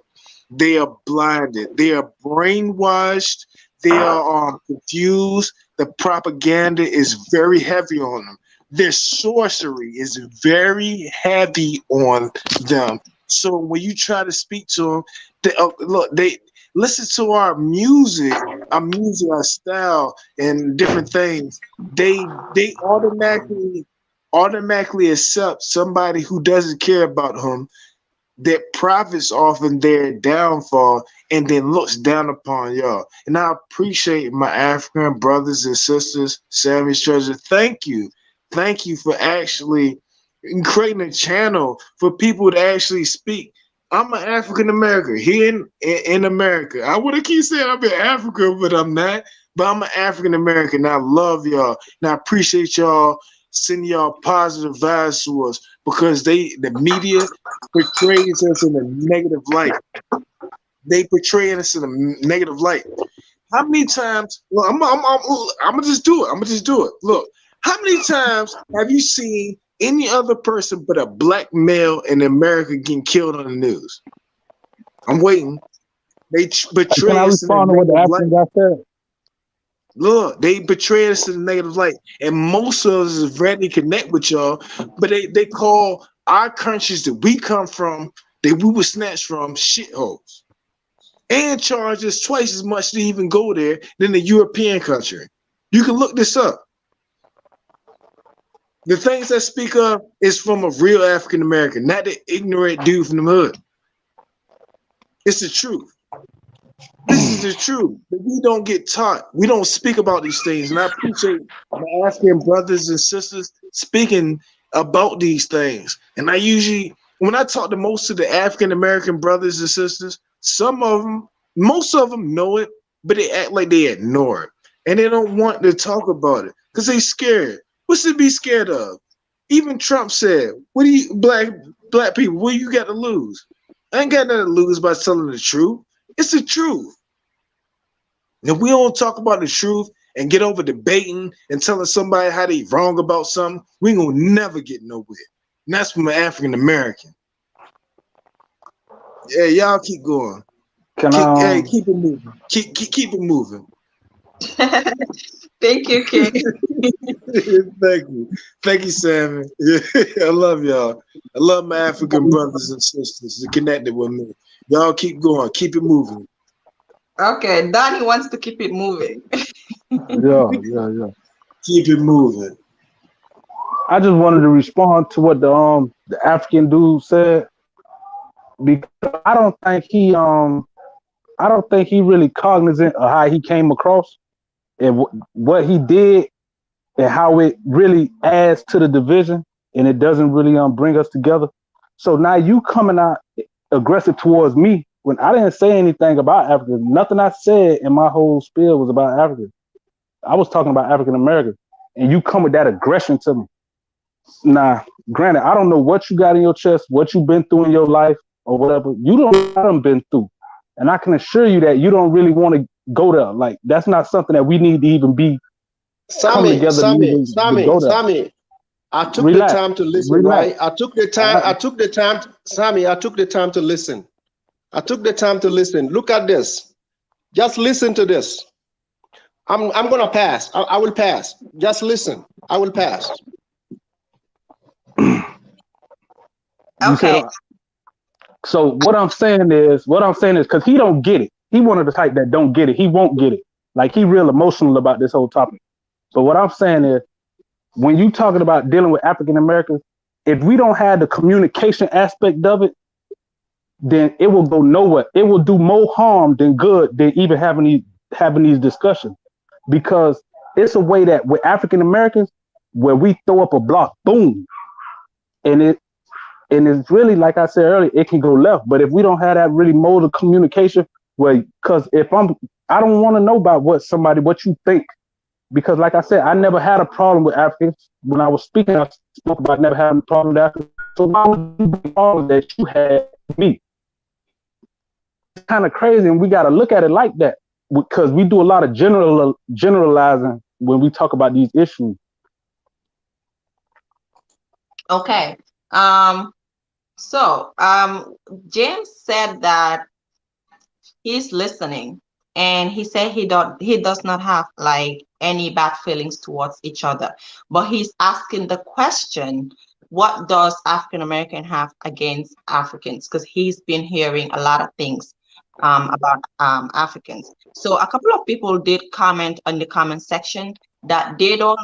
They are blinded. They are brainwashed. They are confused. The propaganda is very heavy on them. Their sorcery is very heavy on them. So when you try to speak to them, they listen to our music, our style, and different things. They automatically accept somebody who doesn't care about them, that profits off of their downfall, and then looks down upon y'all. And I appreciate my African brothers and sisters, Sammy's Treasure. Thank you. Thank you for actually creating a channel for people to actually speak. I'm an African American here in America. I want to keep saying I'm in Africa, but I'm not. But I'm an African American. I love y'all. And I appreciate y'all sending y'all positive vibes to us, because the media portrays us in a negative light. They portray us in a negative light. How many times? Well, I'm gonna just do it. I'm gonna just do it. Look, how many times have you seen any other person but a black male in America getting killed on the news? I'm waiting. They betray Can I us in a respond to what the negative light. African guy said? Look, they betray us in a negative light, and most of us is ready to connect with y'all, but they call our countries that we come from, that we were snatched from, shitholes, and charge us twice as much to even go there than the European country. You can look this up. The things I speak of is from a real African American, not the ignorant dude from the hood. It's the truth. This is the truth. But we don't get taught. We don't speak about these things. And I appreciate my African brothers and sisters speaking about these things. And I usually, when I talk to most of the African American brothers and sisters, most of them know it, but they act like they ignore it. And they don't want to talk about it because they scared. What's to be scared of? Even Trump said, what do you black people, what do you got to lose? I ain't got nothing to lose by telling the truth. It's the truth. If we don't talk about the truth and get over debating and telling somebody how they wrong about something, we ain't gonna never get nowhere. And that's from an African American. Yeah, y'all keep going. Hey, keep it moving. Keep it moving. Thank you, King. Thank you, Sammy. Yeah, I love y'all. I love my African brothers and sisters that connected with me. Y'all keep going. Keep it moving. Okay, Donnie wants to keep it moving. Yeah. Keep it moving. I just wanted to respond to what the African dude said, because I don't think he really cognizant of how he came across and what he did and how it really adds to the division, and it doesn't really bring us together. So now you coming out aggressive towards me when I didn't say anything about Africa. Nothing I said in my whole spiel was about Africa. I was talking about African Americans, and you come with that aggression to me. Now, granted, I don't know what you got in your chest, what you've been through in your life, or whatever. You don't know what I've been through, and I can assure you that you don't really want to go there. Like, that's not something that we need to even be come together to go there. Sammy, I took Relax. the time to listen, Relax. right? I took the time, Sammy, I took the time to listen. Look at this. Just listen to this. I'm gonna pass. I will pass. Just listen. I will pass. Okay. So what I'm saying is, because he don't get it. He one of the type that don't get it. He won't get it. Like, he real emotional about this whole topic. But what I'm saying is, when you talking about dealing with African Americans, if we don't have the communication aspect of it, then it will go nowhere. It will do more harm than good than even having these discussions. Because it's a way that with African Americans, where we throw up a block, boom, and it's really, like I said earlier, it can go left. But if we don't have that really mode of communication, because I don't want to know about what you think. Because like I said, I never had a problem with Africans. When I was speaking, I spoke about never having a problem with Africans. So why would you bring all of that you had to me? It's kind of crazy, and we got to look at it like that because we do a lot of generalizing when we talk about these issues. Okay. So James said that he's listening, and he said he does not have like any bad feelings towards each other, but he's asking the question, what does African American have against Africans? Because he's been hearing a lot of things about Africans. So a couple of people did comment on the comment section that they don't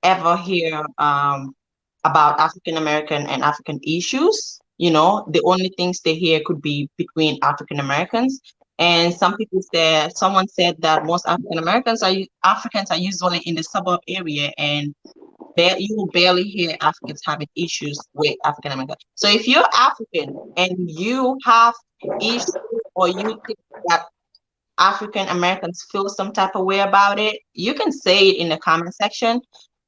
ever hear about African American and African issues. You know, the only things they hear could be between African Americans. And someone said that most Africans are usually in the suburb area, and you will barely hear Africans having issues with African Americans. So if you're African and you have issues, or you think that African Americans feel some type of way about it, you can say it in the comment section.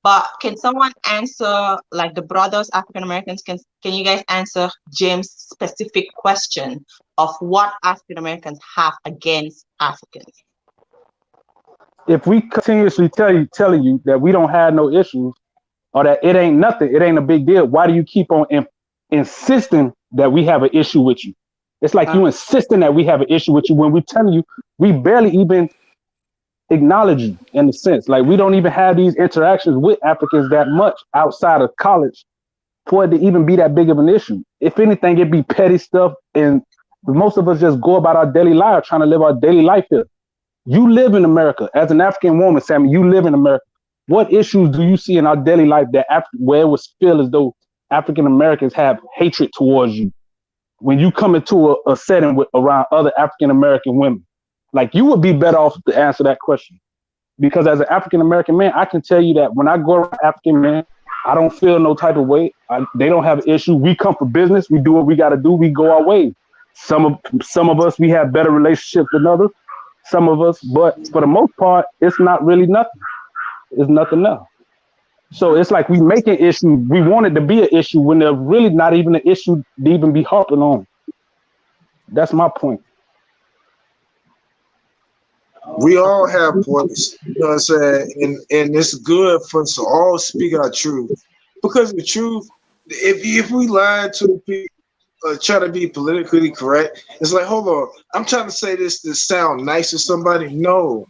But can someone answer, like the brothers African Americans, can you guys answer James' specific question of what African Americans have against Africans? If we continuously telling you that we don't have no issues, or that it ain't nothing, it ain't a big deal, why do you keep on insisting that we have an issue with you? It's like you insisting that we have an issue with you when we telling you we barely even acknowledge you, in a sense. Like, we don't even have these interactions with Africans that much outside of college for it to even be that big of an issue. If anything, it'd be petty stuff, and most of us just go about our daily life trying to live our daily life here. You live in America. As an African woman, Sammy, you live in America. What issues do you see in our daily life that where it would feel as though African Americans have hatred towards you when you come into a setting around other African American women? Like, you would be better off to answer that question, because as an African American man, I can tell you that when I go around African men, I don't feel no type of way. They don't have an issue. We come for business. We do what we got to do. We go our way. Some of us, we have better relationships than others. Some of us, but for the most part, it's not really nothing. It's nothing else. So it's like we make an issue. We want it to be an issue when they're really not even an issue to even be harping on. That's my point. We all have points, you know what I'm saying? And it's good for us to all speak our truth. Because the truth, if we lie to the people, try to be politically correct, it's like, hold on, I'm trying to say this to sound nice to somebody. No,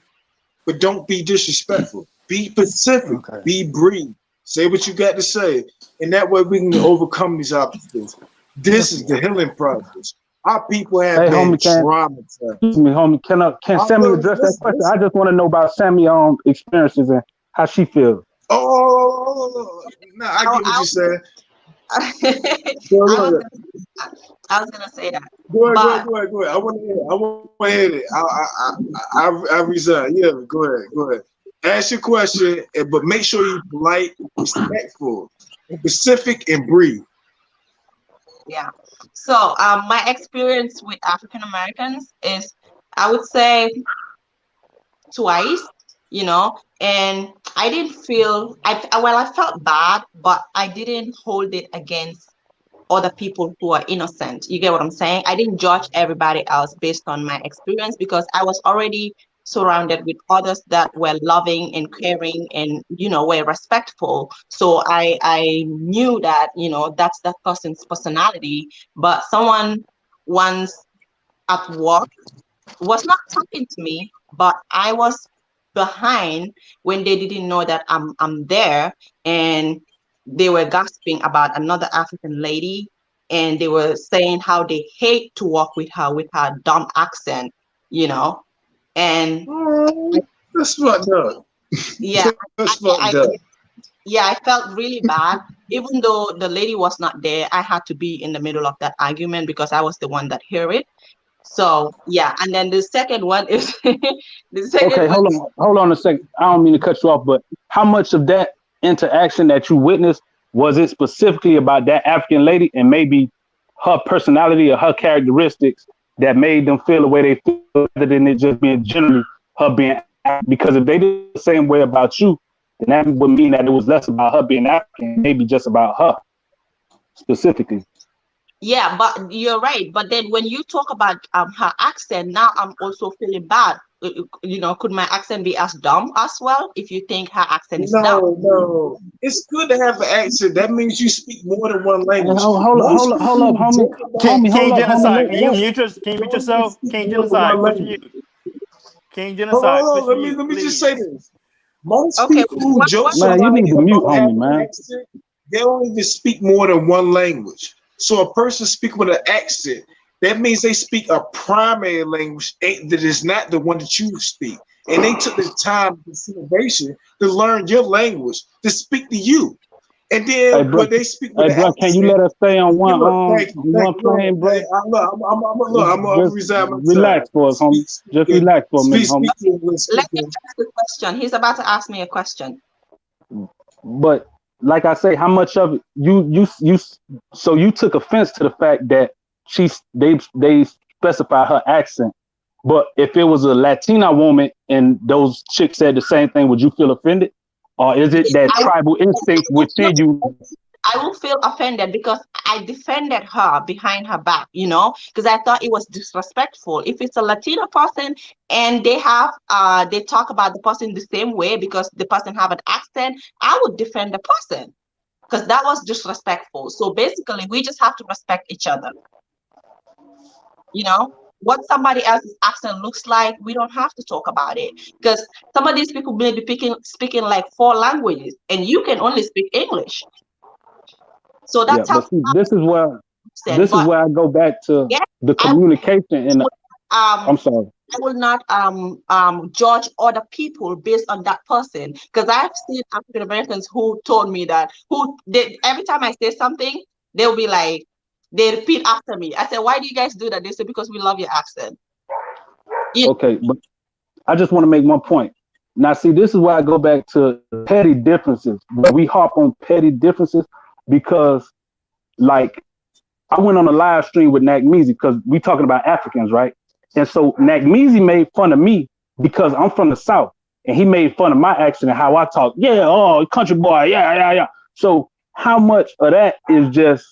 but don't be disrespectful. Be specific. Okay. Be brief. Say what you got to say. And that way we can overcome these obstacles. This is the healing process. Our people have been traumatized. Excuse me, homie. Can Sammy address that question? I just want to know about Sammy's experiences and how she feels. Oh, no, I get what you said. I was gonna say that. Go ahead. I want to hear it. I resign. Yeah, go ahead. Ask your question, but make sure you're polite, respectful, specific, and brief. Yeah. So my experience with African Americans is, I would say, twice, you know, and I didn't feel, I felt bad, but I didn't hold it against other people who are innocent. You get what I'm saying? I didn't judge everybody else based on my experience, because I was already surrounded with others that were loving and caring and, you know, were respectful. So I knew that, you know, that's that person's personality. But someone once at work was not talking to me, but I was behind when they didn't know that I'm there, and they were gossiping about another African lady, and they were saying how they hate to work with her dumb accent, you know. And that's fucked up. Yeah, that's fucked up. Yeah, I felt really bad. Even though the lady was not there, I had to be in the middle of that argument because I was the one that heard it. So yeah, and then the second one is Okay, hold on a second. I don't mean to cut you off, but how much of that interaction that you witnessed was it specifically about that African lady and maybe her personality or her characteristics that made them feel the way they feel, rather than it just being generally her being African? Because if they did the same way about you, then that would mean that it was less about her being African, maybe just about her. specifically. Yeah, but you're right. But then when you talk about her accent, now I'm also feeling bad. Could my accent be as dumb as well if you think her accent is dumb? No. It's good to have an accent. That means you speak more than one Hey, language. hold up, Most homie. people joke about King, Homie, hold King up, homie. Genocide. Can you mute don't even yourself? speak King more than Genocide, one push language. mute. King Hold Genocide, push on. mute, Let me just say please. this. Most Okay, people who joke Man, you need somebody to mute about homie, having an man. accent, they don't even speak more than one language. So a person speak with an accent, that means they speak a primary language that is not the one that you speak. And they took the time and consideration to learn your language to speak to you. And Hey, then bro. when they speak with Hey, an bro. Can you accent, let us stay on you look, one thank you. Look, plane, bro? I'm Just resign my time. relax for us, homie. Just relax for a minute, homie. Speak to when let me speaking. ask the question. He's about to ask me a question. But like I say, how much of it so you took offense to the fact that they specify her accent. But if it was a Latina woman and those chicks said the same thing, would you feel offended? Or is it that I tribal instinct within you? I will feel offended because I defended her behind her back, because I thought it was disrespectful. If it's a Latino person and they talk about the person the same way because the person have an accent, I would defend the person because that was disrespectful. So basically, we just have to respect each other. What somebody else's accent looks like, we don't have to talk about it because some of these people may be speaking like 4 languages and you can only speak English. So Yeah, that's how but see, this is but where I go back to yeah, the I communication and I'm sorry. I will not judge other people based on that person because I've seen African Americans who told me that every time I say something, they'll be like, they repeat after me. I said, why do you guys do that? They say, because we love your accent. Okay, but I just want to make one point. Now, see, this is why I go back to petty differences. Where we harp on petty differences because, like, I went on a live stream with Nakmeezy because we talking about Africans, right? And so Nakmeezy made fun of me because I'm from the South, and he made fun of my accent and how I talk. Yeah, oh, country boy, yeah. So how much of that is just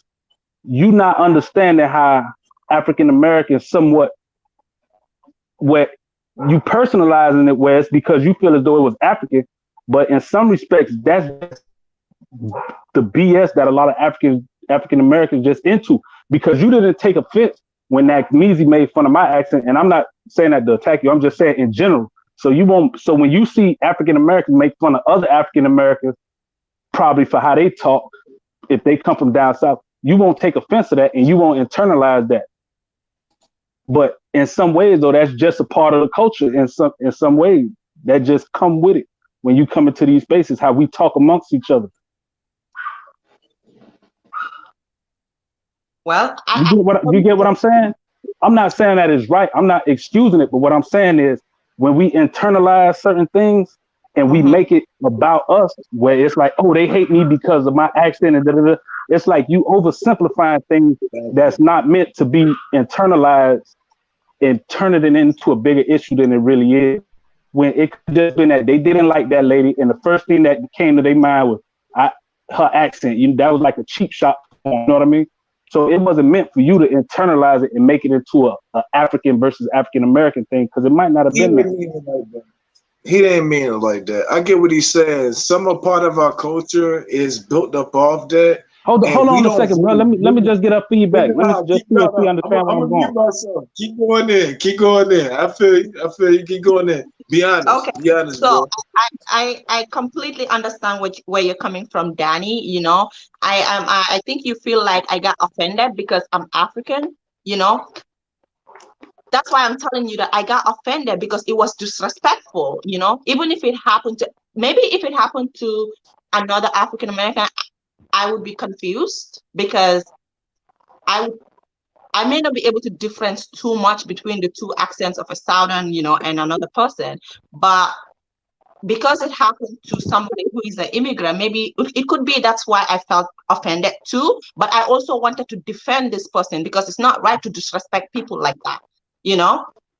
you not understanding how African Americans somewhat where you personalizing it where it's because you feel as though it was African, but in some respects that's the BS that a lot of African Americans just into because you didn't take offense when Nakmeezy made fun of my accent, and I'm not saying that to attack you. I'm just saying in general. So you won't. So when you see African Americans make fun of other African Americans, probably for how they talk, if they come from down south, you won't take offense to that, and you won't internalize that. But in some ways, though, that's just a part of the culture. In some ways, that just come with it when you come into these spaces. How we talk amongst each other. Well, you get what I'm saying? I'm not saying that is right. I'm not excusing it, but what I'm saying is when we internalize certain things and we make it about us, where it's like, oh, they hate me because of my accent and da-da-da. It's like you oversimplifying things that's not meant to be internalized and turning it into a bigger issue than it really is. When it could just been that they didn't like that lady, and the first thing that came to their mind was her accent. That was like a cheap shot. You know what I mean? So it wasn't meant for you to internalize it and make it into a African versus African American thing because it might not have been that. He didn't mean it like that. I get what he's saying. Some part of our culture is built up off that. Hold on a second, bro. Let me just get a feedback. Let me just see if we understand where I'm going. Myself. Keep going there. Keep going there. I feel you. Keep going there. Be honest. Okay. Be honest, so bro. I completely understand where you're coming from, Danny. I think you feel like I got offended because I'm African. That's why I'm telling you that I got offended because it was disrespectful. Even if it happened to another African American, I would be confused because I may not be able to difference too much between the two accents of a Southern, and another person. But because it happened to somebody who is an immigrant, maybe it could be that's why I felt offended too. But I also wanted to defend this person because it's not right to disrespect people like that,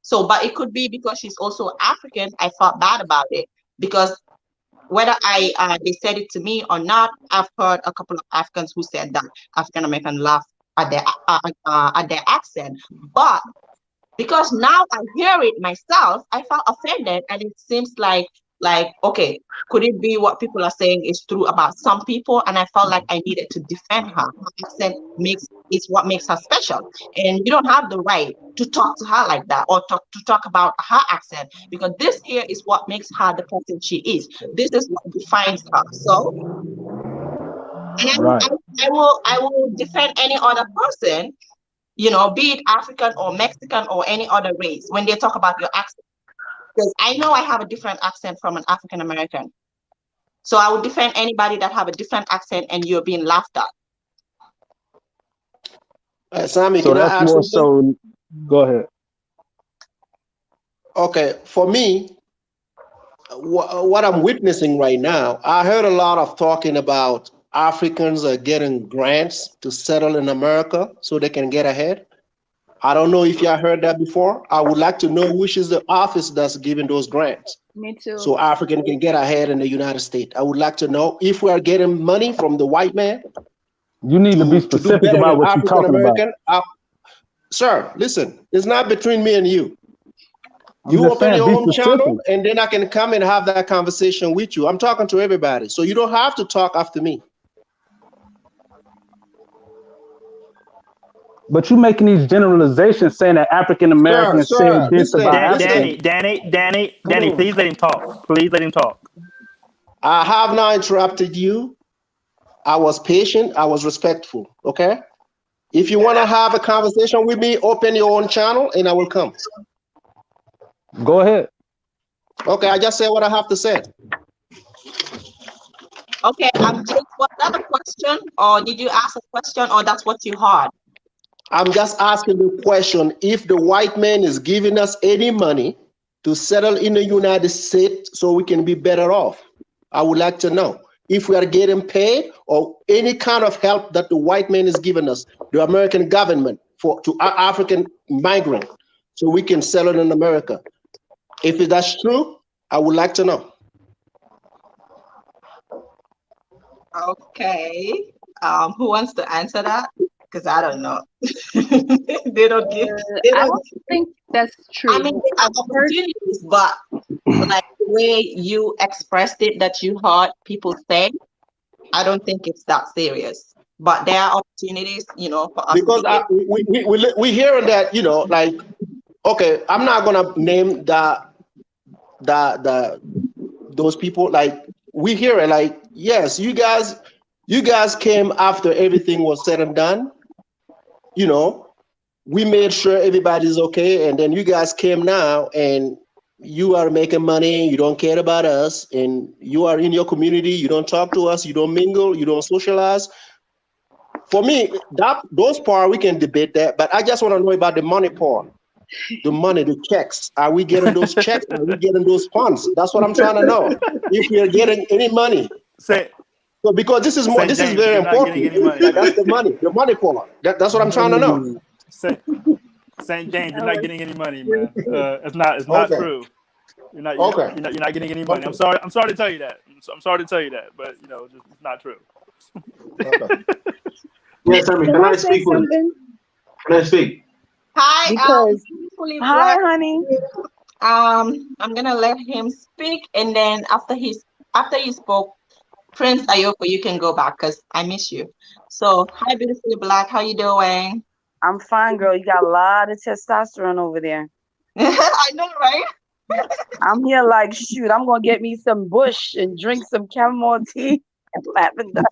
So, but it could be because she's also African. I felt bad about it because whether they said it to me or not, I've heard a couple of Africans who said that African American laugh at their accent, but because now I hear it myself, I felt offended, and it seems like okay, could it be what people are saying is true about some people? And I felt like I needed to defend her. Her accent is what makes her special, and you don't have the right to talk to her like that or to talk about her accent, because this here is what makes her the person she is. This is what defines her. So, and Right. I will defend any other person, be it African or Mexican or any other race, when they talk about your accent. Because I know I have a different accent from an African American. So I would defend anybody that have a different accent and you're being laughed at. Sammy, So can I that's ask more something? so. Go ahead. Okay, for me, what I'm witnessing right now, I heard a lot of talking about Africans are getting grants to settle in America so they can get ahead. I don't know if y'all heard that before. I would like to know which is the office that's giving those grants. Me too. So African can get ahead in the United States. I would like to know if we are getting money from the white man. You need to be do specific better about than what you're African talking about. American. Sir, listen, it's not between me and you. I'm You just open saying, your be own specific. channel, and then I can come and have that conversation with you. I'm talking to everybody, so you don't have to talk after me. But you're making these generalizations saying that African Americans said this Listen, about Danny, Africans. Danny, please let him talk. Please let him talk. I have not interrupted you. I was patient. I was respectful. Okay. If you want to have a conversation with me, open your own channel, and I will come. Go ahead. Okay, I just say what I have to say. Okay, Jake, was that a question, or did you ask a question, or that's what you heard? I'm just asking the question, if the white man is giving us any money to settle in the United States so we can be better off. I would like to know if we are getting paid or any kind of help that the white man is giving us, the American government, to our African migrant, so we can settle in America. If that's true, I would like to know. Okay. Who wants to answer that? Because I don't know. They don't give. I don't think that's true. I mean, they have opportunities, but like the way you expressed it, that you heard people say, I don't think it's that serious. But there are opportunities, for us. Because we hearing that, like, okay, I'm not gonna name those people. Like, we hear it, like, yes, you guys came after everything was said and done. We made sure everybody's okay, and then you guys came now, and you are making money. You don't care about us, and you are in your community. You don't talk to us. You don't mingle. You don't socialize. For me, those part we can debate that, but I just want to know about the money part. The money, the checks. Are we getting those checks? Are we getting those funds? That's what I'm trying to know. If we are getting any money. So because this is very important. That's the money part. That's what I'm trying to know. St. James, you're not getting any money, man. It's not true. You're not getting any money. I'm sorry to tell you that. I'm sorry to tell you that, but it's not true. Yes, I mean, can I speak? Can I speak? Hi, because hi, honey. I'm gonna let him speak, and then after you spoke, Prince Ayoko, you can go back because I miss you. So, hi, beautifully black. How you doing? I'm fine, girl. You got a lot of testosterone over there. I know, right? I'm here like, shoot, I'm gonna get me some bush and drink some chamomile tea and lavender.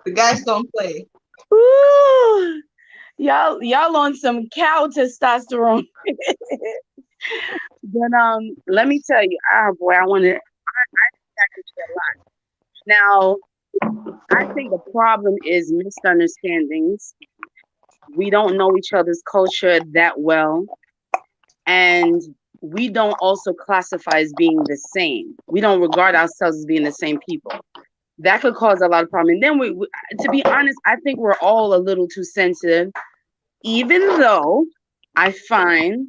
The guys don't play. Ooh, y'all on some cow testosterone. But let me tell you, boy, I think I could share a lot. Now, I think the problem is misunderstandings. We don't know each other's culture that well, and we don't also classify as being the same. We don't regard ourselves as being the same people. That could cause a lot of problems. And then we, to be honest, I think we're all a little too sensitive, even though I find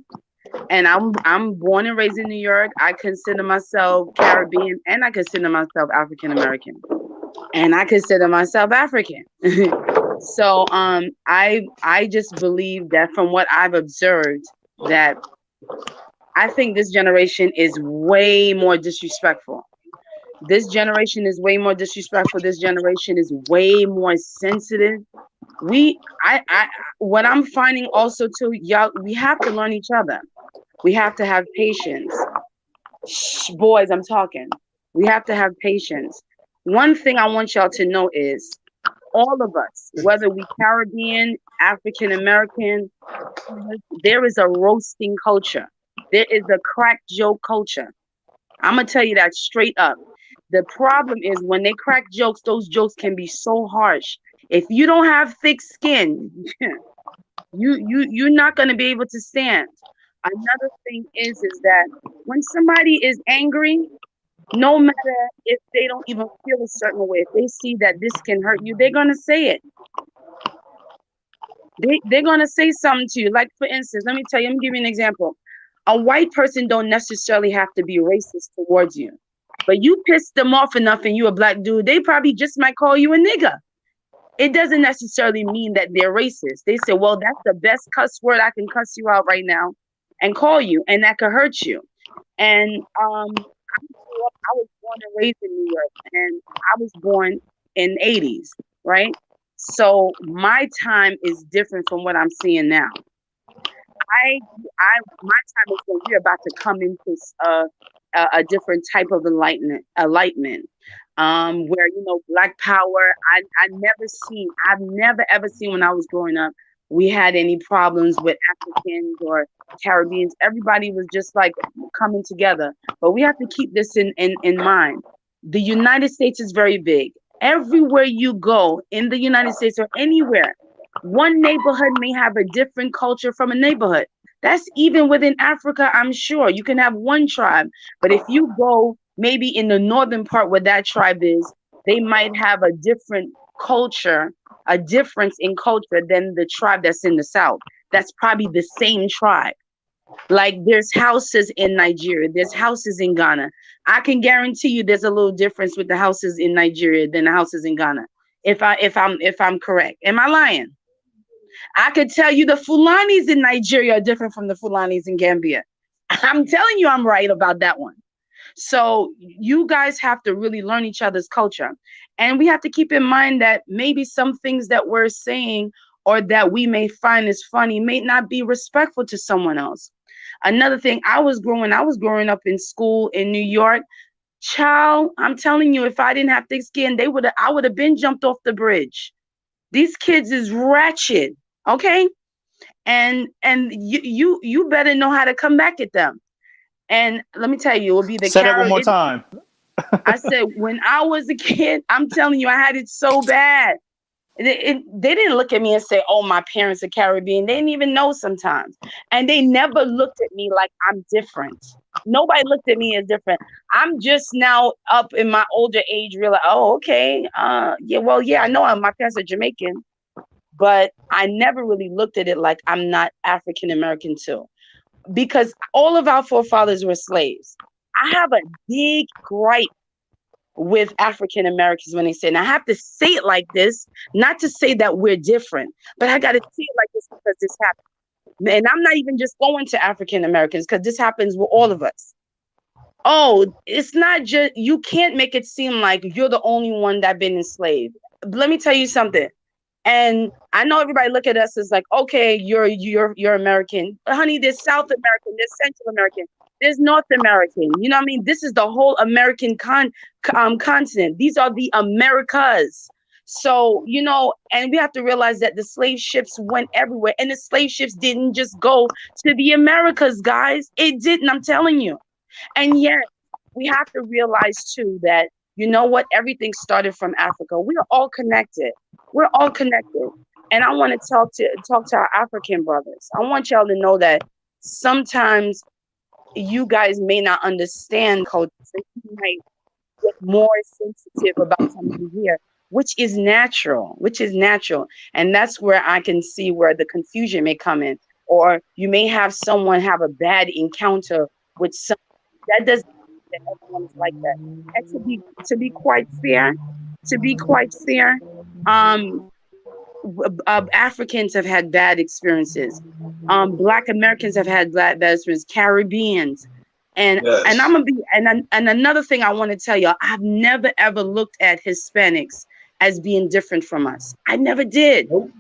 And I'm born and raised in New York. I consider myself Caribbean, and I consider myself African American, and I consider myself African. So I just believe that from what I've observed, that I think this generation is way more disrespectful. This generation is way more disrespectful. This generation is way more sensitive. I what I'm finding also too, y'all, we have to learn each other. We have to have patience. Shh, boys, I'm talking. We have to have patience. One thing I want y'all to know is all of us, whether we Caribbean, African American, there is a roasting culture. There is a crack joke culture. I'm gonna tell you that straight up. The problem is when they crack jokes, those jokes can be so harsh. If you don't have thick skin, you're not gonna be able to stand. Another thing is that when somebody is angry, no matter if they don't even feel a certain way, if they see that this can hurt you, they're gonna say it. They're gonna say something to you. Like for instance, let me tell you, I'm gonna give you an example. A white person don't necessarily have to be racist towards you. But you piss them off enough and you a black dude, they probably just might call you a nigga. It doesn't necessarily mean that they're racist. They say, well, that's the best cuss word I can cuss you out right now and call you, and that could hurt you. And I was born and raised in New York, and I was born in the 80s, right? So my time is different from what I'm seeing now. My time is when we're about to come into a different type of enlightenment, where Black Power. I've never ever seen when I was growing up we had any problems with Africans or Caribbeans. Everybody was just like coming together. But we have to keep this in mind. The United States is very big. Everywhere you go in the United States or anywhere, one neighborhood may have a different culture from a neighborhood. That's even within Africa, I'm sure. You can have one tribe, but if you go maybe in the northern part where that tribe is, they might have a different culture, a difference in culture than the tribe that's in the south. That's probably the same tribe. Like there's houses in Nigeria, there's houses in Ghana. I can guarantee you there's a little difference with the houses in Nigeria than the houses in Ghana. If I'm correct. Am I lying? I could tell you the Fulanis in Nigeria are different from the Fulanis in Gambia. I'm telling you I'm right about that one. So you guys have to really learn each other's culture. And we have to keep in mind that maybe some things that we're saying or that we may find as funny may not be respectful to someone else. Another thing, I was growing up in school in New York. Child, I'm telling you, if I didn't have thick skin, I would have been jumped off the bridge. These kids is ratchet, okay? And you better know how to come back at them. And let me tell you, it will be the Say that one more time. I said, when I was a kid, I'm telling you, I had it so bad. They didn't look at me and say, oh, my parents are Caribbean. They didn't even know sometimes. And they never looked at me like I'm different. Nobody looked at me as different. I'm just now up in my older age, realize, oh, okay. Yeah, I know my parents are Jamaican, but I never really looked at it like I'm not African American too. Because all of our forefathers were slaves. I have a big gripe with African Americans when they say, and I have to say it like this, not to say that we're different, but I got to say it like this because this happened. And I'm not even just going to African Americans because this happens with all of us. Oh, it's not just, you can't make it seem like you're the only one that been enslaved. Let me tell you something. And I know everybody look at us as like, okay, you're American. But honey, there's South American, there's Central American, there's North American. You know what I mean? This is the whole American continent. These are the Americas. So, and we have to realize that the slave ships went everywhere. And the slave ships didn't just go to the Americas, guys. It didn't, I'm telling you. And yet, we have to realize too that, you know what, everything started from Africa. We are all connected. We're all connected. And I want to talk to our African brothers. I want y'all to know that sometimes you guys may not understand culture. So you might get more sensitive about something here, which is natural. And that's where I can see where the confusion may come in. or you may have someone have a bad encounter with someone. That doesn't mean that everyone is like that. And to be quite fair, um, Africans have had bad experiences. Black Americans have had bad experiences. Caribbeans, and I'm Yes. gonna be and another thing I want to tell y'all, I've never ever looked at Hispanics as being different from us. I never did. Nope.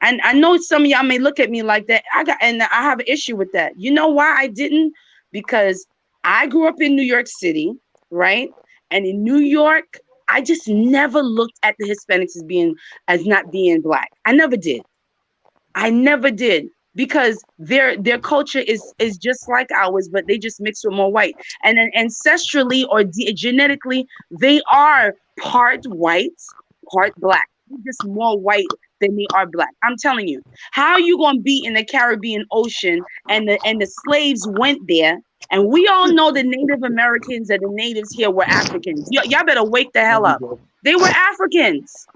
And I know some of y'all may look at me like that. I have an issue with that. You know why I didn't? Because I grew up in New York City, right? And in New York, I just never looked at the Hispanics as not being black. I never did. I never did, because their culture is just like ours, but they just mix with more white. And then ancestrally or genetically, they are part white, part black. They're just more white than they are black. I'm telling you, how are you gonna be in the Caribbean Ocean and the slaves went there? And we all know the Native Americans and the natives here were Africans. Y'all better wake the hell up. They were Africans.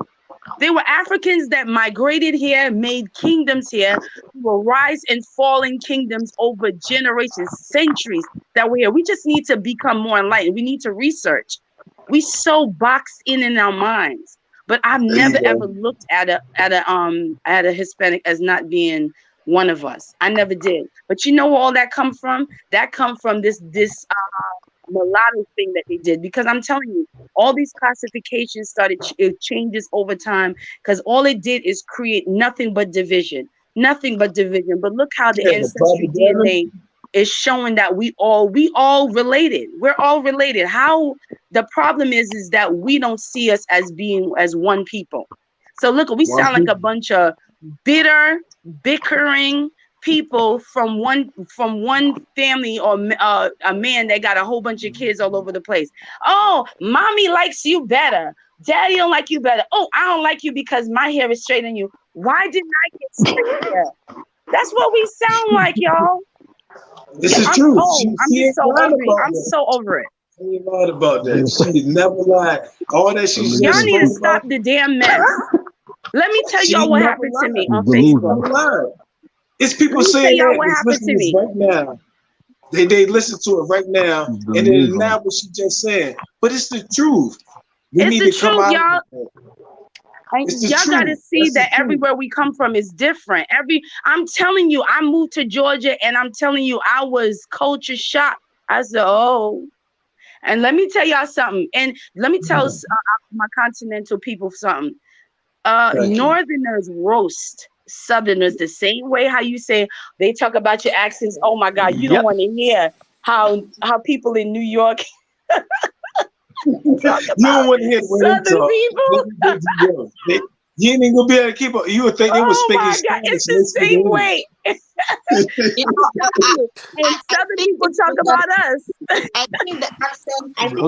They were Africans that migrated here, made kingdoms here, who will rise and fall in kingdoms over generations, centuries that were here. We just need to become more enlightened. We need to research. We so boxed in our minds. But I've There you never go. ever looked at a Hispanic as not being one of us. I never did. But you know where all that come from? That come from this mulatto thing that they did, because I'm telling you, all these classifications started it changes over time, because all it did is create nothing but division. But look how the Yeah, the ancestry propaganda. DNA is showing that we all related. We're all related. How the problem is that we don't see us as being as one people. So look, we One sound like a people. bunch of bitter, bickering people from one family, or a man that got a whole bunch of kids all over the place. Oh, mommy likes you better. Daddy don't like you better. Oh, I don't like you because my hair is straight than you. Why didn't I get straight hair? That's what we sound like, y'all. This is I'm true. I'm She just ain't so lying over it. about I'm that. so over it. She ain't lying about that. She never lied. All that she Y'all just need to spoke stop about, the damn mess. Let me tell she y'all what never happened to me lied. on She Facebook. never lied. It's Let people me tell saying y'all that what that's happened to listening to this me. right now. They listen to it right now, and they deny what she just said. But it's the truth. We It's need the to come truth, out of y'all. it. It's And the y'all gotta truth. see That's the that truth. everywhere we come from is different. I'm telling you, I moved to Georgia, and I'm telling you, I was culture shocked. I said, oh, and let me tell y'all something. And let me tell my continental people something. Thank you. Northerners roast Southerners the same way how you say they talk about your accents. Oh my God, you don't Yep. want to hear how people in New York talk You don't about want to hear the way they Southern talk. people. You ain't even gonna be able to keep up. You would think they was Oh speaking my God, Spanish it's and they the speaking same English. way. You I'm know, telling you. And I Southern think people it's talk because about us. I Real think the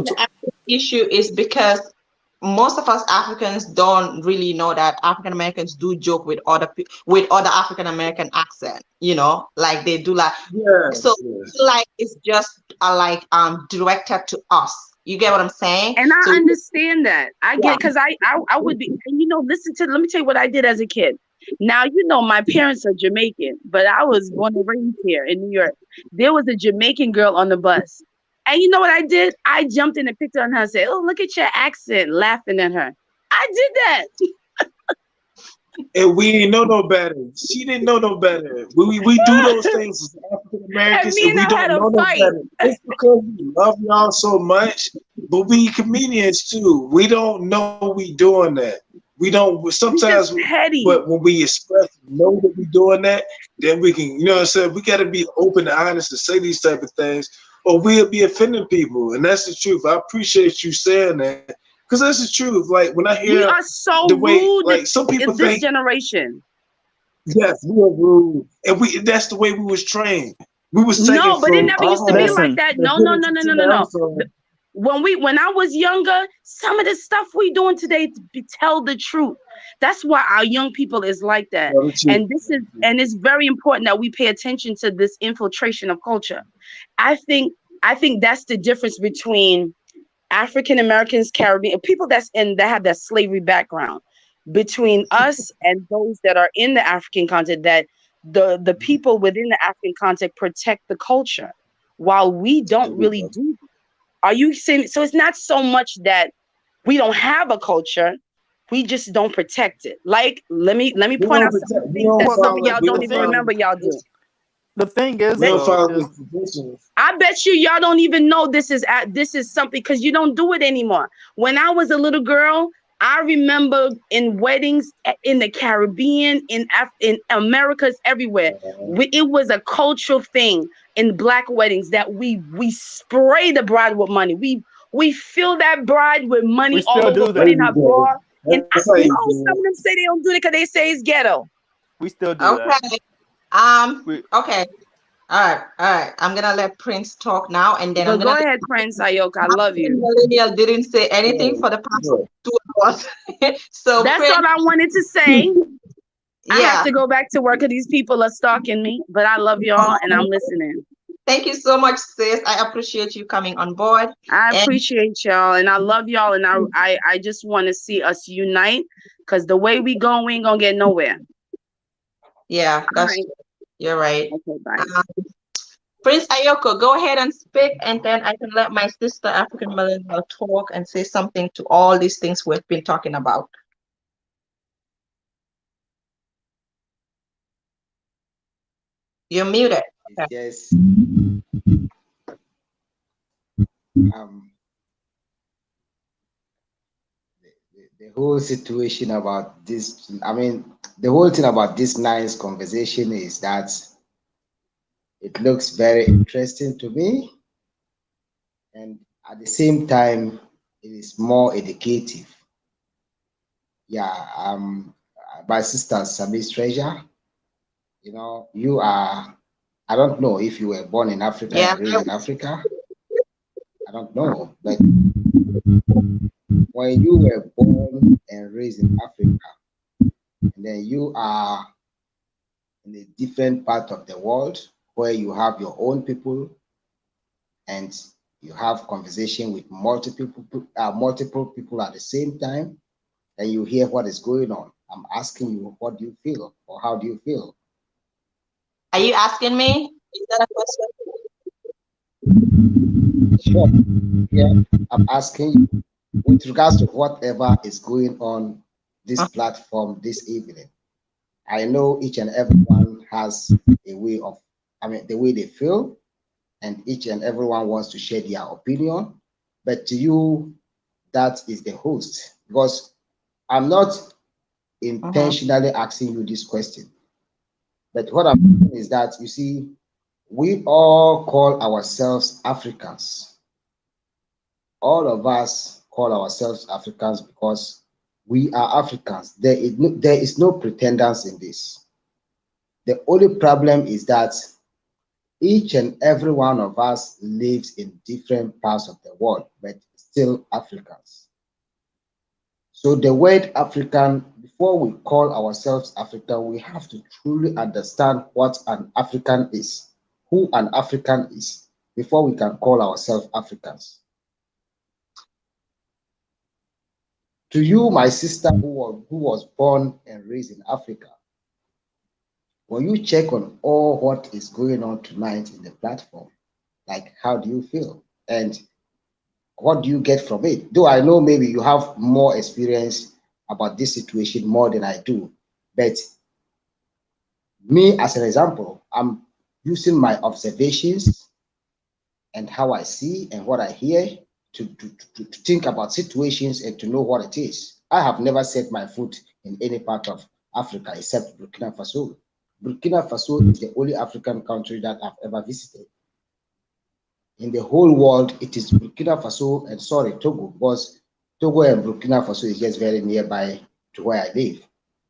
talk. accent issue is because most of us Africans don't really know that African Americans do joke with with other African American accent, like they do, like, so Yes, I yes. feel like it's just directed to us. You get what I'm saying? And I So understand that. I yeah. get, because I would be, and let me tell you what I did as a kid. Now, my parents are Jamaican, but I was born and raised here in New York. There was a Jamaican girl on the bus. And you know what I did? I jumped in and picked her on her and said, oh, look at your accent, laughing at her. I did that. And we didn't know no better. She didn't know no better. We do those things as African And Americans, me and and we her had don't a know no fight. better. It's because we love y'all so much, but we comedians too. We don't know we doing that. We don't. We Sometimes, just petty. but when we express, know that we doing that, then we can. You know what I'm saying? We got to be open and honest to say these type of things, or we'll be offending people. And that's the truth. I appreciate you saying that, because that's the truth. Like when I We hear are so the way, rude like some people in this think. generation. Yes, we are rude, and that's the way we was trained. We was taken No, but it from never our used to be home like Listen. that. and No, put no, it no, no, no, to no, the no. household. When I was younger, some of the stuff we doing today, to tell the truth. That's why our young people is like that. Tell the truth. And it's very important that we pay attention to this infiltration of culture. I think that's the difference between African Americans, Caribbean people that have that slavery background, between us and those that are in the African continent, the people within the African context protect the culture, while we don't really do. Are you saying so? It's not so much that we don't have a culture, we just don't protect it. Like, let me We point don't out some of protect. the We things that don't some of follow. y'all We don't don't even follow. remember y'all do. The thing is, We don't though, follow is the traditions. I bet y'all don't even know this is something, because you don't do it anymore. When I was a little girl, I remember in weddings in the Caribbean, in Americas, everywhere. It was a cultural thing in Black weddings that we spray the bride with money. We fill that bride with money we all still over, do put that. in her bra. And I That's how know you do some of them say they don't do it because they say it's ghetto. We still do that. Okay. We, Okay. All right. I'm gonna let Prince talk now, and then I'm But go gonna. ahead, Prince Ayok. I love you. Millennial didn't say anything for the past 2 hours. So That's Prince, all I wanted to say. I have yeah. to go back to work because these people are stalking me. But I love y'all and I'm listening. Thank you so much, sis. I appreciate you coming on board. I And appreciate y'all and I love y'all, and I just want to see us unite, because the way we go, we ain't gonna get nowhere. yeah, All that's right. you're right. Okay, bye. Prince Ayoko, go ahead and speak, and then I can let my sister African Millennial talk and say something to all these things we've been talking about. You're muted. Okay. Yes. Um, the whole situation about this, I mean, the whole thing about this nice conversation is that it looks very interesting to me, and at the same time, it is more educative. Yeah, my sister Samis Treasure, you know, you are, I don't know if you were born in Africa Yeah. and raised in Africa. I don't know, but when you were born and raised in Africa, and then you are in a different part of the world where you have your own people and you have conversation with multiple people at the same time, and you hear what is going on. I'm asking you, what do you feel, or how do you feel? Are you asking me? Is that a question? Sure. Yeah, I'm asking you with regards to whatever is going on this platform this evening. I know each and everyone has a way of, I mean, the way they feel, and each and everyone wants to share their opinion. But to you, that is the host, because I'm not intentionally asking you this question. But what I'm saying is that, you see, we all call ourselves Africans. All of us call ourselves Africans because we are Africans. There is no pretenders in this. The only problem is that each and every one of us lives in different parts of the world, but still Africans. So the word African, before we call ourselves African, we have to truly understand what an African is, who an African is, before we can call ourselves Africans. To you, my sister, who was born and raised in Africa, when you check on all what is going on tonight in the platform, like, how do you feel? And what do you get from it? Though I know maybe you have more experience about this situation more than I do, but me, as an example, I'm using my observations and how I see and what I hear to think about situations and to know what it is. I have never set my foot in any part of Africa except Burkina Faso. Burkina Faso is the only African country that I've ever visited. In the whole world, it is Burkina Faso and, sorry, Togo, because Togo and Burkina Faso is just very nearby to where I live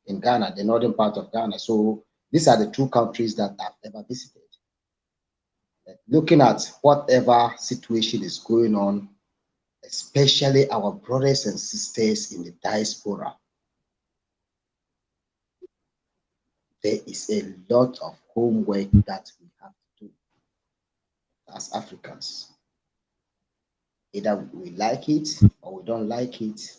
in Ghana, the northern part of Ghana. So these are the two countries that I've ever visited. Looking at whatever situation is going on, especially our brothers and sisters in the diaspora, there is a lot of homework that we have to do as Africans. Either we like it or we don't like it,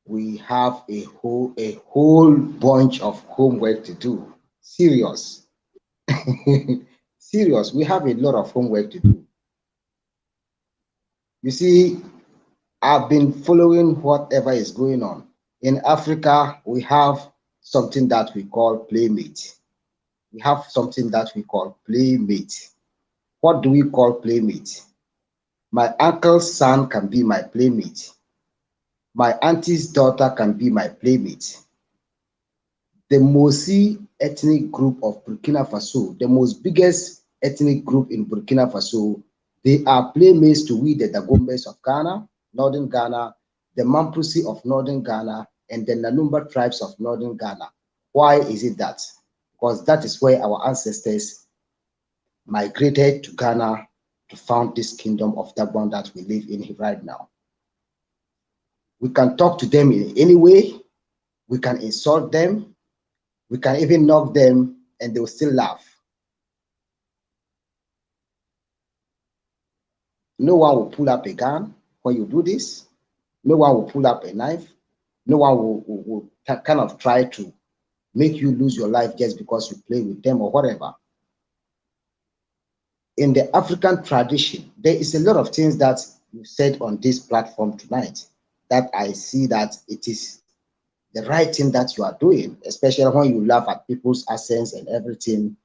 we have a whole bunch of homework to do. Serious. Serious, we have a lot of homework to do. You see, I've been following whatever is going on. In Africa, we have something that we call playmate. We have something that we call playmate. What do we call playmate? My uncle's son can be my playmate. My auntie's daughter can be my playmate. The Mosi ethnic group of Burkina Faso, the most biggest ethnic group in Burkina Faso, they are playmates to we, the Dagombes of Ghana, Northern Ghana, the Mampusi of Northern Ghana, and the Nanumba tribes of Northern Ghana. Why is it that? Because that is where our ancestors migrated to Ghana to found this kingdom of Dagbon that we live in right now. We can talk to them in any way, we can insult them, we can even knock them, and they will still laugh. No one will pull up a gun when you do this. No one will pull up a knife. No one will kind of try to make you lose your life just because you play with them or whatever. In the African tradition, there is a lot of things that you said on this platform tonight that I see that it is the right thing that you are doing, especially when you laugh at people's accents and everything.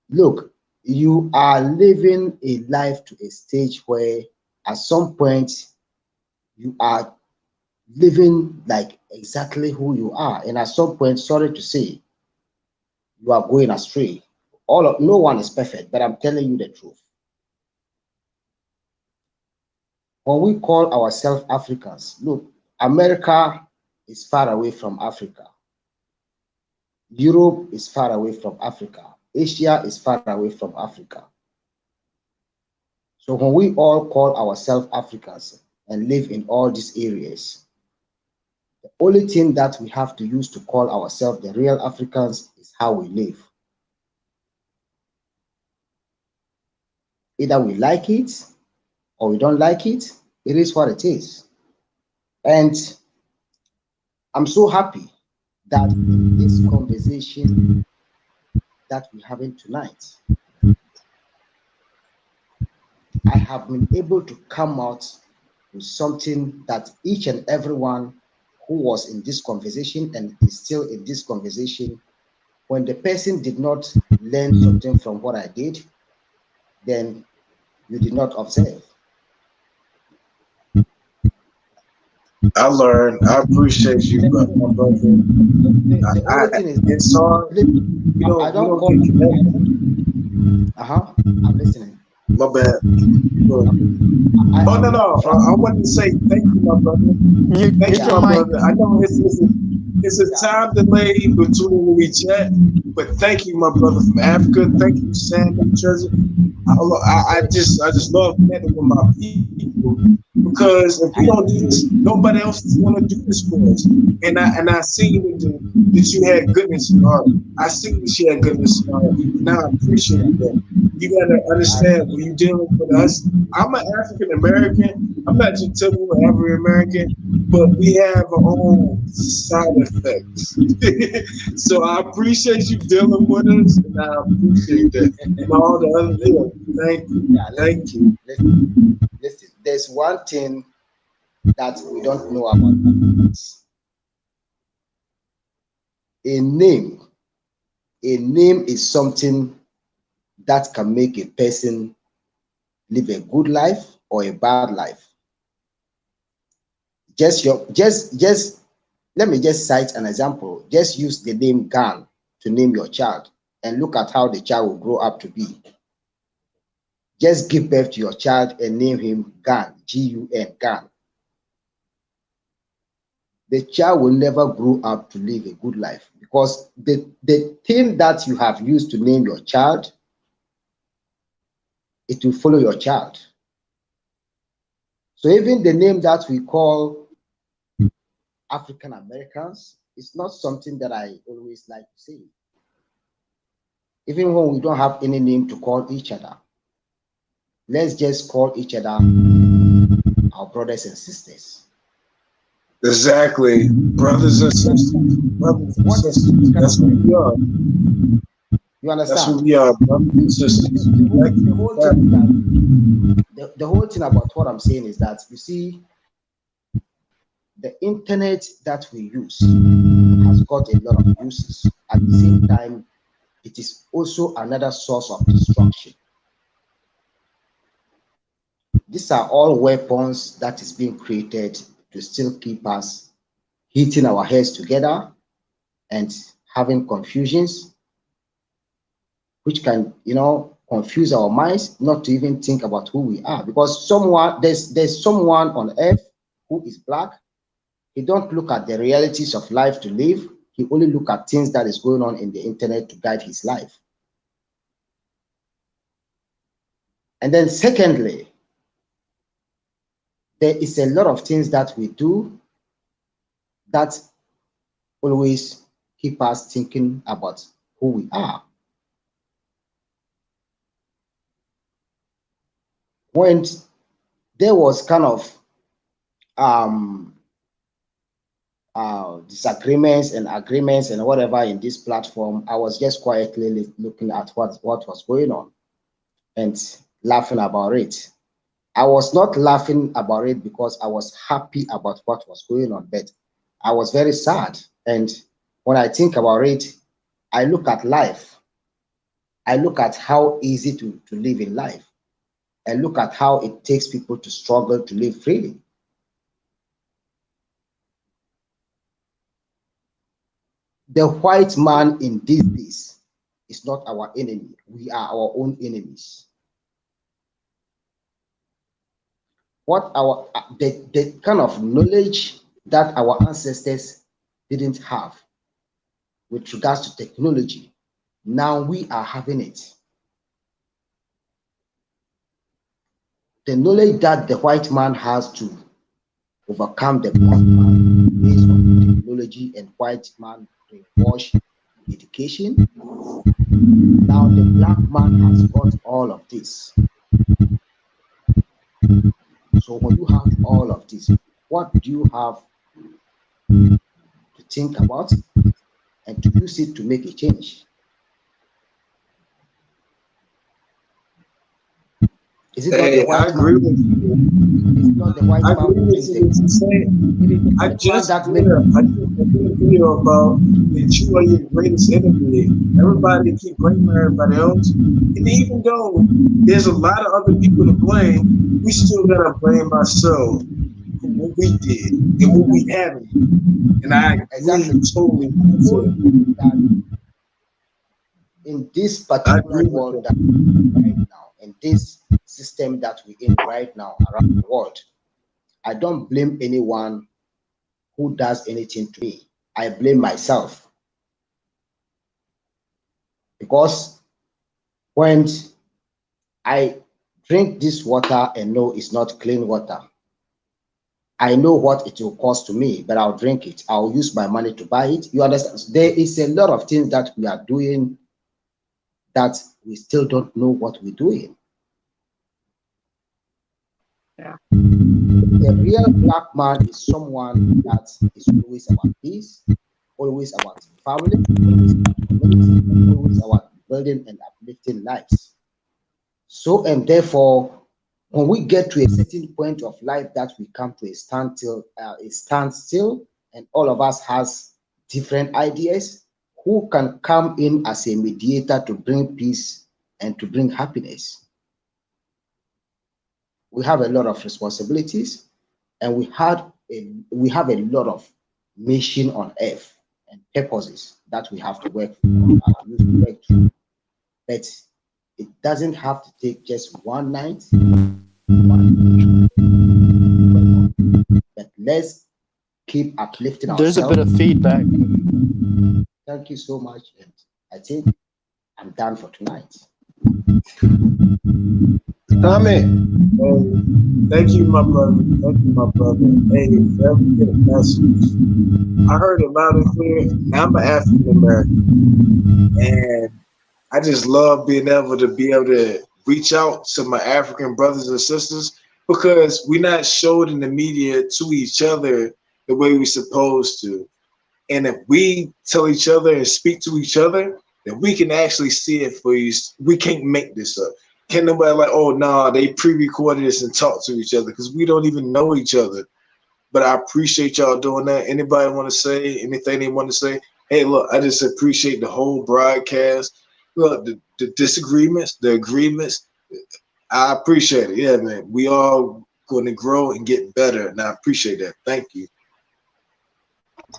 Look, you are living a life to a stage where at some point you are living like exactly who you are, and at some point, sorry to say, you are going astray. No one is perfect, but I'm telling you the truth. When we call ourselves Africans, look, America is far away from Africa. Europe is far away from Africa. Asia is far away from Africa. So when we all call ourselves Africans and live in all these areas, the only thing that we have to use to call ourselves the real Africans is how we live. Either we like it or we don't like it, it is what it is. And I'm so happy that in this conversation that we're having tonight, I have been able to come out with something that each and everyone who was in this conversation and is still in this conversation, when the person did not learn something from what I did, then you did not observe. I learned. I appreciate you, my brother. It's hard. I don't call. I'm listening. My bad. Oh no! I wanted to say thank you, my brother. Thank you, my brother. I know it's a time delay between when we chat, but thank you, my brother from Africa. Thank you, Sam, New Jersey. I just love connecting with my people, because if we don't do this, nobody else is going to do this for us. And I see that you had goodness in your heart. I see that you had goodness in your heart. Now I appreciate that. You gotta understand when you're dealing with us. I'm an African American. I'm not just typical African American, but we have our own side effects. So I appreciate you dealing with us, and I appreciate that. And all the other things. Thank you. Thank you. Listen, there's one thing that we don't know about Africans. A name is something that can make a person live a good life or a bad life. Let me just cite an example. Just use the name Gan to name your child and look at how the child will grow up to be. Just give birth to your child and name him Gan, G-U-N, Gan. The child will never grow up to live a good life, because the thing that you have used to name your child, it will follow your child. So even the name that we call African Americans is not something that I always like to say. Even when we don't have any name to call each other, let's just call each other our brothers and sisters. Exactly, brothers and sisters. Brothers and sisters. That's what we are. You That's who understand? we are, brothers and sisters. The whole thing about what I'm saying is that, you see, the internet that we use has got a lot of uses. At the same time, it is also another source of destruction. These are all weapons that is being created to still keep us hitting our heads together and having confusions, which can, confuse our minds not to even think about who we are. Because there's someone on earth who is black. He don't look at the realities of life to live. He only look at things that is going on in the internet to guide his life. And then secondly, there is a lot of things that we do that always keep us thinking about who we are. When there was kind of disagreements and agreements and whatever in this platform, I was just quietly looking at what was going on and laughing about it. I was not laughing about it because I was happy about what was going on, but I was very sad. And when I think about it, I look at life. I look at how easy to live in life. I look at how it takes people to struggle to live freely. The white man in these days is not our enemy. We are our own enemies. What the kind of knowledge that our ancestors didn't have with regards to technology, now we are having it. The knowledge that the white man has to overcome the black man based on technology and white man brainwash education. Now the black man has got all of this. So when you have all of this, what do you have to think about and to use it to make a change? Is it not the white I agree man? with you. It's not the white I man agree who with brings you what you're saying. I just did a video about that you are your greatest enemy. Everybody keep blaming everybody else. And even though there's a lot of other people to blame, we still gotta blame ourselves for what we did and what we haven't. And I agree totally with you. In this particular world that we're in right now, in this system that we're in right now around the world, I don't blame anyone who does anything to me. I blame myself. Because when I drink this water and know it's not clean water, I know what it will cost to me, but I'll drink it. I'll use my money to buy it. You understand? There is a lot of things that we are doing that we still don't know what we're doing. Yeah. The real black man is someone that is always about peace, always about family, always about community, always about building and uplifting lives. So, and therefore, when we get to a certain point of life that we come to a standstill, and all of us has different ideas, who can come in as a mediator to bring peace and to bring happiness? We have a lot of responsibilities, and we have a lot of mission on earth and purposes that we have to work through. But it doesn't have to take just one night, but let's keep uplifting ourselves. There's a bit of feedback. Thank you so much, and I think I'm done for tonight. Tommy, thank you, my brother. Thank you, my brother. Hey, forever get a message. I heard it loud and clear. I'm an African American, and I just love being able to reach out to my African brothers and sisters because we're not showed in the media to each other the way we're supposed to. And if we tell each other and speak to each other, that we can actually see it for you. We can't make this up. Can't nobody like, oh no, nah, they pre-recorded this and talk to each other, because we don't even know each other. But I appreciate y'all doing that. Anybody want to say anything they want to say? Hey, look, I just appreciate the whole broadcast. Look, the disagreements, the agreements, I appreciate it. Yeah, man. We all going to grow and get better, and I appreciate that. Thank you.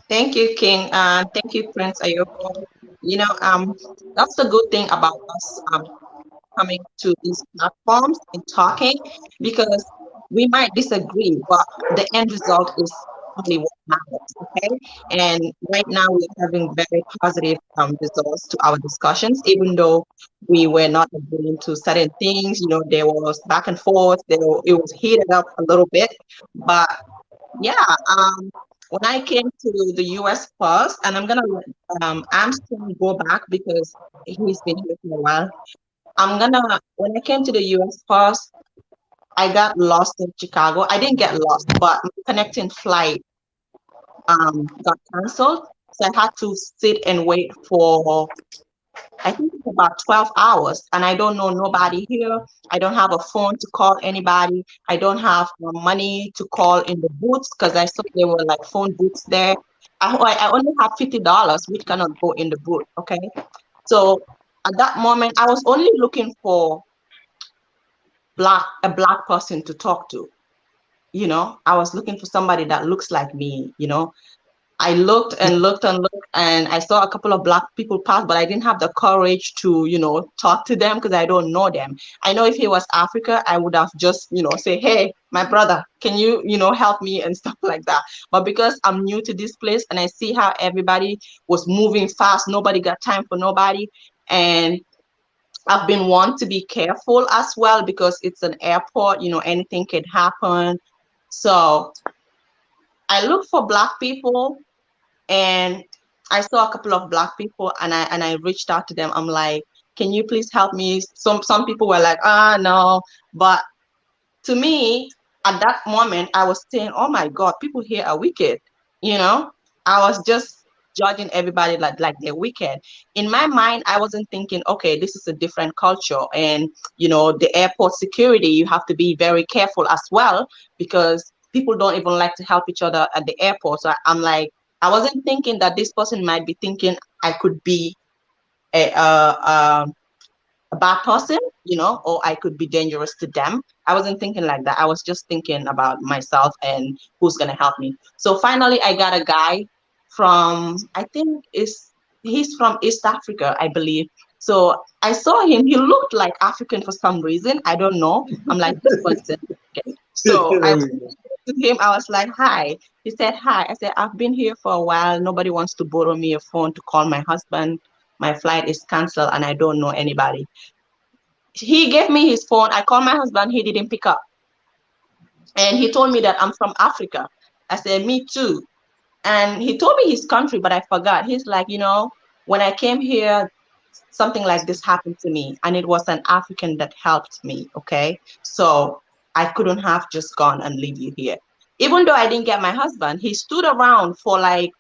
Thank you, King. Thank you, Prince Ayoko. You know, that's the good thing about us coming to these platforms and talking, because we might disagree, but the end result is only what matters. Okay. And right now we're having very positive results to our discussions, even though we were not agreeing to certain things. You know, there was back and forth, it was heated up a little bit. But yeah, when I came to the US first, and I'm gonna let Armstrong go back because he's been here for a while. When I came to the US first, I got lost in Chicago. I didn't get lost, but my connecting flight got canceled. So I had to sit and wait for, I think it's about 12 hours. And I don't know nobody here. I don't have a phone to call anybody. I don't have money to call in the booths, because I saw there were like phone booths there. I only have $50, which cannot go in the booth. Okay. So at that moment, I was only looking for a black person to talk to. You know, I was looking for somebody that looks like me. You know, I looked and looked and looked, and I saw a couple of black people pass, but I didn't have the courage to, you know, talk to them because I don't know them. I know if he was Africa, I would have just, you know, say, hey, my brother, can you, you know, help me and stuff like that. But because I'm new to this place and I see how everybody was moving fast, nobody got time for nobody. And I've been wanting to be careful as well, because it's an airport, you know, anything can happen. So I look for black people, and I saw a couple of black people, and I reached out to them. I'm like, can you please help me? Some people were like, no. But to me, at that moment, I was saying, oh my God, people here are wicked. You know, I was just judging everybody like they're wicked. In my mind, I wasn't thinking, okay, this is a different culture. And, you know, the airport security, you have to be very careful as well, because people don't even like to help each other at the airport. So I'm like, I wasn't thinking that this person might be thinking I could be a bad person, you know, or I could be dangerous to them. I wasn't thinking like that. I was just thinking about myself and who's gonna help me. So finally, I got a guy from, I think he's from East Africa, I believe. So I saw him. He looked like African for some reason. I don't know. I'm like, this person. Okay. So I went to him. I was like, hi. He said, hi. I said, I've been here for a while. Nobody wants to borrow me a phone to call my husband. My flight is canceled and I don't know anybody. He gave me his phone. I called my husband. He didn't pick up. And he told me that I'm from Africa. I said, me too. And he told me his country, but I forgot. He's like, you know, when I came here, something like this happened to me. And it was an African that helped me. Okay. So I couldn't have just gone and leave you here. Even though I didn't get my husband, he stood around for like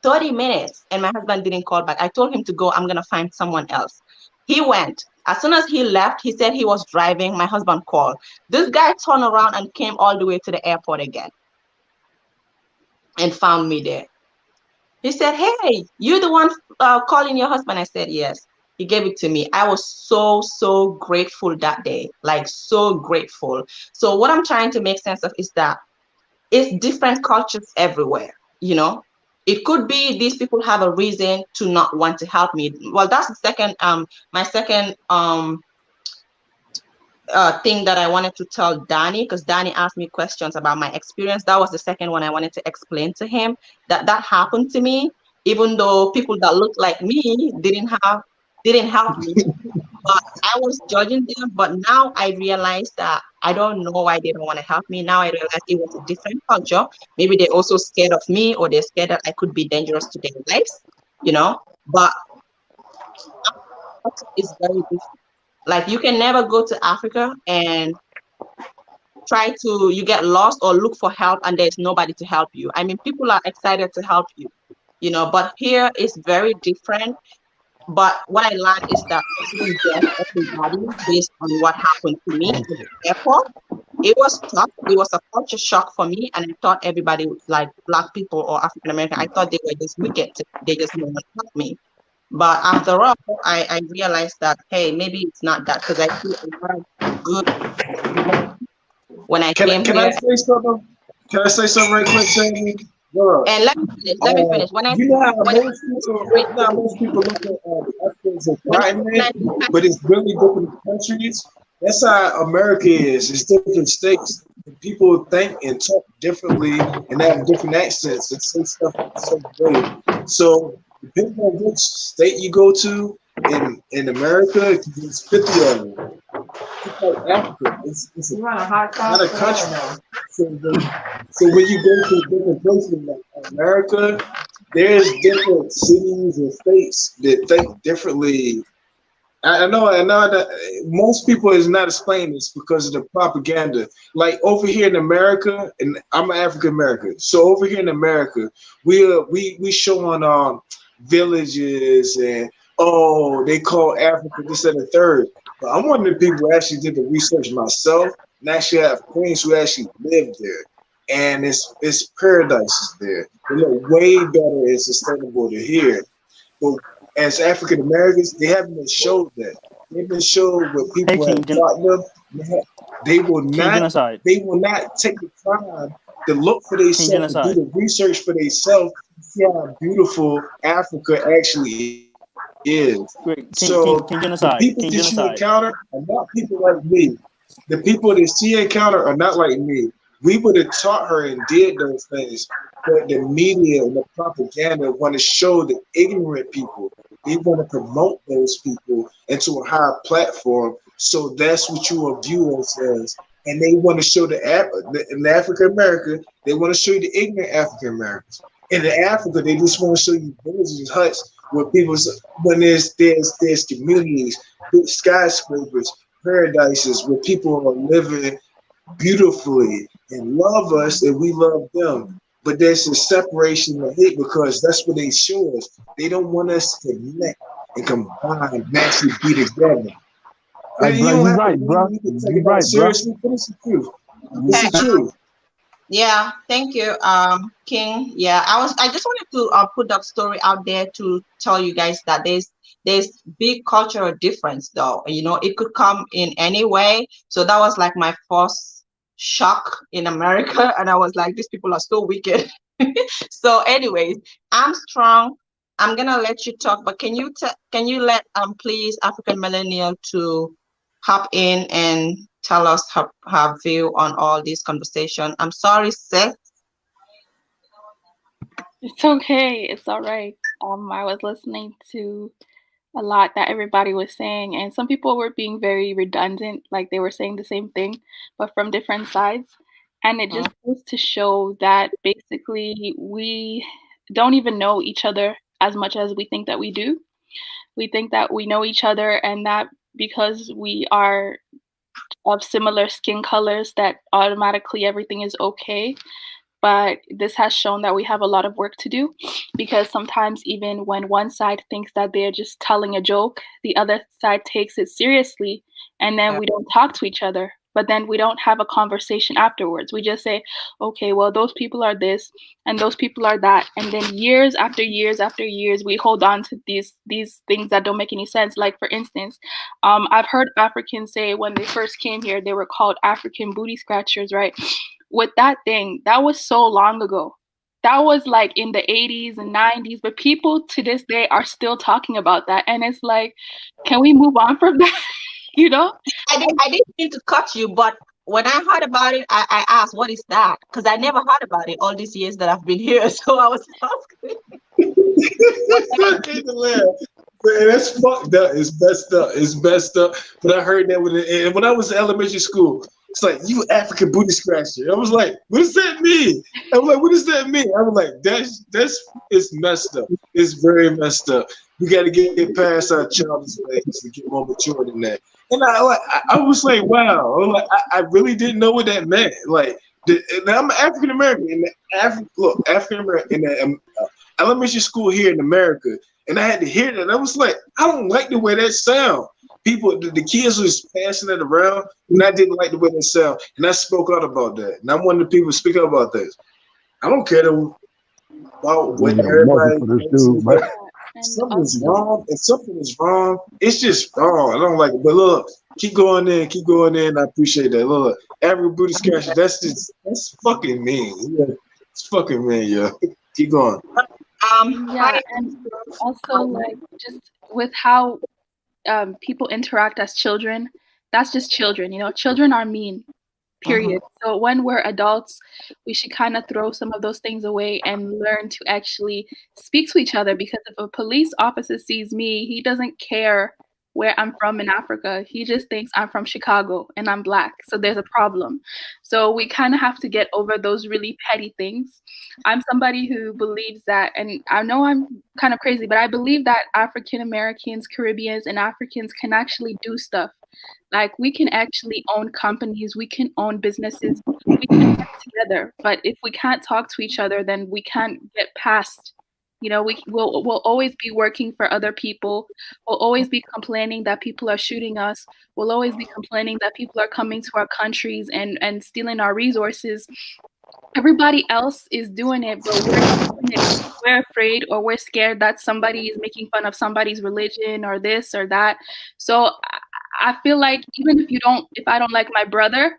30 minutes and my husband didn't call back. I told him to go. I'm going to find someone else. He went. As soon as he left, he said he was driving. My husband called. This guy turned around and came all the way to the airport again and found me there. He said, hey, you the one calling your husband? I said, yes. He gave it to me. I was so grateful that day, like so grateful. So what I'm trying to make sense of is that it's different cultures everywhere, you know. It could be these people have a reason to not want to help me. Well, that's the second my second thing that I wanted to tell Danny, because Danny asked me questions about my experience. That was the second one I wanted to explain to him, that happened to me, even though people that look like me didn't help me. But I was judging them, but now I realized that I don't know why they don't want to help me. Now I realize it was a different culture. Maybe they're also scared of me, or they're scared that I could be dangerous to their lives, you know. But it's very different. Like, you can never go to Africa and you get lost or look for help and there's nobody to help you. I mean, people are excited to help you, you know, but here it's very different. But what I learned is that I shouldn't judge everybody based on what happened to me at the airport. It was tough. It was a culture shock for me, and I thought everybody, like Black people or African American, I thought they were just wicked. They just didn't want to help me. But after all, I realized that, hey, maybe it's not that, because I see a lot of good when I came Can I here. say something? Can I say something right quick, Sammy? Look, And let me finish. When I you know how when I most people look at Africans as when I, white when men, I but it's really different countries. That's how America is. It's different states. People think and talk differently and have different accents and say stuff in the same way. So depending on which state you go to in America, it's 50 of them. It's like Africa. It's not a country. So when you go to different places like America, there's different cities and states that think differently. I know that most people is not explaining this because of the propaganda. Like over here in America, and I'm an African American, so over here in America, we showing villages and oh they call Africa this and the third. But I'm one of the people who actually did the research myself and actually have friends who actually live there, and it's paradises there. They look way better and sustainable to here. But as African Americans, they haven't been showed that. They've been showed what Hey, people have taught them. They will King not. Genocide. They will not take the time to look for King themselves, to do Genocide. the research for themselves, to see how beautiful Africa actually is. Wait, So King the Genocide. people King that you Genocide. encounter are not people like me. The people that she encountered are not like me. We would have taught her and did those things, but the media and the propaganda want to show the ignorant people. They want to promote those people into a higher platform. So that's what you will view us as. And they want to show in African America, they want to show you the ignorant African Americans. In Africa, they just want to show you villages and huts where people, when there's communities, skyscrapers, paradises where people are living beautifully and love us and we love them. But there's a separation of hate because that's what they show us. They don't want us to connect and combine and actually be together. Hey, And bro, you don't you have to right, bro. believe me to take You it out right, bro. seriously, but it's the truth. It's Hey, the truth. yeah, thank you, King. Yeah, I just wanted to put that story out there to tell you guys that there's big cultural difference though. You know, it could come in any way. So that was like my first shock in America, and I was like, these people are so wicked. So, anyways, I'm strong. I'm gonna let you talk, but can you let please African millennial to hop in and tell us her view on all this conversation. I'm sorry, Seth. It's okay. It's all right. I was listening to a lot that everybody was saying, and some people were being very redundant, like they were saying the same thing, but from different sides. And it just goes to show that basically we don't even know each other as much as we think that we do. We think that we know each other, and that because we are of similar skin colors, that automatically everything is okay. But this has shown that we have a lot of work to do, because sometimes even when one side thinks that they're just telling a joke, the other side takes it seriously, and then we don't talk to each other. But then we don't have a conversation afterwards. We just say, okay, well, those people are this and those people are that. And then years after years after years, we hold on to these things that don't make any sense. Like, for instance, I've heard Africans say when they first came here, they were called African booty scratchers, right? With that thing, that was so long ago. That was like in the 80s and 90s, but people to this day are still talking about that. And it's like, can we move on from that? You know? I didn't mean to cut you, but when I heard about it, I asked, what is that? Because I never heard about it all these years that I've been here. So I was asking. I can't laugh. Man, that's fucked up. It's messed up. It's messed up. But I heard that when I was in elementary school. It's like, you African booty scratcher. I was like, what does that mean? I was like, what does that mean? I was like, that's it's messed up. It's very messed up. We got to get past our childish ways and get more mature than that. And I was like, wow. I was like, I really didn't know what that meant. Like, and I'm African American. African American in the elementary school here in America. And I had to hear that. I was like, I don't like the way that sound. People, the kids was passing it around, and I didn't like the way that sound. And I spoke out about that. And I'm one of the people speaking about this. I don't care about what everybody thinks. But something is wrong, and something is wrong. It's just wrong. I don't like it. But look, keep going in, and I appreciate that. Look, every booty scratcher, that's fucking mean. Yeah, it's fucking mean, yeah. Keep going. Yeah, and also like just with how people interact as children, that's just children. You know, children are mean. Period. So when we're adults, we should kind of throw some of those things away and learn to actually speak to each other. Because if a police officer sees me, he doesn't care where I'm from in Africa. He just thinks I'm from Chicago and I'm Black. So there's a problem. So we kind of have to get over those really petty things. I'm somebody who believes that, and I know I'm kind of crazy, but I believe that African Americans, Caribbeans, and Africans can actually do stuff. Like we can actually own companies, we can own businesses, we can work together. But if we can't talk to each other, then we can't get past. You know, we'll always be working for other people. We'll always be complaining that people are shooting us. We'll always be complaining that people are coming to our countries and stealing our resources. Everybody else is doing it, but we're not doing it. We're afraid or we're scared that somebody is making fun of somebody's religion or this or that. So I feel like even if I don't like my brother,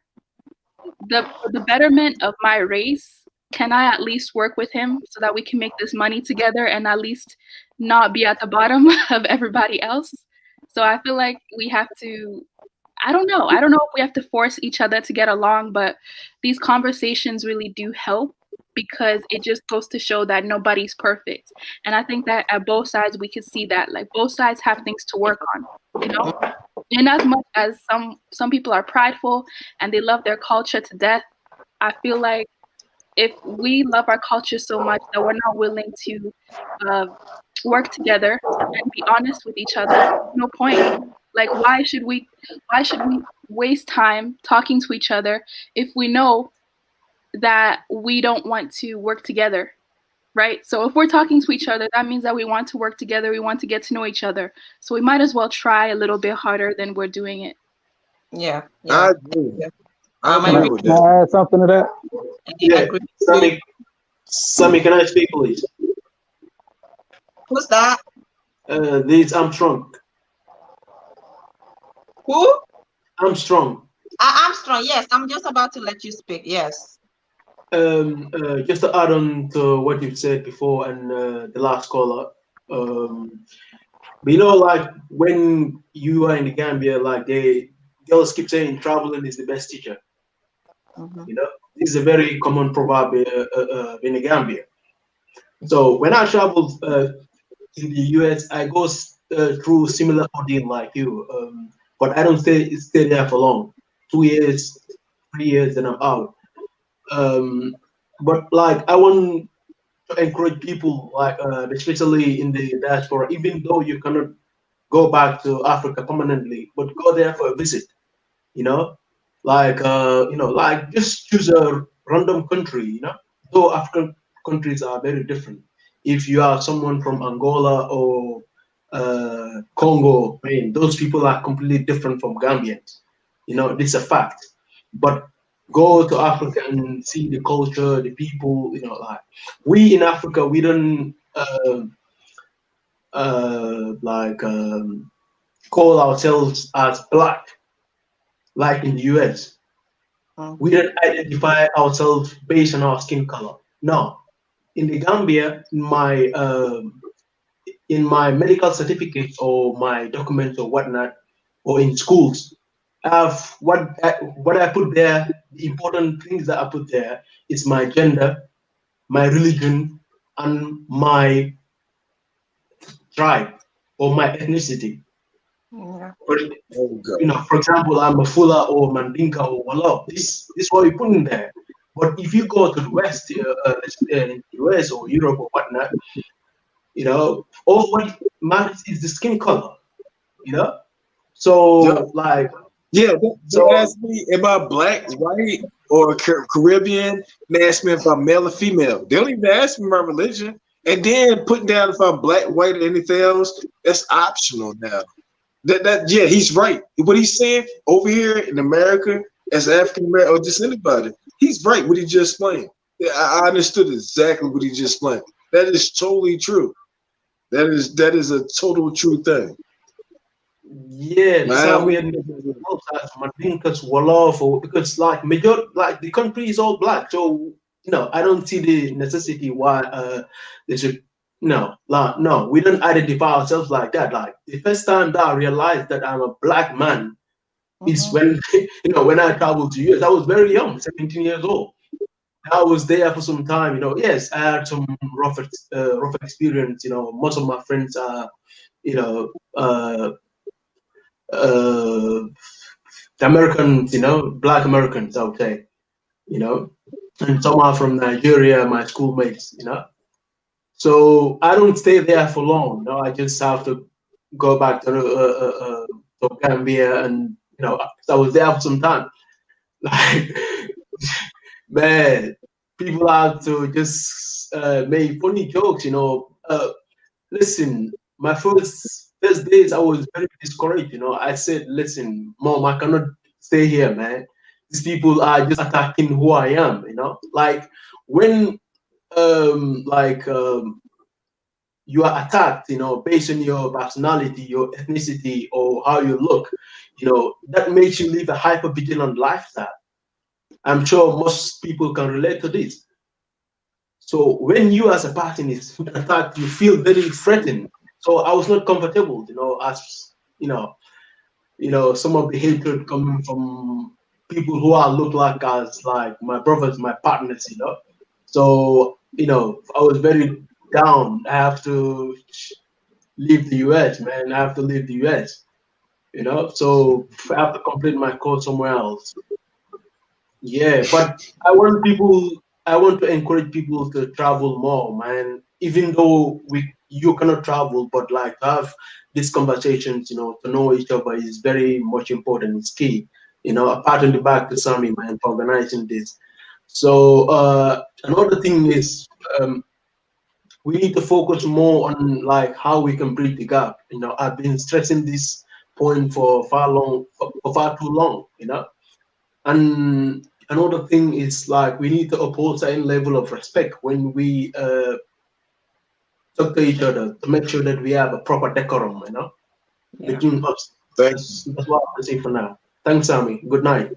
for the betterment of my race, can I at least work with him so that we can make this money together and at least not be at the bottom of everybody else? So I feel like we have to, I don't know if we have to force each other to get along, but these conversations really do help because it just goes to show that nobody's perfect. And I think that at both sides, we can see that, like both sides have things to work on, you know? And as much as some people are prideful and they love their culture to death, I feel like if we love our culture so much that we're not willing to work together and be honest with each other, there's no point. Like, why should we waste time talking to each other if we know that we don't want to work together, right? So if we're talking to each other, that means that we want to work together, we want to get to know each other. So we might as well try a little bit harder than we're doing it. Yeah. I agree. I agree with Can I add something to that? Yeah, Sammy, can I speak, please? Who's that? This Armstrong. Who? Armstrong. Armstrong, yes. I'm just about to let you speak. Yes. Just to add on to what you said before and the last caller, but you know, like when you are in the Gambia, like they girls keep saying traveling is the best teacher. You know, this is a very common proverb in the Gambia. So when I traveled in the US, I go through similar ordeal like you, but I don't stay there for long. 2 years, 3 years, and I'm out. But like I want to encourage people, like especially in the diaspora, even though you cannot go back to Africa permanently, but go there for a visit. You know, like like just choose a random country. You know, though African countries are very different. If you are someone from Angola or Congo, I mean, those people are completely different from Gambians. You know, this is a fact. But go to Africa and see the culture, the people. You know, like we in Africa, we don't call ourselves as Black, like in the US. We don't identify ourselves based on our skin color. No, in the Gambia, in my medical certificates or my documents or whatnot, or in schools, what I put there. The important things that I put there is my gender, my religion, and my tribe or my ethnicity. But you know, for example, I'm a Fula or Mandinka or Wallop. This is what we put in there. But if you go to the West, in the US or Europe or whatnot, you know, all what matters is the skin color. You know, so they ask me about Black, white, or Caribbean. They ask me if I'm male or female. They don't even ask me my religion. And then putting down if I'm black, white, or anything else, that's optional now. Yeah, he's right. What he's saying over here in America, as African American or just anybody, he's right. What he just explained. Yeah, I understood exactly what he just explained. That is totally true. That is a total true thing. Yeah, the same Man, way in both sides, Mandinkas, Wolof, or because like the country is all black, so I don't see the necessity why they should no, we don't identify ourselves like that. Like the first time that I realized that I'm a black man is when when I traveled to US. I was very young, 17 years old. I was there for some time. Yes, I had some rough experience. Most of my friends are you know uh, Americans, black Americans, I would say, and some are from Nigeria, my schoolmates. So I don't stay there for long. I just have to go back to Gambia, and I was there for some time. Like, man, people have to just make funny jokes. Listen, my first days I was very discouraged. I said, listen, Mom, I cannot stay here, man. These people are just attacking who I am. Like when you are attacked, based on your personality, your ethnicity, or how you look, that makes you live a hyper vigilant lifestyle. I'm sure most people can relate to this. So when you as a person is attacked, you feel very threatened. So I was not comfortable, as some of the hatred coming from people who are look like us, like my brothers, my partners. So I was very down. I have to leave the US, man. I have to leave the US. So I have to complete my course somewhere else. Yeah, but I want to encourage people to travel more, man. Even though you cannot travel, but like to have these conversations, to know each other is very much important. It's key. Apart from the back to Sammy, man, for organizing this. So another thing is we need to focus more on like how we can bridge the gap. I've been stressing this point for far too long. And another thing is like we need to uphold certain level of respect when we talk to each other to make sure that we have a proper decorum, between us. That's what I have to say for now. Thanks, Sammy. Good night.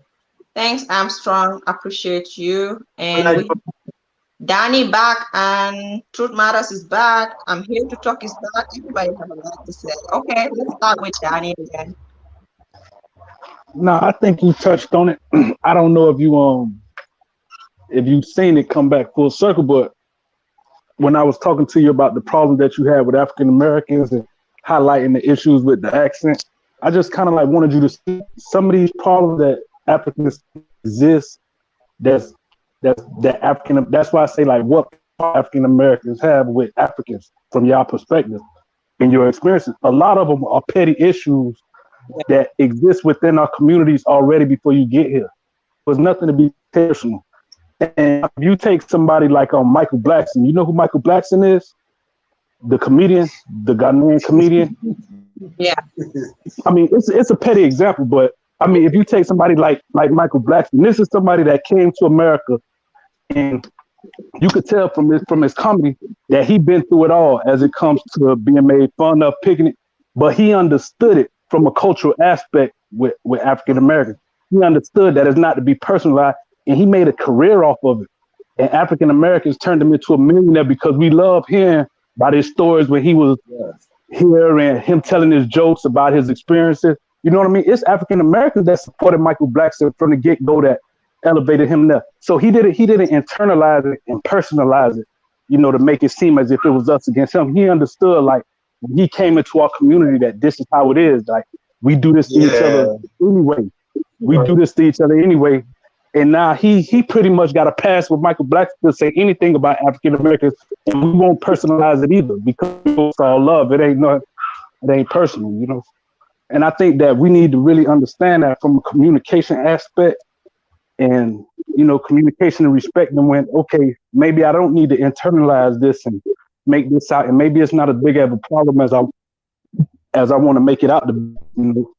Thanks, Armstrong. Appreciate you. Good And night. we Danny back and Truth Matters is back. I'm here to talk is back. Everybody have a lot to say. Okay, let's start with Danny again. No, I think you touched on it. I don't know if you've seen it come back full circle, but when I was talking to you about the problem that you have with African Americans and highlighting the issues with the accent, I just kind of like wanted you to see some of these problems that Africans exist. That's African. That's why I say like what African Americans have with Africans from your perspective and your experiences. A lot of them are petty issues that exist within our communities already before you get here. There's nothing to be personal. And if you take somebody like Michael Blackson, you know who Michael Blackson is? The comedian, the Ghanaian comedian. Yeah. I mean, it's a petty example, but I mean, if you take somebody like Michael Blackson, this is somebody that came to America, and you could tell from his comedy that he'd been through it all as it comes to being made fun of, picking it, but he understood it from a cultural aspect with African Americans. He understood that it's not to be personalized, and he made a career off of it. And African Americans turned him into a millionaire because we love hearing about his stories when he was here and him telling his jokes about his experiences. You know what I mean? It's African Americans that supported Michael Blackson from the get-go that elevated him there. So he didn't internalize it and personalize it, to make it seem as if it was us against him. He understood, like, when he came into our community, that this is how it is. Like, we do this to each other anyway. We do this to each other anyway. And now he pretty much got a pass with Michael Blackson to say anything about African Americans, and we won't personalize it either because it's all love. It ain't personal, And I think that we need to really understand that from a communication aspect, and communication and respect. And when, okay, maybe I don't need to internalize this and make this out, and maybe it's not as big of a problem as I want to make it out to be, you know.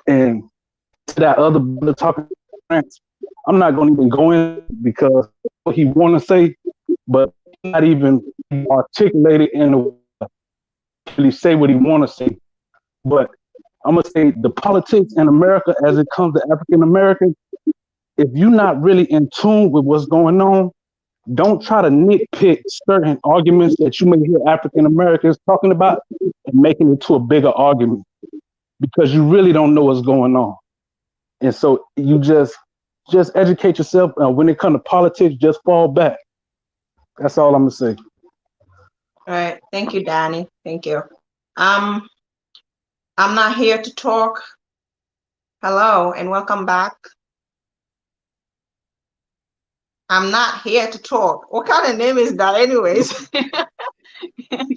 And to that other brother talking France, I'm not going to even go in because what he want to say, but not even articulated in a way to really say what he want to say. But I'm gonna say the politics in America, as it comes to African Americans, if you're not really in tune with what's going on, don't try to nitpick certain arguments that you may hear African Americans talking about and making it to a bigger argument, because you really don't know what's going on. And so you just educate yourself. When it comes to politics, just fall back. That's all I'm gonna say. All right. Thank you, Danny. Thank you. I'm not here to talk. Hello and welcome back. I'm not here to talk. What kind of name is that anyways? You can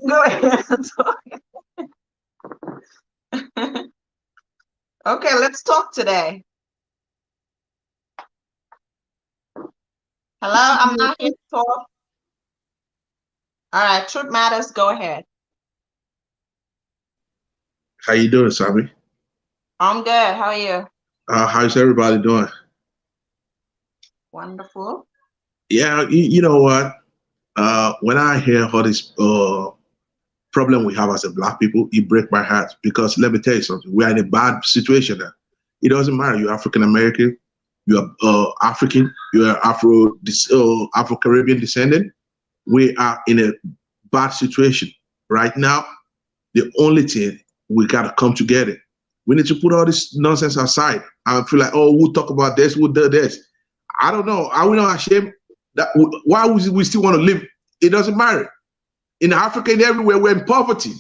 go ahead and talk. Okay, let's talk today. Hello, I'm not here to talk. All right, Truth Matters, go ahead. How you doing, Sabi? I'm good. How are you? How's everybody doing? Wonderful. Yeah, you know what? When I hear all this problem we have as a Black people, it breaks my heart, because let me tell you something. We are in a bad situation now. It doesn't matter. You're African American, you are African, you are Afro Caribbean descendant. We are in a bad situation right now. The only thing, we got to come together. We need to put all this nonsense aside. I feel like, oh, we'll talk about this, we'll do this. I don't know. Are we not ashamed? Why would we still want to live? It doesn't matter. In Africa and everywhere, we're in poverty.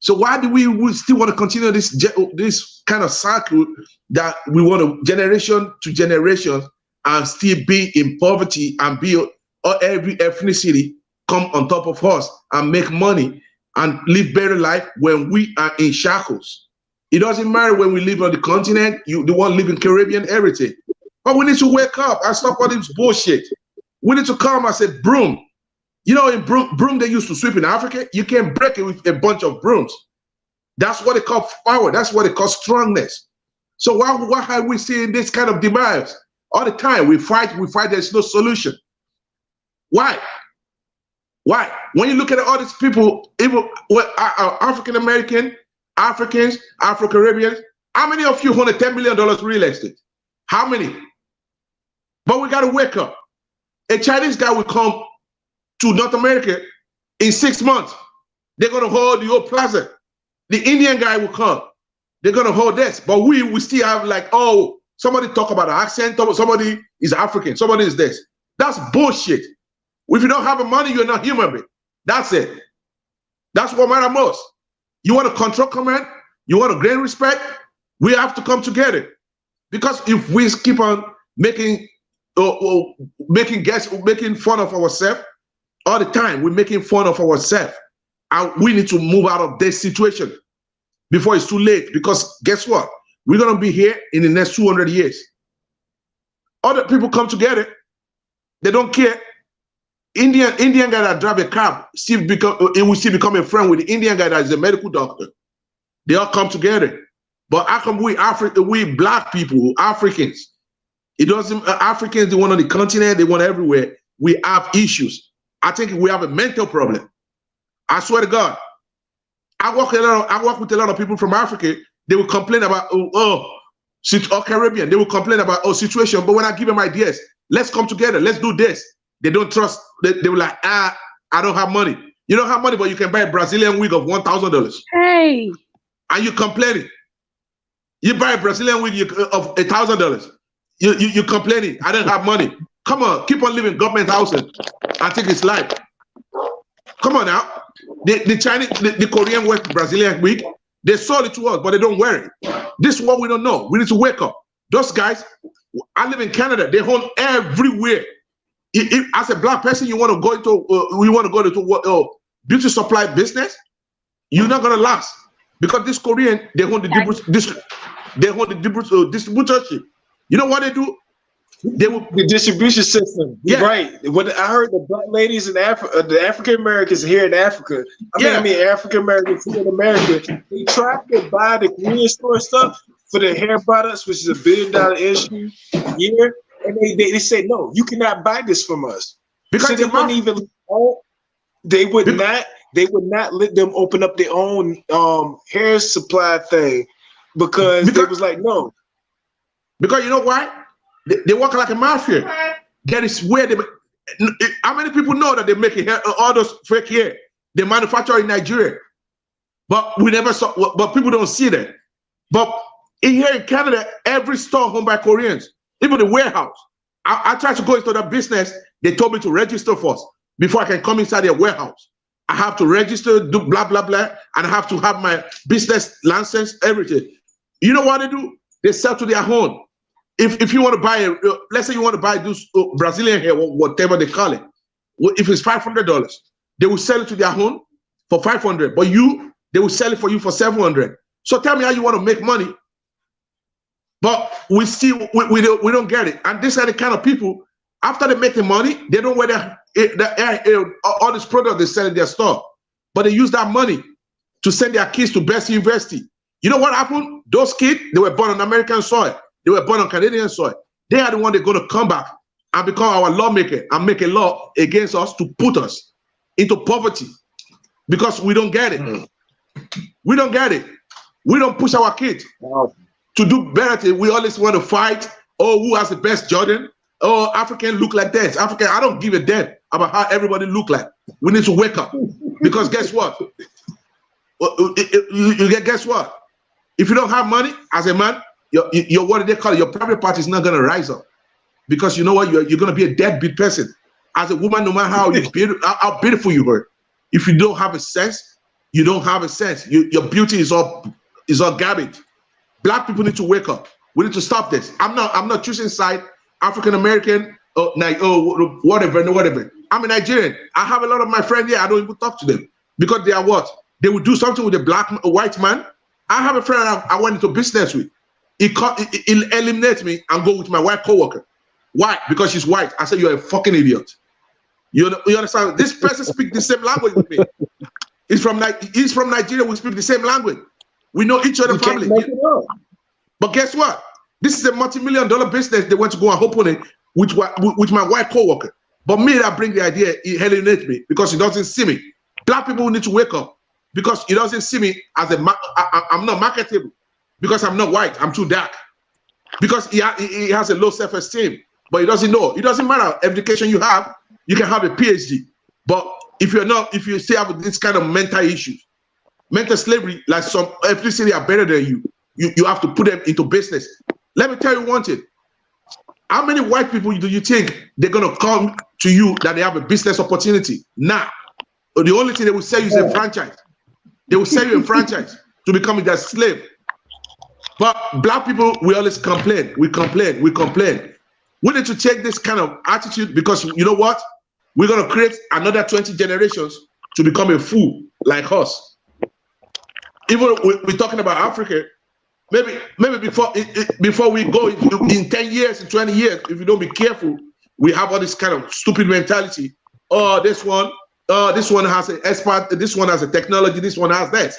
So why do we still want to continue this kind of cycle that we want to generation to generation and still be in poverty and be every ethnicity come on top of us and make money and live better life when we are in shackles? It doesn't matter when we live on the continent, the one living Caribbean, everything. But we need to wake up and stop all this bullshit. We need to come and say broom. You know, in broom they used to sweep in Africa, you can break it with a bunch of brooms. That's what they call power. That's what they call strongness. So why are we seeing this kind of demise all the time? We fight. There's no solution. Why? Why? When you look at all these people, even African American, Africans, Afro Caribbeans, how many of you own a $10 million real estate? How many? But we got to wake up. A Chinese guy will come to North America in 6 months. They're going to hold the old plaza. The Indian guy will come. They're going to hold this. But we still have like, oh, somebody talk about an accent. Somebody is African. Somebody is this. That's bullshit. If you don't have the money, you're not human being. That's it. That's what matters most. You want to control command? You want to gain respect? We have to come together. Because if we keep on making fun of ourselves all the time, we're making fun of ourselves. And we need to move out of this situation before it's too late. Because guess what? We're going to be here in the next 200 years. Other people come together. They don't care. Indian guy that drive a cab, he will still become a friend with the Indian guy that is a medical doctor. They all come together. But how come we Black people, Africans, it doesn't, Africans, they want on the continent, they want everywhere. We have issues. I think we have a mental problem. I swear to God. I work with a lot of people from Africa. They will complain about, or Caribbean, they will complain about, situation. But when I give them ideas, let's come together, let's do this. They don't trust, they were like, I don't have money. You don't have money, but you can buy a Brazilian wig of $1,000. Hey. And you complaining. You buy a Brazilian wig of $1,000. You complaining, I don't have money. Come on, keep on living government housing and take this life. Come on now. The Chinese, the Korean wear Brazilian wig, they sold it to us, but they don't wear it. This is what we don't know. We need to wake up. Those guys, I live in Canada, they own everywhere. If, as a Black person, you want to go into beauty supply business, you're not gonna last, because this Korean, they own the distributorship. You know what they do? The distribution system. You're right. When I heard the black ladies in Africa, the African Americans here in Africa, I mean African Americans here in America, they tried to buy the convenience store stuff for the hair products, which is $1 billion industry a year, and they said no, you cannot buy this from us because they wouldn't even. They would not let them open up their own hair supply thing because they was like no. Because you know why? They work like a mafia. That is where they. How many people know that they make hair, all those fake hair? They manufacture in Nigeria, but we never saw. But people don't see that. But here in Canada, every store owned by Koreans, even the warehouse. I tried to go into that business. They told me to register first before I can come inside their warehouse. I have to register, do blah blah blah, and I have to have my business license, everything. You know what they do? They sell to their own. If you want to buy, let's say you want to buy this Brazilian hair, whatever they call it, if it's $500, they will sell it to their own for $500, but they will sell it for you for $700. So tell me how you want to make money. But we don't get it. And these are the kind of people, after they make the money, they don't wear all this product they sell in their store, but they use that money to send their kids to best university. You know what happened? Those kids, they were born on American soil. They were born on Canadian soil. They are the one they're going to come back and become our lawmaker and make a law against us to put us into poverty because we don't get it. We don't get it. We don't push our kids to do better. We always want to fight. Oh, who has the best Jordan? Oh, African look like this. African, I don't give a damn about how everybody look like. We need to wake up because guess what? Guess what? If you don't have money as a man, your what do they call it? Your private part is not gonna rise up because you know what? You're gonna be a deadbeat person. As a woman, no matter how beautiful you are, if you don't have a sense, you don't have a sense. Your beauty is all garbage. Black people need to wake up. We need to stop this. I'm not choosing side. African American, whatever. I'm a Nigerian. I have a lot of my friends here. I don't even talk to them because they are what? They will do something with a white man. I have a friend I went into business with. He eliminates me and go with my white coworker. Why? Because she's white. I said, you're a fucking idiot. You understand? This person speaks the same language with me. He's from Nigeria. We speak the same language. We know each other family. But guess what? This is a multi-million-dollar business. They want to go and open it with my white coworker. But me, that bring the idea, he alienates me because he doesn't see me. Black people need to wake up because he doesn't see me as I'm not marketable because I'm not white. I'm too dark. Because he has a low self-esteem, but he doesn't know. It doesn't matter education you have. You can have a PhD, but if you still have this kind of mental issues, mental slavery, like some ethnicity are better than you, you have to put them into business. Let me tell you one thing. How many white people do you think they're going to come to you that they have a business opportunity? Nah. The only thing they will sell you is a franchise. They will sell you a franchise to become their slave. But black people, we always complain. We complain. We complain. We need to take this kind of attitude because you know what? We're going to create another 20 generations to become a fool like us. Even we're talking about Africa. Maybe before we go in 10 years, in 20 years, if you don't be careful, we have all this kind of stupid mentality. Oh, this one has an expert, this one has a technology, this one has that.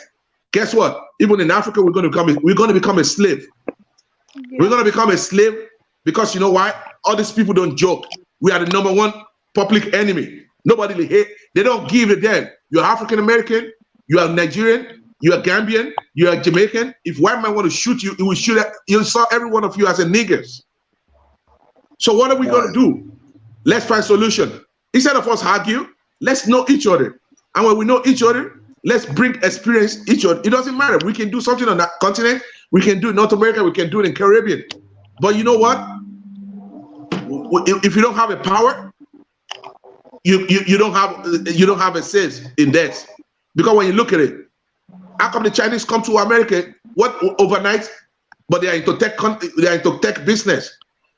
Guess what? Even in Africa, we're going to become a slave. Yeah. We're going to become a slave because you know why? All these people don't joke. We are the #1 public enemy. Nobody hate. They don't give a damn. You're African American. You are Nigerian. You are Gambian. You are Jamaican. If white man want to shoot you, he will shoot at. He'll saw every one of you as a niggers. So what are we going to do? Let's find solution. Instead of us argue, let's know each other. And when we know each other, let's bring experience each other. It doesn't matter. We can do something on that continent. We can do it in North America. We can do it in Caribbean. But you know what? If you don't have a power, you don't have a sense in that. Because when you look at it, how come the Chinese come to America overnight, but they are into tech business?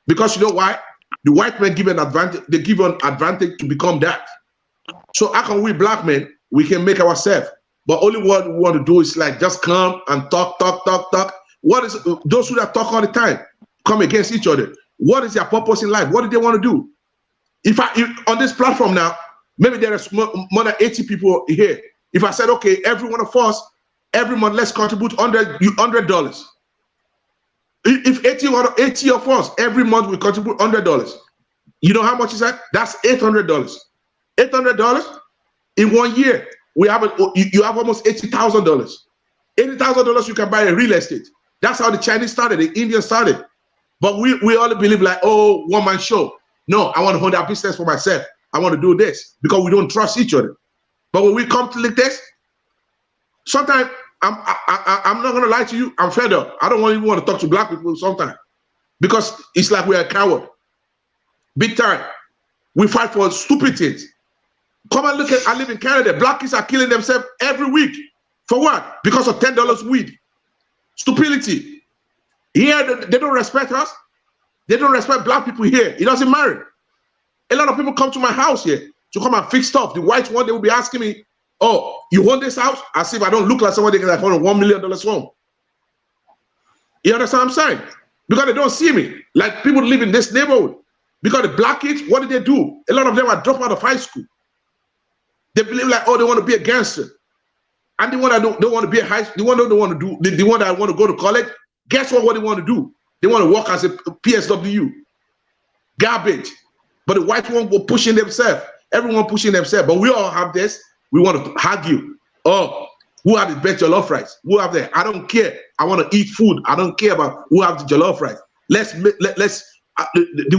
Because you know why? The white men give an advantage. They give an advantage to become that. So how come we black men we can make ourselves? But only what we want to do is like just come and talk. What is those who that talk all the time come against each other? What is their purpose in life? What do they want to do? If on this platform now, maybe there are more than 80 people here. If I said, okay, every one of us, every month, let's contribute $100. If 80 of us every month we contribute $100, you know how much is that? That's $800. $800 in 1 year. You have almost $80,000. $80,000 you can buy a real estate. That's how the Chinese started, the Indians started. But we all believe like, oh, one man show. No, I want to hold that business for myself. I want to do this because we don't trust each other. But when we come to like this, sometimes I'm not gonna lie to you, I'm fed up. I don't even want to talk to black people sometimes because it's like we're a coward. Big time. We fight for stupid things. Come and look at, I live in Canada. Black kids are killing themselves every week. For what? Because of $10 weed. Stupidity. Here, they don't respect us. They don't respect black people here. It doesn't matter. A lot of people come to my house here to come and fix stuff. The white one, they will be asking me, oh, you want this house? As if I don't look like somebody that can afford a $1 million home. You understand what I'm saying? Because they don't see me. Like people live in this neighborhood. Because the black kids, what did they do? A lot of them are dropped out of high school. They believe like, oh, they want to be a gangster. And the one that don't want to be a high school, the one that don't want to do, the one that want to go to college, guess what they want to do? They want to work as a PSW. Garbage. But the white one will pushing themselves. Everyone pushing themselves. But we all have this. We want to argue. Oh, who have the best jollof rice? Who have the? I don't care. I want to eat food. I don't care about who have the jollof rice. Let's the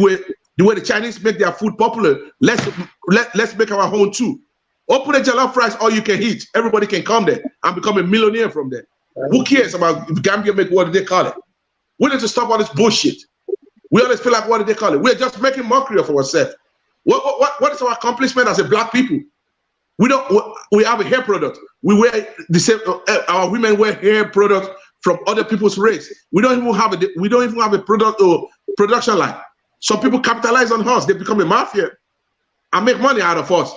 way the Chinese make their food popular. Let's make our own too. Open a jollof rice, all you can eat. Everybody can come there and become a millionaire from there. Who cares about if Gambia make, what do they call it? We need to stop all this bullshit. We always feel like, what do they call it? We're just making mockery of ourselves. What is our accomplishment as a black people? We have a hair product. We wear the same. Our women wear hair product from other people's race. We don't even have a product or production line. Some people capitalize on us. They become a mafia and make money out of us.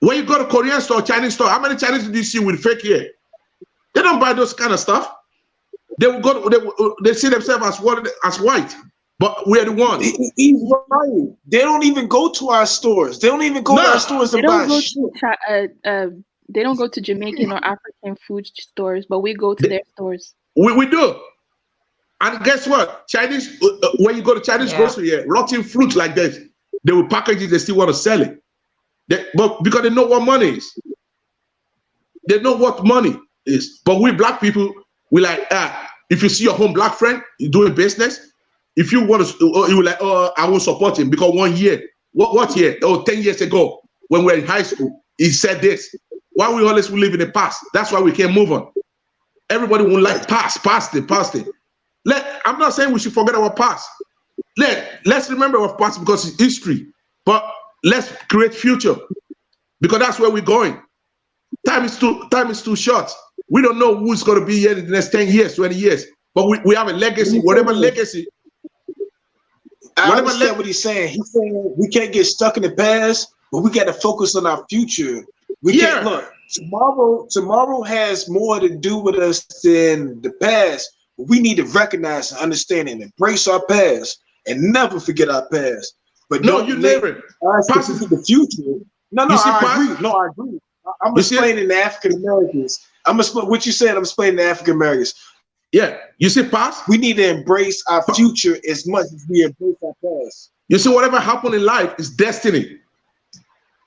When you go to Korean store, Chinese store, how many Chinese do you see with fake hair? They don't buy those kind of stuff. They will go. They see themselves as white, but we're the ones. He's right. They don't even go to our stores. They don't even go to our stores to buy shit. They don't go to Jamaican or African food stores, but we go to their stores. We do. And guess what? Chinese, when you go to Chinese grocery here, rotten fruit like this, they will package it. They still want to sell it. But because they know what money is. They know what money is. But we black people, we like, if you see your home black friend doing business, if you want to, you like, oh, I will support him because 1 year, what year? Oh, 10 years ago, when we were in high school, he said this. Why we always live in the past? That's why we can't move on. Everybody will like past it. I'm not saying we should forget our past. Let's remember our past because it's history. But let's create future because that's where we're going. Time is too short. We don't know who's going to be here in the next 10 years, 20 years. But we have a legacy, whatever legacy. I understand what he's saying. He's saying we can't get stuck in the past, but we got to focus on our future. We can't look. Tomorrow has more to do with us than the past. But we need to recognize and understand and embrace our past and never forget our past. But no, you never. Past is the future. No, I agree. No, I agree. I'm explaining the African Americans. What you said. I'm explaining the African Americans. Yeah, you see, past. We need to embrace our future as much as we embrace our past. You see, whatever happened in life is destiny.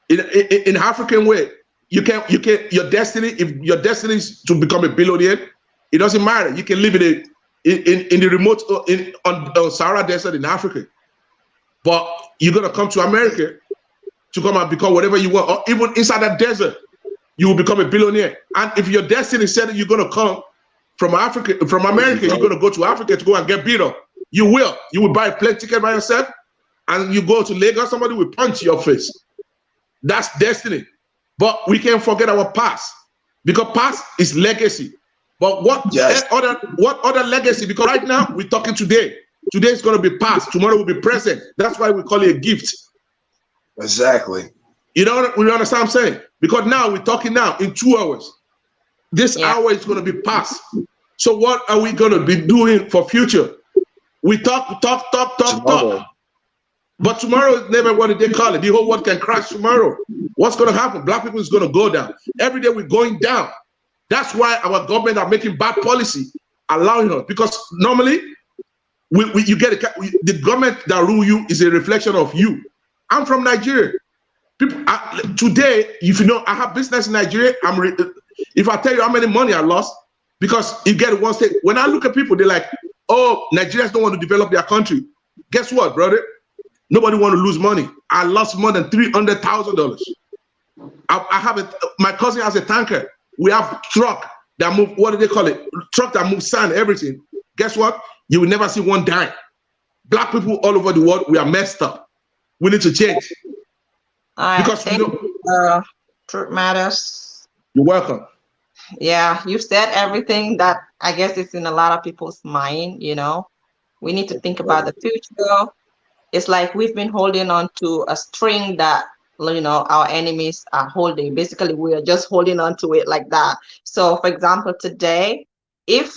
In African way, you can your destiny. If your destiny is to become a billionaire, it doesn't matter. You can live in the remote on Sahara Desert in Africa, but you're gonna come to America to come and become whatever you want, or even inside that desert, you will become a billionaire. And if your destiny said that you're gonna come from America, you're gonna go to Africa to go and get beat up. You will buy a plane ticket by yourself, and you go to Lagos, somebody will punch your face. That's destiny. But we can't forget our past because past is legacy. But what other legacy? Because right now we're talking today. Today is going to be past. Tomorrow will be present. That's why we call it a gift. Exactly. You know, we understand what I'm saying? Because now we're talking now in 2 hours. This hour is going to be past. So what are we going to be doing for future? We talk. Tomorrow. But tomorrow is never what they call it. The whole world can crash tomorrow. What's going to happen? Black people is going to go down. Every day we're going down. That's why our government are making bad policy, allowing us. Because normally, you get the government that rule you is a reflection of you. I'm from Nigeria. People, today, if you know, I have business in Nigeria. If I tell you how many money I lost, because you get one state. When I look at people, they're like, "Oh, Nigerians don't want to develop their country." Guess what, brother? Nobody want to lose money. I lost more than $300,000. I have my cousin has a tanker. We have truck that move. What do they call it? Truck that moves sand, everything. Guess what? You will never see one dime. Black people all over the world, we are messed up. We need to change. Because thank you, Truth Matters. You're welcome. Yeah, you've said everything that I guess is in a lot of people's mind, you know. We need to think about the future. It's like we've been holding on to a string that, you know, our enemies are holding. Basically, we are just holding on to it like that. So, for example, today, if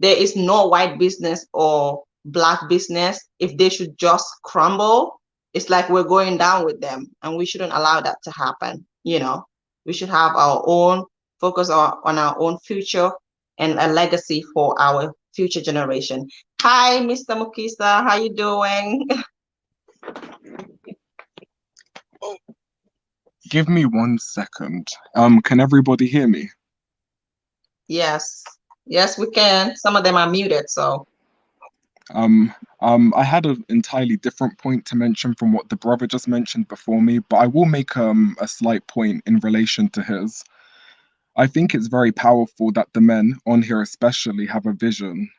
there is no white business or black business, if they should just crumble, it's like we're going down with them, and we shouldn't allow that to happen. You know, we should have our own focus on our own future and a legacy for our future generation. Hi, Mr. Mukisa, how you doing? Give me 1 second. Can everybody hear me? Yes, we can. Some of them are muted, so. I had an entirely different point to mention from what the brother just mentioned before me, but I will make a slight point in relation to his. I think it's very powerful that the men on here especially have a vision.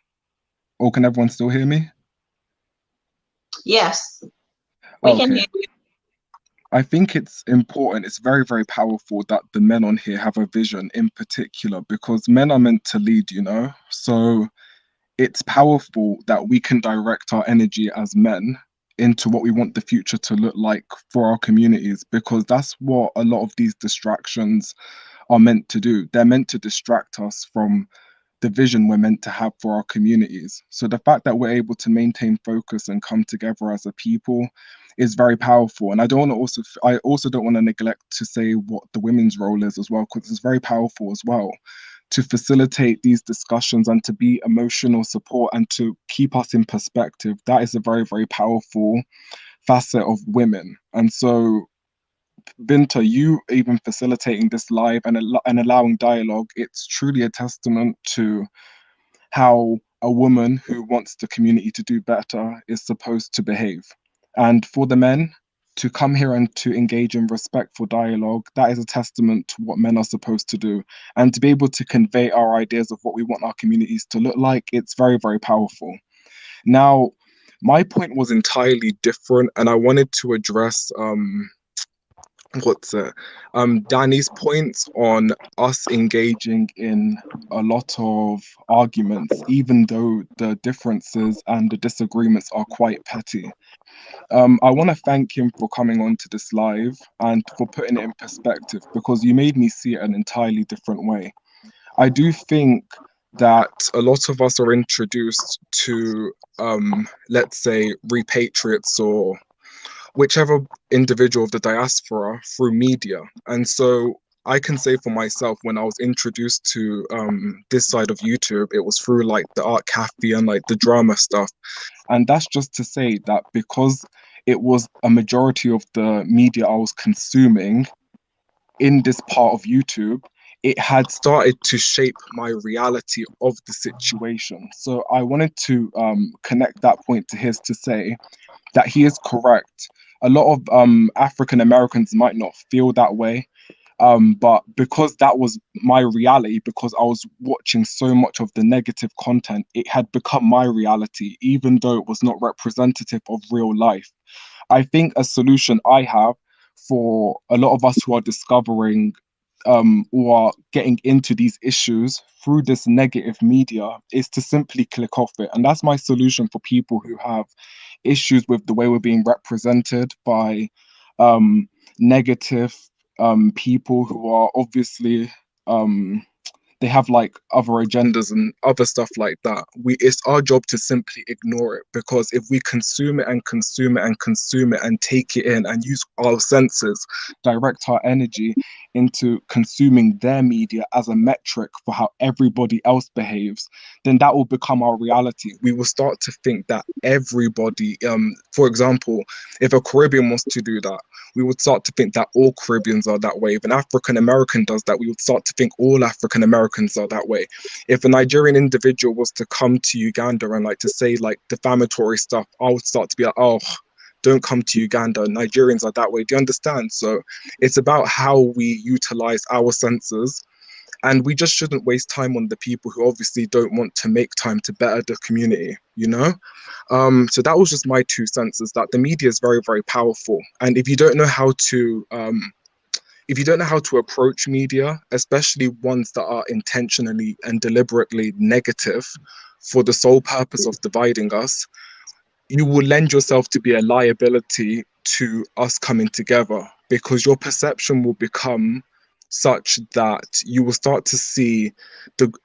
Or can everyone still hear me? Yes, we can hear you. I think it's important, it's very, very powerful that the men on here have a vision in particular, because men are meant to lead, you know? So it's powerful that we can direct our energy as men into what we want the future to look like for our communities, because that's what a lot of these distractions are meant to do. They're meant to distract us from the vision we're meant to have for our communities. So the fact that we're able to maintain focus and come together as a people is very powerful. And I also don't want to neglect to say what the women's role is as well, because it's very powerful as well to facilitate these discussions and to be emotional support and to keep us in perspective. That is a very, very powerful facet of women. And so Binta, you even facilitating this live and allowing dialogue, it's truly a testament to how a woman who wants the community to do better is supposed to behave. And for the men to come here and to engage in respectful dialogue, that is a testament to what men are supposed to do. And to be able to convey our ideas of what we want our communities to look like, it's very, very powerful. Now, my point was entirely different, and I wanted to address Danny's points on us engaging in a lot of arguments, even though the differences and the disagreements are quite petty. I want to thank him for coming on to this live and for putting it in perspective, because you made me see it an entirely different way. I do think that a lot of us are introduced to, let's say, repatriates or whichever individual of the diaspora through media. And so I can say for myself, when I was introduced to this side of YouTube, it was through like the art cafe and like the drama stuff. And that's just to say that because it was a majority of the media I was consuming in this part of YouTube, it had started to shape my reality of the situation. So I wanted to connect that point to his to say that he is correct. A lot of African Americans might not feel that way, but because that was my reality, because I was watching so much of the negative content, it had become my reality, even though it was not representative of real life. I think a solution I have for a lot of us who are discovering or are getting into these issues through this negative media is to simply click off it. And that's my solution for people who have issues with the way we're being represented by negative people who are obviously they have like other agendas and other stuff like that. It's our job to simply ignore it, because if we consume it and consume it and consume it and take it in and use our senses, direct our energy into consuming their media as a metric for how everybody else behaves, then that will become our reality. We will start to think that everybody, for example, if a Caribbean wants to do that, we would start to think that all Caribbeans are that way. If an African American does that, we would start to think all African Americans are that way. If a Nigerian individual was to come to Uganda and like to say like defamatory stuff, I would start to be like, oh, don't come to Uganda. Nigerians are that way. Do you understand? So it's about how we utilize our senses, and we just shouldn't waste time on the people who obviously don't want to make time to better the community, you know? So that was just my 2 cents, is that the media is very, very powerful. And if you don't know how to approach media, especially ones that are intentionally and deliberately negative for the sole purpose of dividing us, you will lend yourself to be a liability to us coming together, because your perception will become such that you will start to see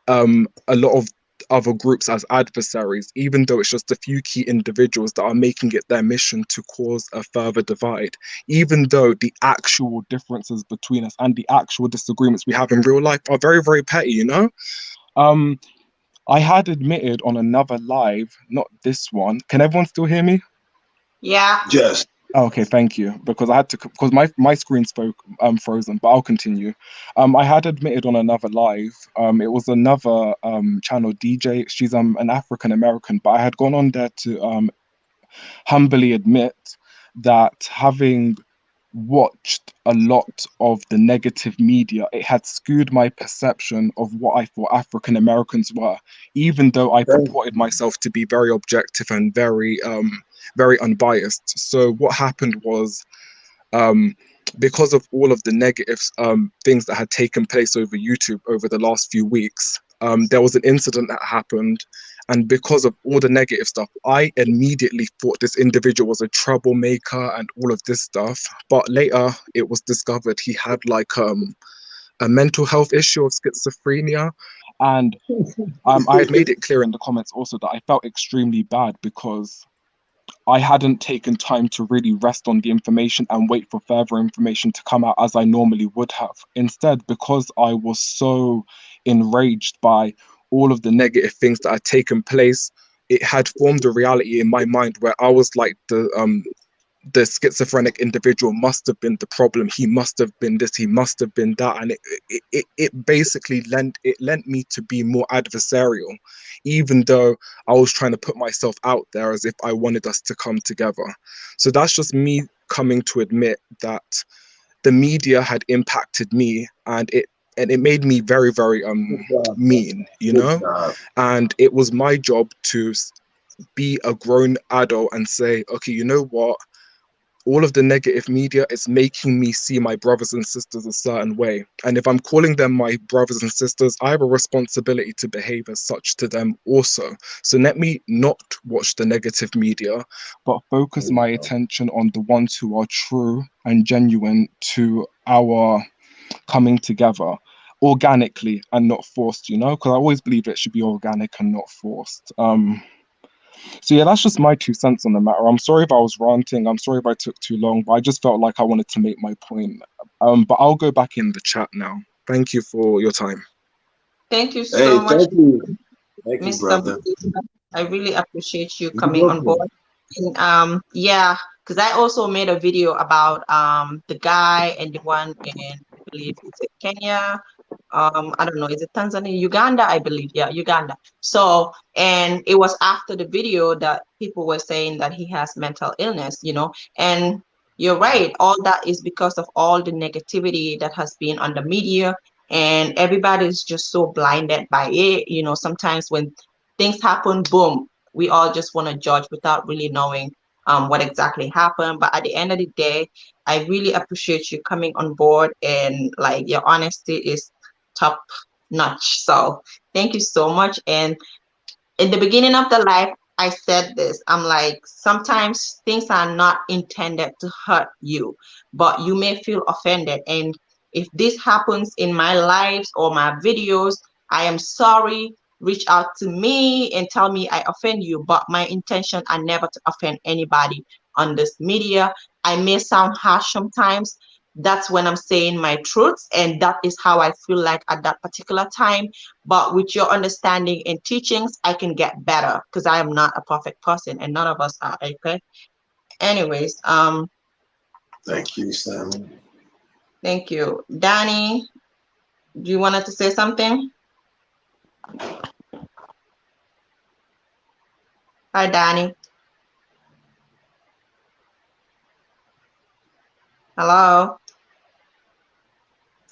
a lot of other groups as adversaries, even though it's just a few key individuals that are making it their mission to cause a further divide, even though the actual differences between us and the actual disagreements we have in real life are very, very petty, you know? I had admitted on another live, not this one. Can everyone still hear me? Yeah. Yes. Okay, thank you. Because I had to, because my screen spoke frozen, but I'll continue. I had admitted on another live. It was another channel DJ. She's an African American, but I had gone on there to humbly admit that having watched a lot of the negative media, it had skewed my perception of what I thought African Americans were, even though I purported myself to be very objective and very very unbiased. So what happened was, because of all of the negative things that had taken place over YouTube over the last few weeks, there was an incident that happened. And because of all the negative stuff, I immediately thought this individual was a troublemaker and all of this stuff. But later it was discovered he had like a mental health issue of schizophrenia. And I had made it clear in the comments also that I felt extremely bad because I hadn't taken time to really rest on the information and wait for further information to come out as I normally would have. Instead, because I was so enraged by all of the negative things that had taken place, it had formed a reality in my mind where I was like the schizophrenic individual must have been the problem. He must have been this, he must have been that. And it basically lent me to be more adversarial, even though I was trying to put myself out there as if I wanted us to come together. So that's just me coming to admit that the media had impacted me, and it made me very, very mean, you know? And it was my job to be a grown adult and say, okay, you know what? All of the negative media is making me see my brothers and sisters a certain way. And if I'm calling them my brothers and sisters, I have a responsibility to behave as such to them also. So let me not watch the negative media, but focus my attention on the ones who are true and genuine to our coming together organically and not forced, you know, because I always believe it should be organic and not forced. So yeah, that's just my 2 cents on the matter. I'm sorry if I was ranting. I'm sorry if I took too long, but I just felt like I wanted to make my point. But I'll go back in the chat now. Thank you for your time. Thank you so much, thank you. Thank you, Mr. brother. I really appreciate you You're coming on board. welcome. And yeah, because I also made a video about the guy and the one in, I believe it's Kenya. I don't know, is it Tanzania, Uganda? I believe, yeah, Uganda. So, and it was after the video that people were saying that he has mental illness, you know, and you're right, all that is because of all the negativity that has been on the media, and everybody's just so blinded by it, you know. Sometimes when things happen, boom, we all just want to judge without really knowing what exactly happened. But at the end of the day, I really appreciate you coming on board, and like your honesty is top notch. So thank you so much. And in the beginning of the life, I said this, I'm like, sometimes things are not intended to hurt you, but you may feel offended. And if this happens in my lives or my videos, I am sorry. Reach out to me and tell me I offend you, but my intention are never to offend anybody on this media. I may sound harsh sometimes. That's when I'm saying my truths, and that is how I feel like at that particular time. But with your understanding and teachings, I can get better because I am not a perfect person, and none of us are. Okay. Anyways, Thank you, Sam. thank you, Danny. Do you wanted to say something? Hi, Danny. Hello.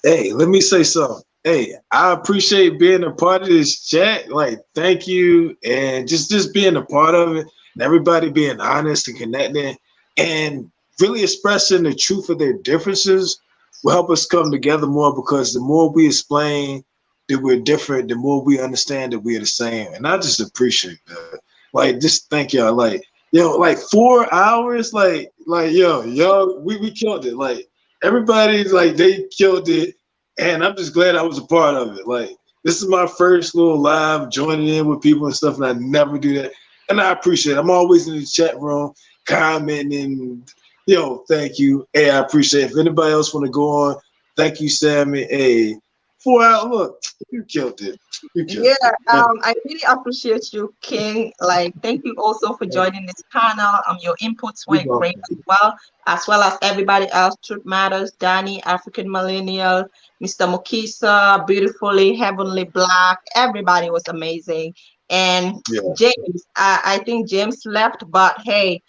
Hey, let me say something. Hey, I appreciate being a part of this chat. Like, thank you, and just being a part of it, and everybody being honest and connecting, and really expressing the truth of their differences will help us come together more. Because the more we explain that we're different, the more we understand that we're the same. And I just appreciate that. Like, just thank y'all. Like, yo, like 4 hours. Yo, we killed it. Like. Everybody's like they killed it, and I'm just glad I was a part of it. Like this is my first little live joining in with people and stuff, and I never do that, and I appreciate it. I'm always in the chat room commenting. Yo, thank you. Hey, I appreciate it. If anybody else want to go on, thank you, Sammy. Hey, 4 hours. Look, you killed it. You killed Yeah, it. I really appreciate you, King. Like, thank you also for joining this panel. Your inputs You're were great welcome. as well as everybody else. Truth Matters, Danny, African Millennial, Mr. Mukisa, Beautifully, Heavenly Black. Everybody was amazing. And Yeah. James, I think James left, but hey,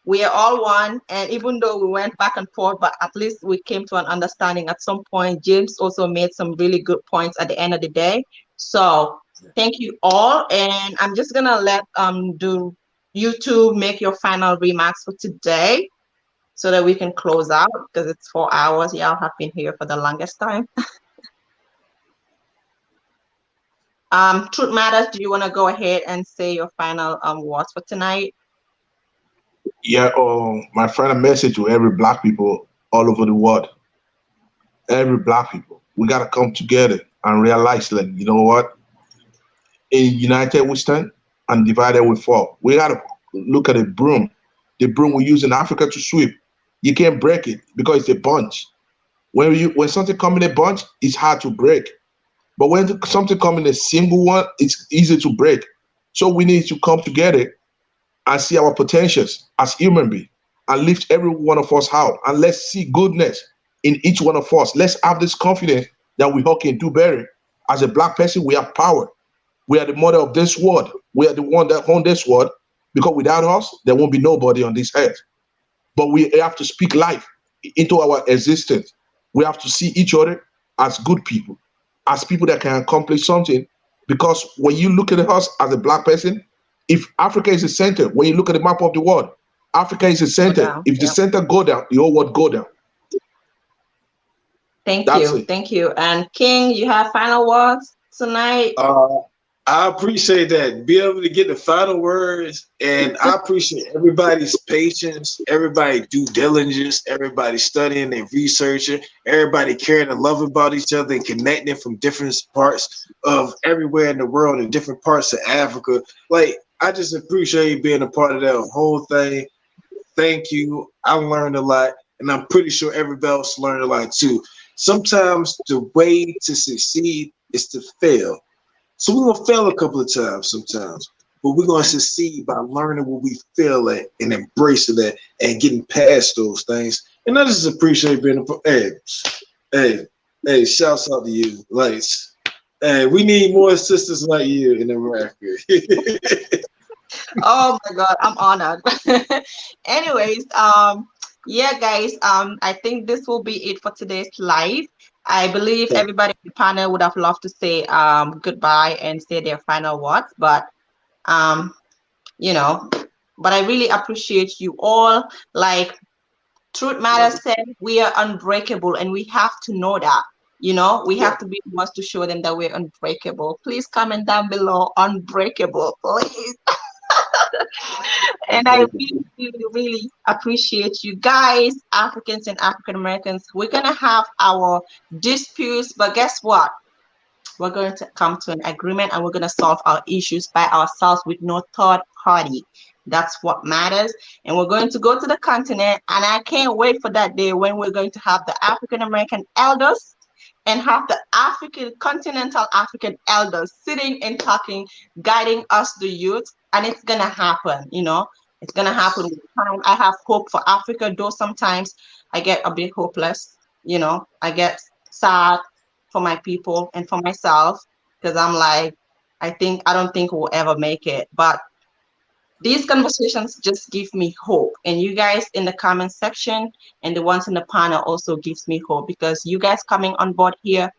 we are all one. And even though we went back and forth, but at least we came to an understanding at some point. James also made some really good points at the end of the day. So thank you all. And I'm just gonna let do you two make your final remarks for today so that we can close out because it's 4 hours. Y'all have been here for the longest time. Truth Matters, do you want to go ahead and say your final words for tonight? Yeah, my final message to every black people all over the world, every black people, we gotta come together and realize that you know what? In united we stand and divided we fall. We gotta look at the broom we use in Africa to sweep. You can't break it because it's a bunch. When something come in a bunch, it's hard to break. But when something come in a single one, it's easy to break. So we need to come together and see our potentials as human beings and lift every one of us out. And let's see goodness in each one of us. Let's have this confidence that we all can do better. As a black person, we have power. We are the mother of this world. We are the one that own this world because without us, there won't be nobody on this earth. But we have to speak life into our existence. We have to see each other as good people, as people that can accomplish something. Because when you look at us as a black person, if Africa is the center, when you look at the map of the world, Africa is the center. If the center go down, the whole world go down. That's it. Thank you. And King, you have final words tonight? I appreciate that. Be able to get the final words, and I appreciate everybody's patience, everybody due diligence, everybody studying and researching, everybody caring and loving about each other and connecting from different parts of everywhere in the world and different parts of Africa. Like, I just appreciate being a part of that whole thing. Thank you. I learned a lot, and I'm pretty sure everybody else learned a lot too. Sometimes the way to succeed is to fail. So we're gonna fail a couple of times sometimes, but we're gonna succeed by learning what we fail at and embracing that and getting past those things. And I just appreciate being hey, shouts out to you. Like, hey, we need more sisters like you in America. Oh my God, I'm honored. Anyways, yeah, guys, I think this will be it for today's live. I believe everybody in the panel would have loved to say goodbye and say their final words, but you know, but I really appreciate you all. Like Truth Matters said, we are unbreakable, and we have to know that. You know, we have to be the ones to show them that we're unbreakable. Please comment down below, unbreakable, please. And I really, really, really appreciate you guys, Africans and African Americans. We're gonna have our disputes, but guess what? We're going to come to an agreement and we're going to solve our issues by ourselves with no third party. That's what matters. And we're going to go to the continent, and I can't wait for that day when we're going to have the African American elders and have the continental African elders sitting and talking, guiding us, the youth. And it's going to happen, it's going to happen with time. I have hope for Africa, though sometimes I get a bit hopeless, I get sad for my people and for myself, because I'm like, I don't think we'll ever make it. But these conversations just give me hope, and you guys in the comment section and the ones in the panel also gives me hope, because you guys coming on board here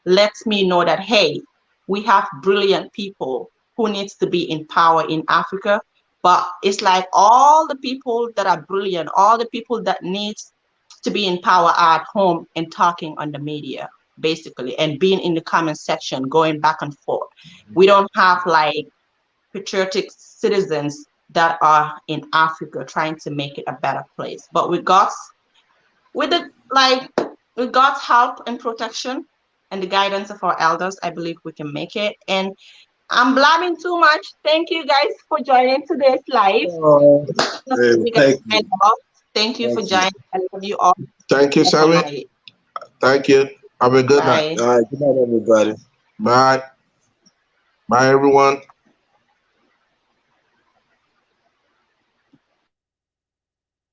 lets me know that, hey, we have brilliant people who needs to be in power in Africa. But it's like all the people that are brilliant, all the people that needs to be in power are at home and talking on the media, basically, and being in the comment section, going back and forth. We don't have like patriotic citizens that are in Africa trying to make it a better place. But with God's help and protection and the guidance of our elders, I believe we can make it. And I'm blabbing too much. Thank you guys for joining today's live. Thank you for joining. I love you all. Thank you, Sammy. Thank you. Have a good night. All right. Good night, everybody. Bye. Bye, everyone.